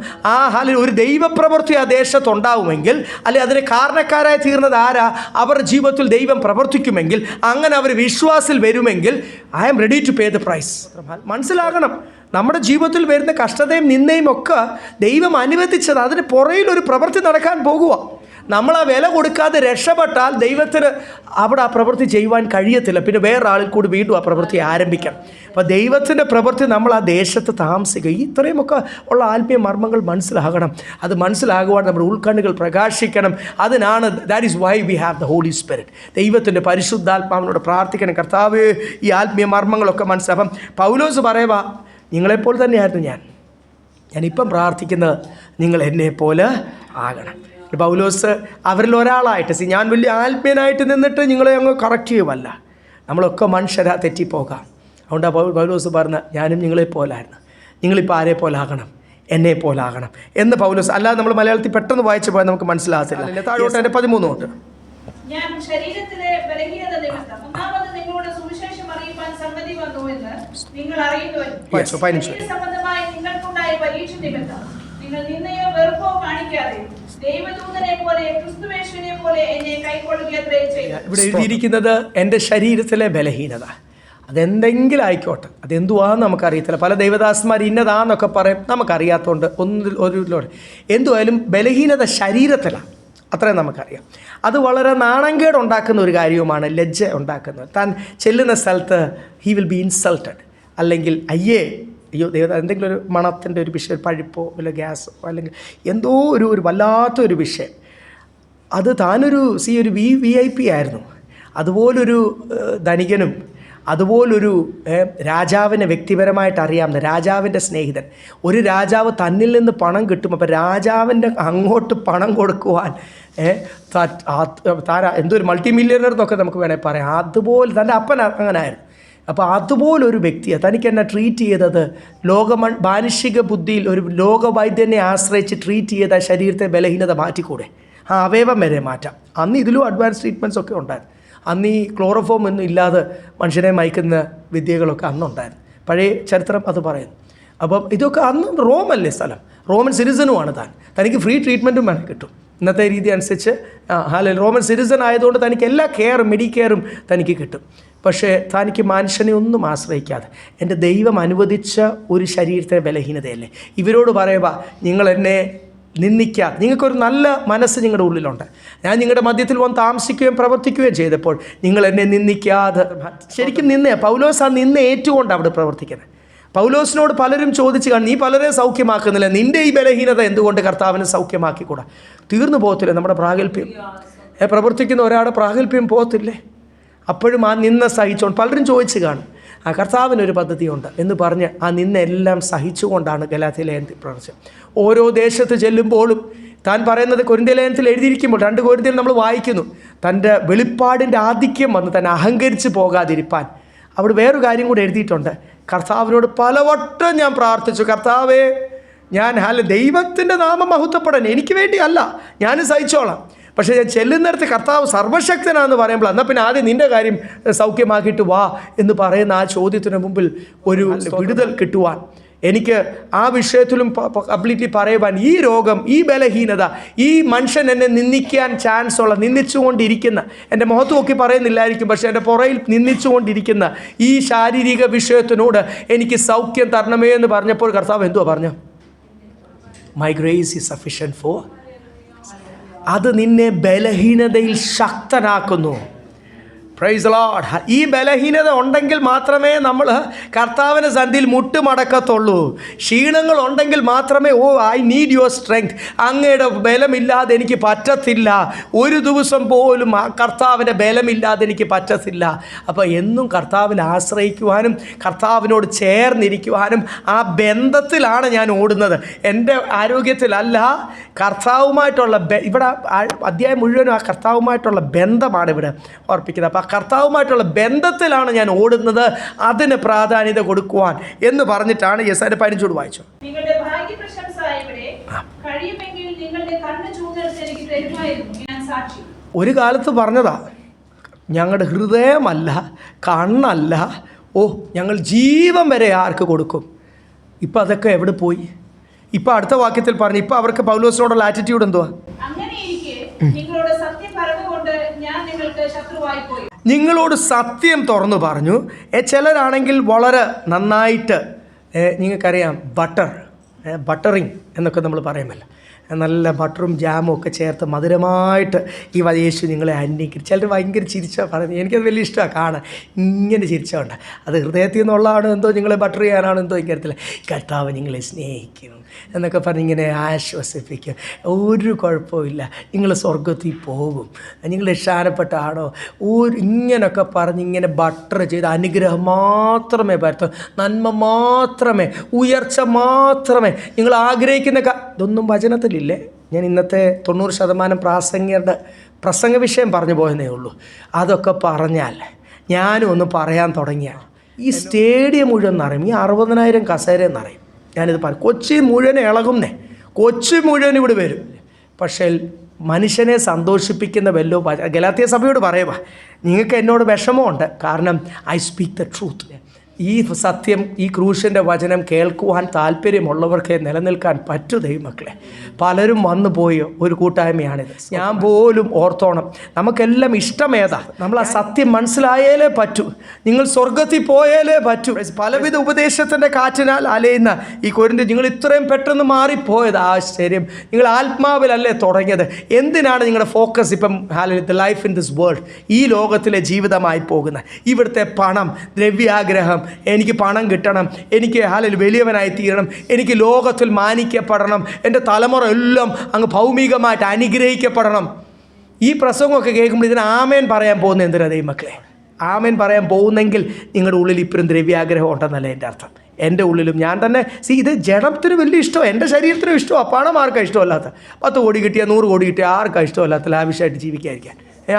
ഒരു ദൈവപ്രവൃത്തി ആ ദേശത്തുണ്ടാവുമെങ്കിൽ, അല്ലെങ്കിൽ അതിന് കാരണക്കാരായി തീർന്നത് ആരാ, അവരുടെ ജീവിതത്തിൽ ദൈവം പ്രവർത്തിക്കുമെങ്കിൽ, അങ്ങനെ അവർ വിശ്വാസത്തിൽ വരുമെങ്കിൽ, I am ready to pay the price. മനസ്സിലാകണം, നമ്മുടെ ജീവിതത്തിൽ വരുന്ന കഷ്ടതയും നിന്നയും ഒക്കെ ദൈവം അനുവദിച്ചത്, അതിന് പുറയിലൊരു പ്രവൃത്തി നടക്കാൻ പോകുക. നമ്മൾ ആ വില കൊടുക്കാതെ രക്ഷപ്പെട്ടാൽ ദൈവത്തിന് അവിടെ ആ പ്രവൃത്തി ചെയ്യുവാൻ കഴിയത്തില്ല. പിന്നെ വേറൊരാളിൽ കൂടി വീണ്ടും ആ പ്രവൃത്തി ആരംഭിക്കാം. അപ്പോൾ ദൈവത്തിൻ്റെ പ്രവൃത്തി നമ്മൾ ആ ദേശത്ത് താമസിക്കുക. ഇത്രയുമൊക്കെ ഉള്ള ആത്മീയ മർമ്മങ്ങൾ മനസ്സിലാകണം. അത് മനസ്സിലാകുവാൻ നമ്മുടെ ഉൾക്കണ്ണുകൾ പ്രകാശിക്കണം. അതിനാണ് that is why we have the Holy Spirit. ദൈവത്തിൻ്റെ പരിശുദ്ധാത്മാവിനോട് പ്രാർത്ഥിക്കണം, കർത്താവ് ഈ ആത്മീയ മർമ്മങ്ങളൊക്കെ മനസ്സിലാക്കാം. പൗലോസ് പറയുക, നിങ്ങളെപ്പോലെ തന്നെയായിരുന്നു ഞാനിപ്പം പ്രാർത്ഥിക്കുന്നത് നിങ്ങൾ എന്നെപ്പോലെ ആകണം. പൗലോസ് അവരിൽ ഒരാളായിട്ട്, ഞാൻ വലിയ ആത്മീയനായിട്ട് നിന്നിട്ട് നിങ്ങളെ അങ്ങ് കറക്റ്റ് ചെയ്യുമല്ല, നമ്മളൊക്കെ മനുഷ്യരാ, തെറ്റിപ്പോകാം. അതുകൊണ്ടാണ് പൗലോസ് പറഞ്ഞ ഞാനും നിങ്ങളെപ്പോലായിരുന്നു. നിങ്ങളിപ്പോൾ ആരെ പോലാകണം, എന്നെ പോലാകണം എന്ന് പൗലോസ്. അല്ലാതെ നമ്മൾ മലയാളത്തിൽ പെട്ടെന്ന് വായിച്ചു പോയാൽ നമുക്ക് മനസ്സിലാകത്തില്ല. താഴോട്ട് എൻ്റെ 13 തൊട്ട്. ഞാൻ ശരീരത്തിലെ ബലഹീനത നിമിത്തം ഒന്നാമത് നിങ്ങളോട് സുവിശേഷം അറിയിപ്പാൻ സംഗതി വന്നു എന്ന് നിങ്ങൾ അറിയുന്നുവല്ലോ. സംബന്ധമായി നിങ്ങൾക്കുണ്ടായ പരീക്ഷ നിമിത്തം നിങ്ങൾ നിന്നയോ വെറുപ്പോ കാണിക്കാതെ ദൈവദൂതനെ പോലെ ക്രിസ്തുവേശുവിനെ പോലെ എന്നെ കൈക്കൊള്ളുകയത്രേ ചെയ്തു. ഇവിടെ എഴുതിയിരിക്കുന്നത് എൻ്റെ ശരീരത്തിലെ ബലഹീനത. അതെന്തെങ്കിലും ആയിക്കോട്ടെ, അതെന്തുവാന്ന് നമുക്കറിയത്തില്ല. പല ദൈവദാസന്മാർ ഇന്നതാന്നൊക്കെ പറയും, നമുക്കറിയാത്തതുകൊണ്ട് ഒന്നിലൂടെ എന്തുവായാലും ബലഹീനത ശരീരത്തിലാണ്, അത്രയും നമുക്കറിയാം. അത് വളരെ നാണംകേട് ഉണ്ടാക്കുന്ന ഒരു കാര്യവുമാണ്, ലജ്ജ ഉണ്ടാക്കുന്നത്. താൻ ചെല്ലുന്ന സ്ഥലത്ത് ഹി വിൽ ബി ഇൻസൾട്ടഡ്, അല്ലെങ്കിൽ അയ്യോ ദൈവം എന്തെങ്കിലും ഒരു മണത്തിൻ്റെ ഒരു വിഷയം, പഴുപ്പോ വല്ല ഗ്യാസോ അല്ലെങ്കിൽ എന്തോ ഒരു വല്ലാത്തൊരു വിഷയം. അത് താനൊരു ഒരു VIP ആയിരുന്നു. അതുപോലൊരു ധനികനും അതുപോലൊരു രാജാവിനെ വ്യക്തിപരമായിട്ട് അറിയാവുന്ന രാജാവിൻ്റെ സ്നേഹിതൻ, ഒരു രാജാവ് തന്നിൽ നിന്ന് പണം കിട്ടും, അപ്പോൾ രാജാവിൻ്റെ അങ്ങോട്ട് പണം കൊടുക്കുവാൻ എന്തൊരു മൾട്ടി മില്യണർ എന്നൊക്കെ നമുക്ക് വേണേൽ പറയാം. അതുപോലെ തൻ്റെ അപ്പൻ അങ്ങനെ ആയിരുന്നു. അപ്പോൾ അതുപോലൊരു വ്യക്തിയെ തനിക്ക് എന്നെ ട്രീറ്റ് ചെയ്തത് മാനുഷിക ബുദ്ധിയിൽ ഒരു ലോകവൈദ്യനെ ആശ്രയിച്ച് ട്രീറ്റ് ചെയ്ത ശരീരത്തെ ബലഹീനത മാറ്റിക്കൂടെ? അവയവം വരെ മാറ്റാം. അന്ന് ഇതിലും അഡ്വാൻസ് ട്രീറ്റ്മെൻറ്റ്സ് ഒക്കെ ഉണ്ടായിരുന്നു. അന്ന് ഈ ക്ലോറോഫോം ഒന്നും ഇല്ലാതെ മനുഷ്യനെ മയക്കുന്ന വിദ്യകളൊക്കെ അന്നുണ്ടായിരുന്നു. പഴയ ചരിത്രം അത് പറയുന്നു. അപ്പം ഇതൊക്കെ അന്ന് റോമല്ലേ സ്ഥലം, റോമൻ സിറ്റിസനുമാണ് താൻ, തനിക്ക് ഫ്രീ ട്രീറ്റ്മെൻറ്റും വേണം കിട്ടും. ഇന്നത്തെ രീതി അനുസരിച്ച് റോമൻ സിറ്റിസൺ ആയതുകൊണ്ട് തനിക്ക് എല്ലാ കെയറും മെഡിക്കെയറും തനിക്ക് കിട്ടും. പക്ഷേ തനിക്ക് മനുഷ്യനെ ഒന്നും ആശ്രയിക്കാതെ എൻ്റെ ദൈവം അനുവദിച്ച ഒരു ശരീരത്തിലെ ബലഹീനതയല്ലേ. ഇവരോട് പറയുക, നിങ്ങൾ എന്നെ നിന്ദിക്കാതെ, നിങ്ങൾക്കൊരു നല്ല മനസ്സ് നിങ്ങളുടെ ഉള്ളിലുണ്ട്, ഞാൻ നിങ്ങളുടെ മധ്യത്തിൽ വന്ന് താമസിക്കുകയും പ്രവർത്തിക്കുകയും ചെയ്തപ്പോൾ നിങ്ങൾ എന്നെ നിന്ദിക്കാതെ. ശരിക്കും പൗലോസ് ആ നിന്ന ഏറ്റുകൊണ്ട് അവിടെ പ്രവർത്തിക്കുന്നത്. പൗലോസിനോട് പലരും ചോദിച്ചു കാണും, നീ പലരെ സൗഖ്യമാക്കുന്നില്ല, നിൻ്റെ ഈ ബലഹീനത എന്തുകൊണ്ട് കർത്താവിനെ സൗഖ്യമാക്കിക്കൂടാ? തീർന്നു പോകത്തില്ലേ നമ്മുടെ പ്രാഗൽഭ്യം? പ്രവർത്തിക്കുന്ന ഒരാളുടെ പ്രാഗൽഭ്യം പോകത്തില്ലേ? അപ്പോഴും ആ നിന്ന സഹിച്ചുകൊണ്ട് പലരും ചോദിച്ചു കാണും, ആ കർത്താവിനൊരു പദ്ധതിയുണ്ട് എന്ന് പറഞ്ഞ് ആ നിന്നെല്ലാം സഹിച്ചുകൊണ്ടാണ് ഗലാത്യ ലേഖനത്തിൽ പ്രവർത്തിച്ചത്. ഓരോ ദേശത്ത് ചെല്ലുമ്പോഴും താൻ പറയുന്നത് കൊരിന്ത്യ ലേഖനത്തിൽ എഴുതിയിരിക്കുമ്പോൾ 2 കൊരിന്ത്യയിൽ നമ്മൾ വായിക്കുന്നു, തൻ്റെ വെളിപ്പാടിൻ്റെ ആധിക്യം വന്ന് തന്നെ അഹങ്കരിച്ച് പോകാതിരിപ്പാൻ. അവിടെ വേറൊരു കാര്യം കൂടെ എഴുതിയിട്ടുണ്ട്, കർത്താവിനോട് പലവട്ടം ഞാൻ പ്രാർത്ഥിച്ചു, കർത്താവേ ഞാൻ ദൈവത്തിൻ്റെ നാമം മഹത്വപ്പെടാൻ എനിക്ക് വേണ്ടി അല്ല, ഞാനും സഹിച്ചോളാം. പക്ഷേ ഞാൻ ചെല്ലുന്നിടത്ത് കർത്താവ് സർവശക്തനാണെന്ന് പറയുമ്പോൾ എന്നാൽ പിന്നെ ആദ്യം നിൻ്റെ കാര്യം സൗഖ്യമാക്കിയിട്ട് വാ എന്ന് പറയുന്ന ആ ചോദ്യത്തിന് മുമ്പിൽ ഒരു വിടുതൽ കിട്ടുവാൻ, എനിക്ക് ആ വിഷയത്തിലും കംപ്ലീറ്റ്ലി പറയുവാൻ, ഈ രോഗം, ഈ ബലഹീനത, ഈ മനുഷ്യൻ എന്നെ നിന്ദിക്കാൻ ചാൻസ് ഉള്ള, നിന്ദിച്ചുകൊണ്ടിരിക്കുന്ന, എൻ്റെ മുഖത്ത് നോക്കി പറയുന്നില്ലായിരിക്കും, പക്ഷേ എൻ്റെ പുറയിൽ നിന്ദിച്ചുകൊണ്ടിരിക്കുന്ന ഈ ശാരീരിക വിഷയത്തിനോട് എനിക്ക് സൗഖ്യം തരണമേ എന്ന് പറഞ്ഞപ്പോൾ കർത്താവ് എന്തുവാ പറഞ്ഞു? My grace is sufficient for. അത് നിന്നെ ബലഹീനതയിൽ ശക്തനാക്കുന്നു. Praise the Lord. ഈ ബലഹീനത ഉണ്ടെങ്കിൽ മാത്രമേ നമ്മൾ കർത്താവിൻ്റെ സന്നിധിയിൽ മുട്ടുമടക്കത്തുള്ളൂ. ക്ഷീണങ്ങൾ ഉണ്ടെങ്കിൽ മാത്രമേ ഐ നീഡ് യുവർ സ്ട്രെങ്ത്, അങ്ങയുടെ ബലമില്ലാതെ എനിക്ക് പറ്റത്തില്ല, ഒരു ദിവസം പോലും ആ കർത്താവിൻ്റെ ബലമില്ലാതെ എനിക്ക് പറ്റത്തില്ല. അപ്പോൾ എന്നും കർത്താവിൽ ആശ്രയിക്കുവാനും കർത്താവിനോട് ചേർന്നിരിക്കുവാനും ആ ബന്ധത്തിലാണ് ഞാൻ ഓടുന്നത്, എൻ്റെ ആരോഗ്യത്തിലല്ല. കർത്താവുമായിട്ടുള്ള ഇവിടെ അധ്യായം മുഴുവനും ആ കർത്താവുമായിട്ടുള്ള ബന്ധമാണ് ഇവിടെ ഓർപ്പിക്കുന്നത്. അപ്പോൾ കർത്താവുമായിട്ടുള്ള ബന്ധത്തിലാണ് ഞാൻ ഓടുന്നത്, അതിന് പ്രാധാന്യത കൊടുക്കുവാൻ എന്ന് പറഞ്ഞിട്ടാണ് യെശയ്യാ 15 വായിച്ചു. നിങ്ങളുടെ ഭാഗ്യപ്രശംസായവരെ കഴിയുമെങ്കിൽ നിങ്ങളുടെ കണ്ണ് ചൂണ്ടെടുത്ത് എനിക്ക് തരുമായിരുന്നു, ഞാൻ സാക്ഷി. ഒരു കാലത്ത് പറഞ്ഞതാ, ഞങ്ങളുടെ ഹൃദയമല്ല കണ്ണല്ല, ഞങ്ങൾ ജീവൻ വരെ ആർക്ക് കൊടുക്കും. ഇപ്പം അതൊക്കെ എവിടെ പോയി? ഇപ്പം അടുത്ത വാക്യത്തിൽ പറഞ്ഞു, ഇപ്പം അവർക്ക് പൗലോസിനോടുള്ള ആറ്റിറ്റ്യൂഡ് എന്തുവാ? നിങ്ങളോട് സത്യം തുറന്നു പറഞ്ഞു. ചിലരാണെങ്കിൽ വളരെ നന്നായിട്ട്, നിങ്ങൾക്കറിയാം ബട്ടറിങ് എന്നൊക്കെ നമ്മൾ പറയുമല്ലോ, നല്ല ബട്ടറും ജാമും ഒക്കെ ചേർത്ത് മധുരമായിട്ട് ഈ യേശു നിങ്ങളെ അനുഗ്രഹിക്കും. ചിലർ ഭയങ്കര ചിരിച്ചാൽ പറയുന്നത്, എനിക്കത് വലിയ ഇഷ്ടമാണ് കാണാൻ. ഇങ്ങനെ ചിരിച്ചോണ്ട് അത് ഹൃദയത്തിൽ നിന്നുള്ളതാണോ എന്തോ, നിങ്ങളെ ബട്ടർ ചെയ്യാനാണോ എന്തോ എനിക്കറിയത്തില്ല. കർത്താവ് നിങ്ങളെ സ്നേഹിക്കും എന്നൊക്കെ പറഞ്ഞ് ഇങ്ങനെ ആശ്വസിപ്പിക്കും. ഒരു കുഴപ്പമില്ല, നിങ്ങൾ സ്വർഗത്തിൽ പോകും, നിങ്ങൾ രക്ഷാനപ്പെട്ട ആണോ, ഇങ്ങനെയൊക്കെ പറഞ്ഞ് ഇങ്ങനെ ബട്ടർ ചെയ്ത് അനുഗ്രഹം മാത്രമേ പറ്റൂ, നന്മ മാത്രമേ, ഉയർച്ച മാത്രമേ നിങ്ങൾ ആഗ്രഹിക്കുന്ന. ഇതൊന്നും വചനത്തിലില്ലേ. ഞാൻ ഇന്നത്തെ 90% പ്രാസംഗികരുടെ പ്രസംഗ വിഷയം പറഞ്ഞു പോയെന്നേ ഉള്ളൂ. അതൊക്കെ പറഞ്ഞാൽ ഞാനും ഒന്ന് പറയാൻ തുടങ്ങിയാൽ ഈ സ്റ്റേഡിയം മുഴുവൻ നിറയും, ഈ 60,000 കസേര നിറയും. ഞാനിത് പറയും. കൊച്ചി മുഴുവൻ ഇളകുന്നേ, കൊച്ചി മുഴുവൻ ഇവിടെ വരും. പക്ഷേ മനുഷ്യനെ സന്തോഷിപ്പിക്കുന്ന വല്ലോ ഗലാത്യ സഭയോട് പറയുക, നിങ്ങൾക്ക് എന്നോട് വിഷമമുണ്ട്, കാരണം ഐ സ്പീക്ക് ദ ട്രൂത്ത്. ഈ സത്യം, ഈ ക്രൂശിൻ്റെ വചനം കേൾക്കുവാൻ താല്പര്യമുള്ളവർക്ക് നിലനിൽക്കാൻ പറ്റൂ ദൈവമക്കളെ. പലരും വന്നു പോയ ഒരു കൂട്ടായ്മയാണിത്. ഞാൻ പോലും ഓർത്തോണം, നമുക്കെല്ലാം ഇഷ്ടമേതാ, നമ്മൾ ആ സത്യം മനസ്സിലായാലേ പറ്റൂ. നിങ്ങൾ സ്വർഗത്തിൽ പോയാലേ പറ്റൂ. പലവിധ ഉപദേശത്തിൻ്റെ കാറ്റിനാൽ അലയുന്ന ഈ കൊരിന്ത്യർ, നിങ്ങൾ ഇത്രയും പെട്ടെന്ന് മാറിപ്പോയത് ആശ്ചര്യം. നിങ്ങൾ ആത്മാവിലല്ലേ തുടങ്ങിയത്? എന്തിനാണ് നിങ്ങളുടെ ഫോക്കസ് ഇപ്പം the life in this world, ഈ ലോകത്തിലെ ജീവിതമായി പോകുന്നത്? ഇവിടുത്തെ പണം, ദ്രവ്യാഗ്രഹം, എനിക്ക് പണം കിട്ടണം, എനിക്ക് വലിയവനായി തീരണം, എനിക്ക് ലോകത്തിൽ മാനിക്കപ്പെടണം, എൻ്റെ തലമുറ എല്ലാം അങ്ങ് ഭൗമികമായിട്ട് അനുഗ്രഹിക്കപ്പെടണം. ഈ പ്രസംഗമൊക്കെ കേൾക്കുമ്പോൾ ഇതിന് ആമേൻ പറയാൻ പോകുന്ന എന്തിനാ ദൈവമക്കളെ? ആമേൻ പറയാൻ പോകുന്നെങ്കിൽ നിങ്ങളുടെ ഉള്ളിൽ ഇപ്പോഴും ദ്രവ്യാഗ്രഹം ഉണ്ടെന്നല്ലേ എൻ്റെ അർത്ഥം. എൻ്റെ ഉള്ളിലും ഞാൻ തന്നെ ഇത് ജഡത്തിന് വലിയ ഇഷ്ടമാണ്, എൻ്റെ ശരീരത്തിനും ഇഷ്ടമാണ്. പണം ആർക്കാണ് ഇഷ്ടമല്ലാത്ത? 10 കോടി കിട്ടിയാൽ 100 കോടി കിട്ടിയാൽ ആർക്കാണ് ഇഷ്ടമല്ലാത്ത ലാവിഷായിട്ട് ജീവിക്കാതിരിക്കാൻ?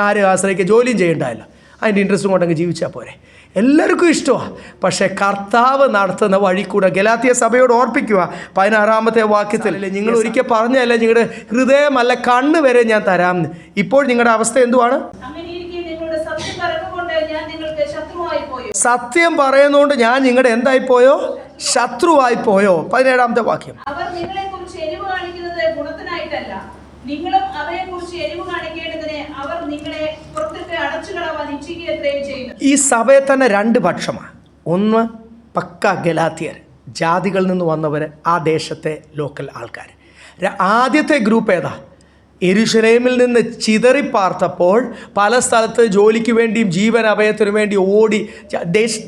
ആരും ആശ്രയിക്കുക, ജോലിയും ചെയ്യണ്ടല്ലോ, അതിൻ്റെ ഇൻട്രസ്റ്റും കൊണ്ടങ്ങ് ജീവിച്ചാൽ പോരെ. എല്ലാവർക്കും ഇഷ്ടമാണ്. പക്ഷേ കർത്താവ് നടത്തുന്ന വഴി കൂടെ ഗലാത്യ സഭയോട് ഓർപ്പിക്കുക 16-ാമത്തെ വാക്യത്തിൽ, നിങ്ങൾ ഒരിക്കൽ പറഞ്ഞതല്ലേ നിങ്ങളുടെ ഹൃദയമല്ല കണ്ണ് വരെ ഞാൻ തരാമെന്ന്. ഇപ്പോൾ നിങ്ങളുടെ അവസ്ഥ എന്തുവാണ്? സത്യം പറയുന്നതുകൊണ്ട് ഞാൻ നിങ്ങളുടെ എന്തായിപ്പോയോ? ശത്രുവായിപ്പോയോ? 17-ാമത്തെ വാക്യം. നിങ്ങളും അവയെക്കുറിച്ച് എരിവ് കാണിക്കേണ്ടതിന് അവർ നിങ്ങളെ പുറത്തിട്ട് അടച്ചുകളവാൻ ഇച്ഛിക്കുകയത്രയും ചെയ്യുന്നു. ഈ സഭയെ തന്നെ 2 പക്ഷമാണ്. ഒന്ന് പക്ക ഗലാത്യർ, ജാതികളിൽ നിന്ന് വന്നവർ, ആ ദേശത്തെ ലോക്കൽ ആൾക്കാർ. ആദ്യത്തെ ഗ്രൂപ്പ് ഏതാ? യെരൂശലേമിൽ നിന്ന് ചിതറിപ്പാർത്തപ്പോൾ പല സ്ഥലത്ത് ജോലിക്ക് വേണ്ടിയും ജീവൻ അഭയത്തിനു വേണ്ടി ഓടി.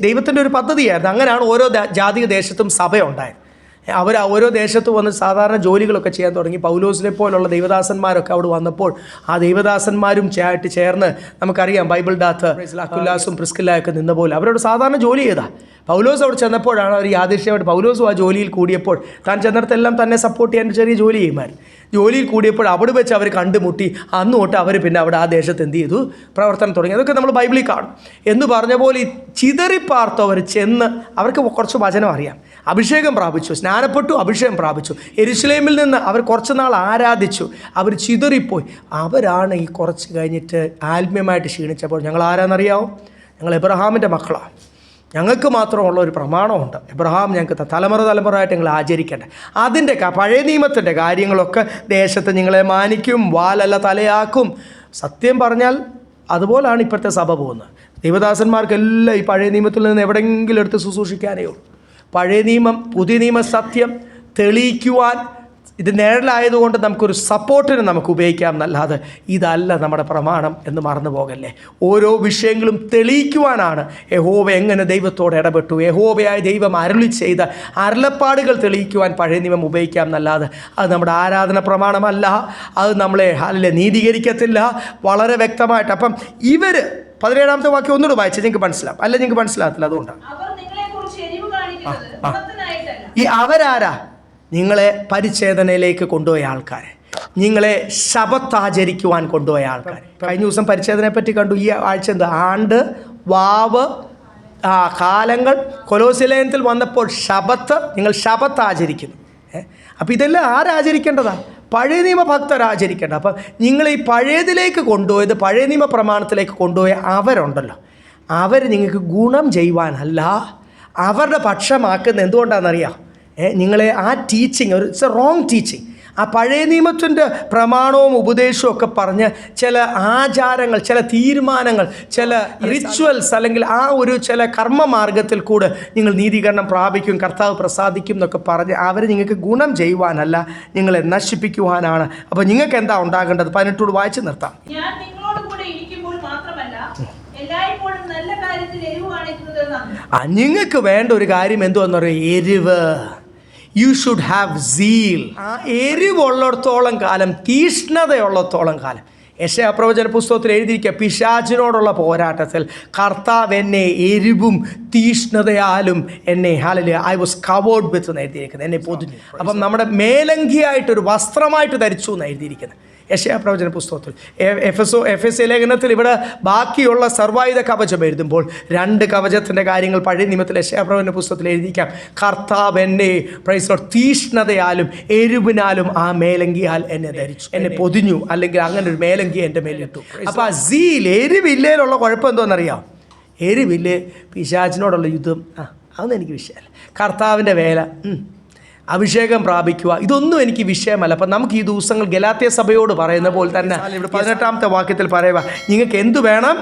ദൈവത്തിൻ്റെ ഒരു പദ്ധതിയായിരുന്നു. അങ്ങനെയാണ് ഓരോ ജാതിക ദേശത്തും സഭ ഉണ്ടായത്. അവർ ഓരോ ദേശത്ത് വന്ന് സാധാരണ ജോലികളൊക്കെ ചെയ്യാൻ തുടങ്ങി. പൗലോസിനെ പോലുള്ള ദൈവദാസന്മാരൊക്കെ അവിടെ വന്നപ്പോൾ ആ ദൈവദാസന്മാരും ചേർന്ന് നമുക്കറിയാം ബൈബിളിൻ്റെ അകത്ത് അക്കുല്ലാസും പ്രിസ്കില്ലായൊക്കെ നിന്ന പോലെ അവരോട് സാധാരണ ജോലി ചെയ്താൽ. പൗലോസ് അവിടെ ചെന്നപ്പോഴാണ് അവർ യാദൃശ്യമായിട്ട് പൗലോസും ആ ജോലിയിൽ കൂടിയപ്പോൾ താൻ ചെന്നിടത്തെല്ലാം തന്നെ സപ്പോർട്ട് ചെയ്യാൻ ചെറിയ ജോലി ചെയ്യുമായിരുന്നു. ജോലിയിൽ കൂടിയപ്പോൾ അവിടെ വെച്ച് അവർ കണ്ടുമുട്ടി. അന്ന് തൊട്ട് അവർ പിന്നെ അവിടെ ആ ദേശത്ത് എന്ത് ചെയ്തു? പ്രവർത്തനം തുടങ്ങി. അതൊക്കെ നമ്മൾ ബൈബിളിൽ കാണും. എന്ന് പറഞ്ഞ പോലെ ഈ ചിതറിപ്പാർത്തവർ ചെന്ന് അവർക്ക് കുറച്ച് വചനം അറിയാം, അഭിഷേകം പ്രാപിച്ചു, സ്നാനപ്പെട്ടു, അഭിഷേകം പ്രാപിച്ചു. യെരൂശലേമിൽ നിന്ന് അവർ കുറച്ച് നാൾ ആരാധിച്ചു. അവർ ചിതറിപ്പോയി. അവരാണ് ഈ കുറച്ച് കഴിഞ്ഞിട്ട് ആത്മീയമായിട്ട് ക്ഷീണിച്ചപ്പോൾ, ഞങ്ങൾ ആരാന്നറിയാമോ? ഞങ്ങൾ എബ്രഹാമിൻ്റെ മക്കളാണ്, ഞങ്ങൾക്ക് മാത്രമുള്ള ഒരു പ്രമാണമുണ്ട്, എബ്രഹാം ഞങ്ങൾക്ക് തലമുറയായിട്ട് ഞങ്ങൾ ആചരിക്കേണ്ട. അതിൻ്റെ പഴയ നിയമത്തിൻ്റെ കാര്യങ്ങളൊക്കെ ദേശത്ത് നിങ്ങളെ മാനിക്കും, വാലല്ല തലയാക്കും. സത്യം പറഞ്ഞാൽ അതുപോലാണ് ഇപ്പോഴത്തെ സഭ പോകുന്നത്. ദൈവദാസന്മാർക്കെല്ലാം ഈ പഴയ നിയമത്തിൽ നിന്ന് എവിടെയെങ്കിലും എടുത്ത് ശുശ്രൂഷിക്കാനേ ഉള്ളൂ. പഴയ നിയമം പുതിയ നിയമ സത്യം തെളിയിക്കുവാൻ ഇത് നിഴലായതുകൊണ്ട് നമുക്കൊരു സപ്പോർട്ടിന് നമുക്ക് ഉപയോഗിക്കാം എന്നല്ലാതെ ഇതല്ല നമ്മുടെ പ്രമാണം എന്ന് മറന്നു പോകല്ലേ. ഓരോ വിഷയങ്ങളും തെളിയിക്കുവാനാണ്. യഹോവ എങ്ങനെ ദൈവത്തോട് ഇടപെട്ടു, യഹോവയായ ദൈവം അരുളി ചെയ്ത അരുളപ്പാടുകൾ തെളിയിക്കുവാൻ പഴയ നിയമം ഉപയോഗിക്കാം എന്നല്ലാതെ അത് നമ്മുടെ ആരാധന പ്രമാണമല്ല. അത് നമ്മളെ നീതീകരിക്കത്തില്ല. വളരെ വ്യക്തമായിട്ട്. അപ്പം ഇവർ 17-ാമത്തെ വാക്യം ഒന്നുകൂടെ വായിച്ചാൽ നിങ്ങൾക്ക് മനസ്സിലാവും, അല്ല നിങ്ങൾക്ക് മനസ്സിലാകത്തില്ല. അതുകൊണ്ടാണ് ഈ അവരാരാ? നിങ്ങളെ പരിച്ഛേദനയിലേക്ക് കൊണ്ടുപോയ ആൾക്കാർ, നിങ്ങളെ ശബത്താചരിക്കുവാൻ കൊണ്ടുപോയ ആൾക്കാർ. കഴിഞ്ഞ ദിവസം പരിച്ഛേദനയെ പറ്റി കണ്ടു. ഈ ആഴ്ച എന്താ? ആണ്ട്, വാവ്, കാലങ്ങൾ. കൊലോസ്യലേഖനത്തിൽ വന്നപ്പോൾ ശബത്ത്, നിങ്ങൾ ശബത്ത് ആചരിക്കുന്നു. അപ്പോൾ ഇതെല്ലാം ആരാചരിക്കേണ്ടതാ? പഴയ നിയമ ഭക്തർ ആചരിക്കേണ്ട. അപ്പം നിങ്ങൾ ഈ പഴയതിലേക്ക് കൊണ്ടുപോയത്, പഴയ നിയമ പ്രമാണത്തിലേക്ക് കൊണ്ടുപോയ അവരുണ്ടല്ലോ, അവർ നിങ്ങൾക്ക് ഗുണം ചെയ്യുവാനല്ല, അവരുടെ പക്ഷമാക്കുന്ന എന്തുകൊണ്ടാണെന്നറിയാം? നിങ്ങളെ ആ teaching it's A wrong teaching. ആ പഴയ നിയമത്തിൻ്റെ പ്രമാണവും ഉപദേശവും ഒക്കെ പറഞ്ഞ് ചില ആചാരങ്ങൾ, ചില തീരുമാനങ്ങൾ, ചില റിച്വൽസ്, അല്ലെങ്കിൽ ആ ഒരു ചില കർമ്മമാർഗത്തിൽ കൂടെ നിങ്ങൾ നീതീകരണം പ്രാപിക്കും, കർത്താവ് പ്രസാദിക്കും എന്നൊക്കെ പറഞ്ഞ് അവർ നിങ്ങൾക്ക് ഗുണം ചെയ്യുവാനല്ല, നിങ്ങളെ നശിപ്പിക്കുവാനാണ്. അപ്പോൾ നിങ്ങൾക്ക് എന്താ ഉണ്ടാകേണ്ടത്? 18 വായിച്ച് നിർത്താം. ഞാൻ നിങ്ങളോട് കൂടെ ഇരിക്കുമ്പോൾ മാത്രമല്ല എല്ലായ്പ്പോഴും നല്ല കാര്യത്തിൽ എരിവ് കാണിക്കുന്നത് നന്ന്. നിങ്ങൾക്ക് വേണ്ട ഒരു കാര്യം എന്തുവെന്ന് പറയുക? എരിവ്. You should have seal. ആ എരിവുള്ളിടത്തോളം കാലം, തീഷ്ണതയുള്ളത്തോളം കാലം. യെശയ്യാ പുസ്തകത്തിൽ എഴുതിയിരിക്കുക, പിശാചിനോടുള്ള പോരാട്ടത്തിൽ കർത്താവ് എന്നെ എരിവും തീഷ്ണതയാലും എന്നെ ഐ വാസ് കവേർഡ് വിത്ത് എന്ന് എഴുതിയിരിക്കുന്നത്, എന്നെ പൊതിഞ്ഞു. അപ്പം നമ്മുടെ മേലങ്കിയായിട്ടൊരു വസ്ത്രമായിട്ട് ധരിച്ചു എന്ന് എഴുതിയിരിക്കുന്നത്. യെശയ്യാ പ്രവചന പുസ്തകത്തിൽ എഫെസ്യ ലേഖനത്തിൽ ഇവിടെ ബാക്കിയുള്ള സർവായുധ കവചം എഴുതുമ്പോൾ 2 കവചത്തിൻ്റെ കാര്യങ്ങൾ പഴയ നിയമത്തിൽ യെശയ്യാ പ്രവചന പുസ്തകത്തിൽ എഴുതിക്കാം. കർത്താവ് എന്നെ തീഷ്ണതയാലും എരിവിനാലും ആ മേലങ്കിയാൽ എന്നെ ധരിച്ചു, എന്നെ പൊതിഞ്ഞു, അല്ലെങ്കിൽ അങ്ങനെ ഒരു മേലങ്കി എൻ്റെ മേലിട്ടു. അപ്പോൾ ആ സീൽ, എരിവില്ലേലുള്ള കുഴപ്പം എന്തോന്നറിയാം? എരിവില്ലേ പിശാചിനോടുള്ള യുദ്ധം, അതൊന്നും എനിക്ക് വിഷയമല്ല. കർത്താവിൻ്റെ വേല, അഭിഷേകം പ്രാപിക്കുക, ഇതൊന്നും എനിക്ക് വിഷയമല്ല. അപ്പം നമുക്ക് ഈ ദിവസങ്ങൾ ഗലാത്യ സഭയോട് പറയുന്ന പോലെ തന്നെ ഇവിടെ 18-ാമത്തെ വാക്യത്തിൽ പറയുക, നിങ്ങൾക്ക് എന്തു വേണം?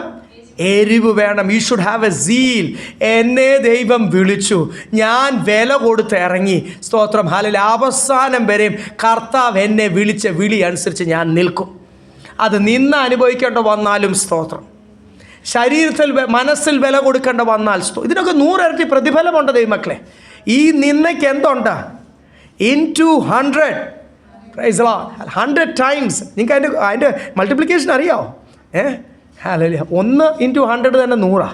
എരിവ് വേണം. You should have A seal. എന്നെ ദൈവം വിളിച്ചു, ഞാൻ വില കൊടുത്ത് ഇറങ്ങി. സ്തോത്രം, ഹല്ലേലൂയ. അവസാനം വരെയും കർത്താവ് എന്നെ വിളിച്ച വിളി അനുസരിച്ച് ഞാൻ നിൽക്കും. അത് നിന്ന് അനുഭവിക്കേണ്ട വന്നാലും സ്തോത്രം, ശരീരത്തിൽ മനസ്സിൽ വില കൊടുക്കേണ്ട വന്നാൽ ഇതിനൊക്കെ 100 ഇരട്ടി പ്രതിഫലമുണ്ട് ദൈവമക്കളെ. ഈ നിന്നയ്ക്ക് എന്തുണ്ട്? into 100, praise the Lord, 100 times. നിങ്ങൾക്ക് അതിൻ്റെ മൾട്ടിപ്ലിക്കേഷൻ അറിയാമോ? ഹല്ലേലൂയ. 1 into 100 തന്നെ 100.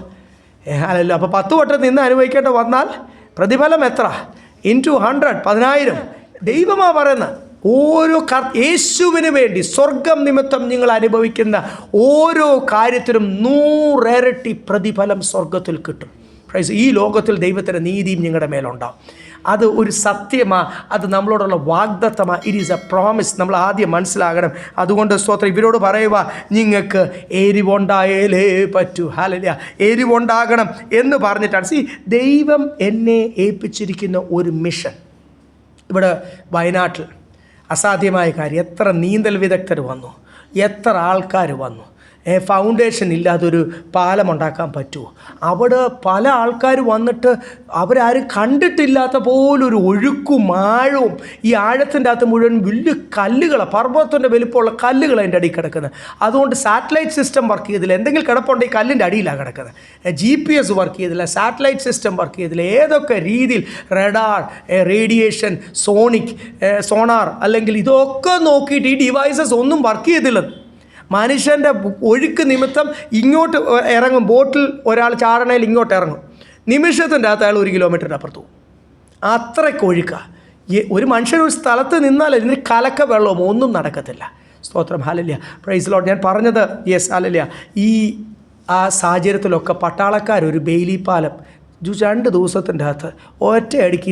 ഹല്ലേലൂയ. അപ്പോൾ 10 വട്ടം നിന്ന് അനുഭവിക്കേണ്ട വന്നാൽ പ്രതിഫലം എത്ര? into 100, 10,000. ദൈവമാ പറയുന്നത്. ഓരോ യേശുവിന് വേണ്ടി സ്വർഗം നിമിത്തം നിങ്ങൾ അനുഭവിക്കുന്ന ഓരോ കാര്യത്തിനും 100 ഇരട്ടി പ്രതിഫലം സ്വർഗത്തിൽ കിട്ടും. ഈ ലോകത്തിൽ ദൈവത്തിൻ്റെ നീതിയും നിങ്ങളുടെ മേലുണ്ടാവും. അത് ഒരു സത്യമാണ്, അത് നമ്മളോടുള്ള വാഗ്ദത്തമാണ്. It is a promise. നമ്മൾ ആദ്യം മനസ്സിലാകണം. അതുകൊണ്ട് സ്തോത്രം, ഇവരോട് പറയുക, നിങ്ങൾക്ക് എരിവുണ്ടായാലേ പറ്റൂ. ഹല്ലേലൂയ. എരിവുണ്ടാകണം എന്ന് പറഞ്ഞിട്ടാണ്. ദൈവം എന്നെ ഏൽപ്പിച്ചിരിക്കുന്ന ഒരു മിഷൻ. ഇവിടെ വയനാട്ടിൽ അസാധ്യമായ കാര്യം, എത്ര നീന്തൽ വിദഗ്ധർ വന്നു, എത്ര ആൾക്കാർ വന്നു. ഫൗണ്ടേഷൻ ഇല്ലാതൊരു പാലമുണ്ടാക്കാൻ പറ്റുമോ? അവിടെ പല ആൾക്കാർ വന്നിട്ട് അവരാരും കണ്ടിട്ടില്ലാത്ത പോലൊരു ഒഴുക്കും ആഴവും, ഈ ആഴത്തിൻ്റെ അകത്ത് മുഴുവൻ വലിയ കല്ലുകളാണ്, പർവ്വതത്തിൻ്റെ വലിപ്പമുള്ള കല്ലുകൾ അതിൻ്റെ അടിയിൽ കിടക്കുന്നത്. അതുകൊണ്ട് സാറ്റലൈറ്റ് സിസ്റ്റം വർക്ക് ചെയ്തില്ല. എന്തെങ്കിലും കിടപ്പുണ്ടെങ്കിൽ കല്ലിൻ്റെ അടിയിലാണ് കിടക്കുന്നത്. GPS വർക്ക് ചെയ്തില്ല, സാറ്റലൈറ്റ് സിസ്റ്റം വർക്ക് ചെയ്തില്ല. ഏതൊക്കെ രീതിയിൽ റഡാർ, റേഡിയേഷൻ, സോണാർ അല്ലെങ്കിൽ ഇതൊക്കെ നോക്കിയിട്ട് ഈ ഡിവൈസസ് ഒന്നും വർക്ക് ചെയ്തില്ല. മനുഷ്യൻ്റെ ഒഴുക്ക് നിമിത്തം ഇങ്ങോട്ട് ഇറങ്ങും, ബോട്ടിൽ ഒരാൾ ചാടണയിൽ ഇങ്ങോട്ട് ഇറങ്ങും, നിമിഷത്തിൻ്റെ അകത്ത് അയാൾ 1 കിലോമീറ്ററിൻ്റെ അപ്പുറത്ത് പോകും. അത്രയ്ക്ക് ഒഴുക്കാണ്. ഒരു മനുഷ്യൻ ഒരു സ്ഥലത്ത് നിന്നാൽ ഇതിന് കലക്ക വെള്ളവും ഒന്നും നടക്കത്തില്ല. സ്തോത്രം, ഹല്ലേലൂയ, പ്രൈസ് ലോർഡ്. ഞാൻ പറഞ്ഞത് യെസ്, ഹല്ലേലൂയ. ആ സാഹചര്യത്തിലൊക്കെ പട്ടാളക്കാരൊരു ബെയിലി പാലം 2 ദിവസത്തിൻ്റെ അകത്ത് ഒറ്റയടിക്ക്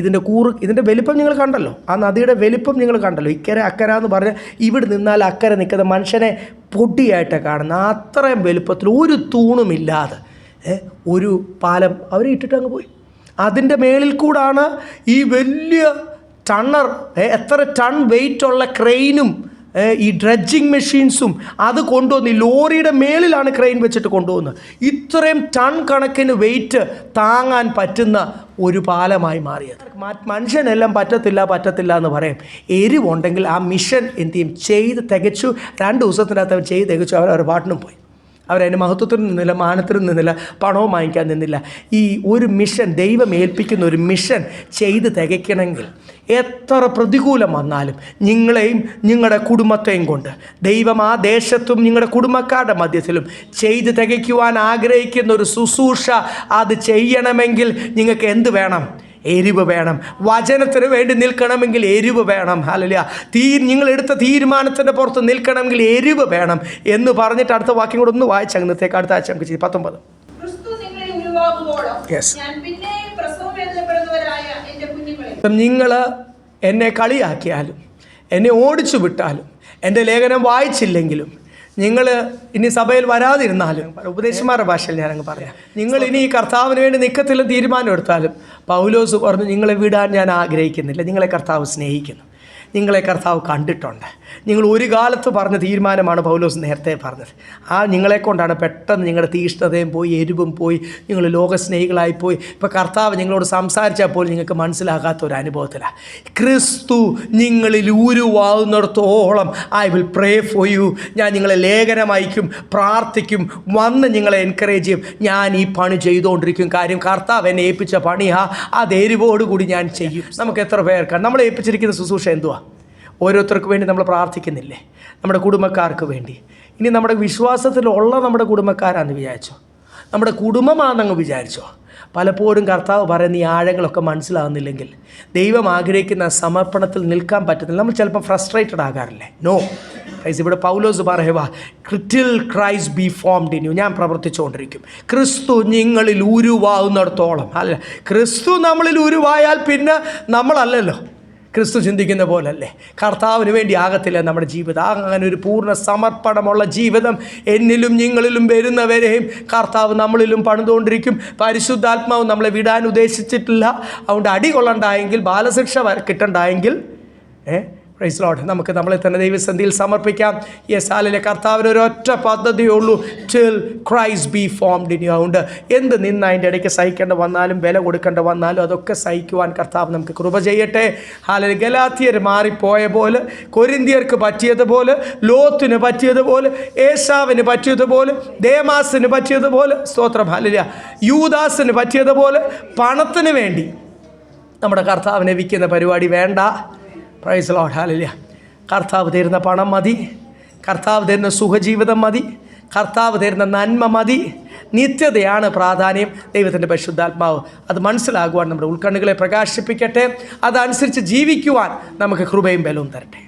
ഇതിൻ്റെ വലിപ്പം നിങ്ങൾ കണ്ടല്ലോ, ആ നദിയുടെ വലിപ്പം നിങ്ങൾ കണ്ടല്ലോ. ഇക്കരെ അക്കര എന്ന് പറഞ്ഞാൽ ഇവിടെ നിന്നാൽ അക്കരെ നിൽക്കുന്ന മനുഷ്യനെ പൊടിയായിട്ട് കാണുന്ന അത്രയും വലുപ്പത്തിൽ ഒരു തൂണുമില്ലാതെ ഒരു പാലം അവർ ഇട്ടിട്ട് അങ്ങ് പോയി. അതിൻ്റെ മേളിൽ കൂടാണ് ഈ വലിയ ടണ്ണർ, എത്ര ടൺ വെയിറ്റുള്ള ക്രെയിനും ഈ ഡ്രഡ്ജിങ് മെഷീൻസും അത് കൊണ്ടുവന്ന് ഈ ലോറിയുടെ മേളിലാണ് ക്രെയിൻ വെച്ചിട്ട് കൊണ്ടുപോകുന്നത്. ഇത്രയും ടൺ കണക്കിന് വെയിറ്റ് താങ്ങാൻ പറ്റുന്ന ഒരു പാലമായി മാറിയത്. മനുഷ്യനെല്ലാം പറ്റത്തില്ല എന്ന് പറയും. എരിവുണ്ടെങ്കിൽ ആ മിഷൻ എന്ത് ചെയ്യും? ചെയ്ത് തികച്ചു. 2 ദിവസത്തിനകത്ത് അവർ ചെയ്ത് തികച്ചു. അവർ പാട്ടിനും പോയി. അവരതിൻ്റെ മഹത്വത്തിനും നിന്നില്ല, മാനത്തിനും നിന്നില്ല, പണവും വാങ്ങിക്കാൻ നിന്നില്ല. ഈ ഒരു മിഷൻ, ദൈവം ഏൽപ്പിക്കുന്ന ഒരു മിഷൻ ചെയ്ത് തികയ്ക്കണമെങ്കിൽ എത്ര പ്രതികൂലം വന്നാലും നിങ്ങളെയും നിങ്ങളുടെ കുടുംബത്തെയും കൊണ്ട് ദൈവം ആ ദേശത്തും നിങ്ങളുടെ കുടുംബക്കാരുടെ മധ്യത്തിലും ചെയ്ത് തികയ്ക്കുവാൻ ആഗ്രഹിക്കുന്ന ഒരു ശുശ്രൂഷ അത് ചെയ്യണമെങ്കിൽ നിങ്ങൾക്ക് എന്ത് വേണം? എരിവ് വേണം. വചനത്തിന് വേണ്ടി നിൽക്കണമെങ്കിൽ എരിവ് വേണം. ഹല്ലേലൂയ. നിങ്ങൾ എടുത്ത തീരുമാനത്തിൻ്റെ പുറത്ത് നിൽക്കണമെങ്കിൽ എരിവ് വേണം എന്ന് പറഞ്ഞിട്ട് അടുത്ത വാക്യം കൂടെ ഒന്ന് വായിച്ച് അങ്ങനത്തേക്ക് അടുത്ത ആഴ്ച നമുക്ക് 19. നിങ്ങൾ എന്നെ കളിയാക്കിയാലും എന്നെ ഓടിച്ചു വിട്ടാലും എൻ്റെ ലേഖനം വായിച്ചില്ലെങ്കിലും നിങ്ങൾ ഇനി സഭയിൽ വരാതിരുന്നാലും, ഉപദേശന്മാരുടെ ഭാഷയിൽ ഞാനങ്ങ് പറയാം, നിങ്ങൾ ഇനി ഈ കർത്താവിന് വേണ്ടി നിൽക്കത്തില്ല തീരുമാനം എടുത്താലും, പൗലോസ് പറഞ്ഞു, നിങ്ങളെ വിടാൻ ഞാൻ ആഗ്രഹിക്കുന്നില്ല. നിങ്ങളെ കർത്താവ് സ്നേഹിക്കുന്നു, നിങ്ങളെ കർത്താവ് കണ്ടിട്ടുണ്ട്. നിങ്ങൾ ഒരു കാലത്ത് പറഞ്ഞ തീരുമാനമാണ് പൗലോസ് നേരത്തെ പറഞ്ഞത്. ആ നിങ്ങളെ കൊണ്ടാണ് പെട്ടെന്ന് നിങ്ങളുടെ തീഷ്ണതയും പോയി, എരിവും പോയി, നിങ്ങൾ ലോകസ്നേഹികളായിപ്പോയി. ഇപ്പോൾ കർത്താവ് നിങ്ങളോട് സംസാരിച്ചാൽ പോലും നിങ്ങൾക്ക് മനസ്സിലാകാത്ത ഒരു അനുഭവത്തിലാണ്. ക്രിസ്തു നിങ്ങളിൽ ഉരുവാകുന്നിടത്തോളം I will pray for you. ഞാൻ നിങ്ങളെ ലേഖനം അയക്കും, പ്രാർത്ഥിക്കും, വന്ന് നിങ്ങളെ എൻകറേജ് ചെയ്യും. ഞാൻ ഈ പണി ചെയ്തുകൊണ്ടിരിക്കും. കാര്യം കർത്താവ് എന്നെ ഏൽപ്പിച്ച പണിയാ, അത് എരിവോടുകൂടി ഞാൻ ചെയ്യും. നമുക്ക് എത്ര പേർക്കാണ് നമ്മളെ ഏൽപ്പിച്ചിരിക്കുന്ന ശുശ്രൂഷ? എന്തുവാ? ഓരോരുത്തർക്ക് വേണ്ടി നമ്മൾ പ്രാർത്ഥിക്കുന്നില്ലേ? നമ്മുടെ കുടുംബക്കാർക്ക് വേണ്ടി. ഇനി നമ്മുടെ വിശ്വാസത്തിലുള്ള നമ്മുടെ കുടുംബക്കാരാണെന്ന് വിചാരിച്ചോ, നമ്മുടെ കുടുംബമാണെന്നങ്ങ് വിചാരിച്ചോ. പലപ്പോഴും കർത്താവ് പറയുന്ന ഈ ആഴങ്ങളൊക്കെ മനസ്സിലാകുന്നില്ലെങ്കിൽ ദൈവം ആഗ്രഹിക്കുന്ന സമർപ്പണത്തിൽ നിൽക്കാൻ പറ്റത്തില്ല. നമ്മൾ ചിലപ്പോൾ ഫ്രസ്ട്രേറ്റഡ് ആകാറില്ലേ? നോ, ഇവിടെ പൗലോസ് പറയുക, till Christ be formed in you, ഞാൻ പ്രവർത്തിച്ചുകൊണ്ടിരിക്കും. ക്രിസ്തു നിങ്ങളിൽ ഉരുവാകുന്നിടത്തോളം. അല്ല, ക്രിസ്തു നമ്മളിൽ ഉരുവായാൽ പിന്നെ നമ്മളല്ലല്ലോ. ക്രിസ്തു ചിന്തിക്കുന്ന പോലല്ലേ, കർത്താവിന് വേണ്ടി ആകത്തില്ല നമ്മുടെ ജീവിതം. അങ്ങനെ ഒരു പൂർണ്ണ സമർപ്പണമുള്ള ജീവിതം എന്നിലും നിങ്ങളിലും വരുന്നവരെയും കർത്താവ് നമ്മളിലും പണിതുകൊണ്ടിരിക്കും. പരിശുദ്ധാത്മാവ് നമ്മളെ വിടാൻ ഉദ്ദേശിച്ചിട്ടില്ല. അതുകൊണ്ട് അടി കൊള്ളണ്ടായെങ്കിൽ, ബാലശിക്ഷ കിട്ടണ്ടായെങ്കിൽ, പ്രൈസ് ലോർഡ്, നമുക്ക് നമ്മളെ തന്നെ ദൈവസന്നിധിയിൽ സമർപ്പിക്കാം. യെസാലിലെ കർത്താവിന് ഒരൊറ്റ പദ്ധതിയുള്ളൂ, till Christ be formed in you. അതുകൊണ്ട് എന്ത് നിന്ന് അതിൻ്റെ ഇടയ്ക്ക് സഹിക്കേണ്ട വന്നാലും, വില കൊടുക്കേണ്ട വന്നാലും അതൊക്കെ സഹിക്കുവാൻ കർത്താവ് നമുക്ക് കൃപ ചെയ്യട്ടെ. ഹാലലൂയ. ഗലാത്യർ മാറിപ്പോയ പോലെ, കൊരിന്ത്യർക്ക് പറ്റിയതുപോലെ, ലോത്തിന് പറ്റിയതുപോലെ, ഏശാവിന് പറ്റിയതുപോലെ, ദേമാസിന് പറ്റിയതുപോലെ, സ്തോത്രം ഹാലലൂയ, യൂദാസിന് പറ്റിയതുപോലെ പണത്തിന് വേണ്ടി നമ്മുടെ കർത്താവിനെ വിൽക്കുന്ന പരിപാടി വേണ്ട. Praise Lord, hallelujah. കർത്താവ് തരുന്ന പണം മതി, കർത്താവ് തരുന്ന സുഖജീവിതം മതി, കർത്താവ് തരുന്ന നന്മ മതി. നിത്യതയാണ് പ്രാധാന്യം. ദൈവത്തിൻ്റെ പരിശുദ്ധാത്മാവ് അത് മനസ്സിലാകുവാൻ നമ്മുടെ ഉൾക്കണ്ണുകളെ പ്രകാശിപ്പിക്കട്ടെ. അതനുസരിച്ച് ജീവിക്കുവാൻ നമുക്ക് കൃപയും ബലവും തരട്ടെ.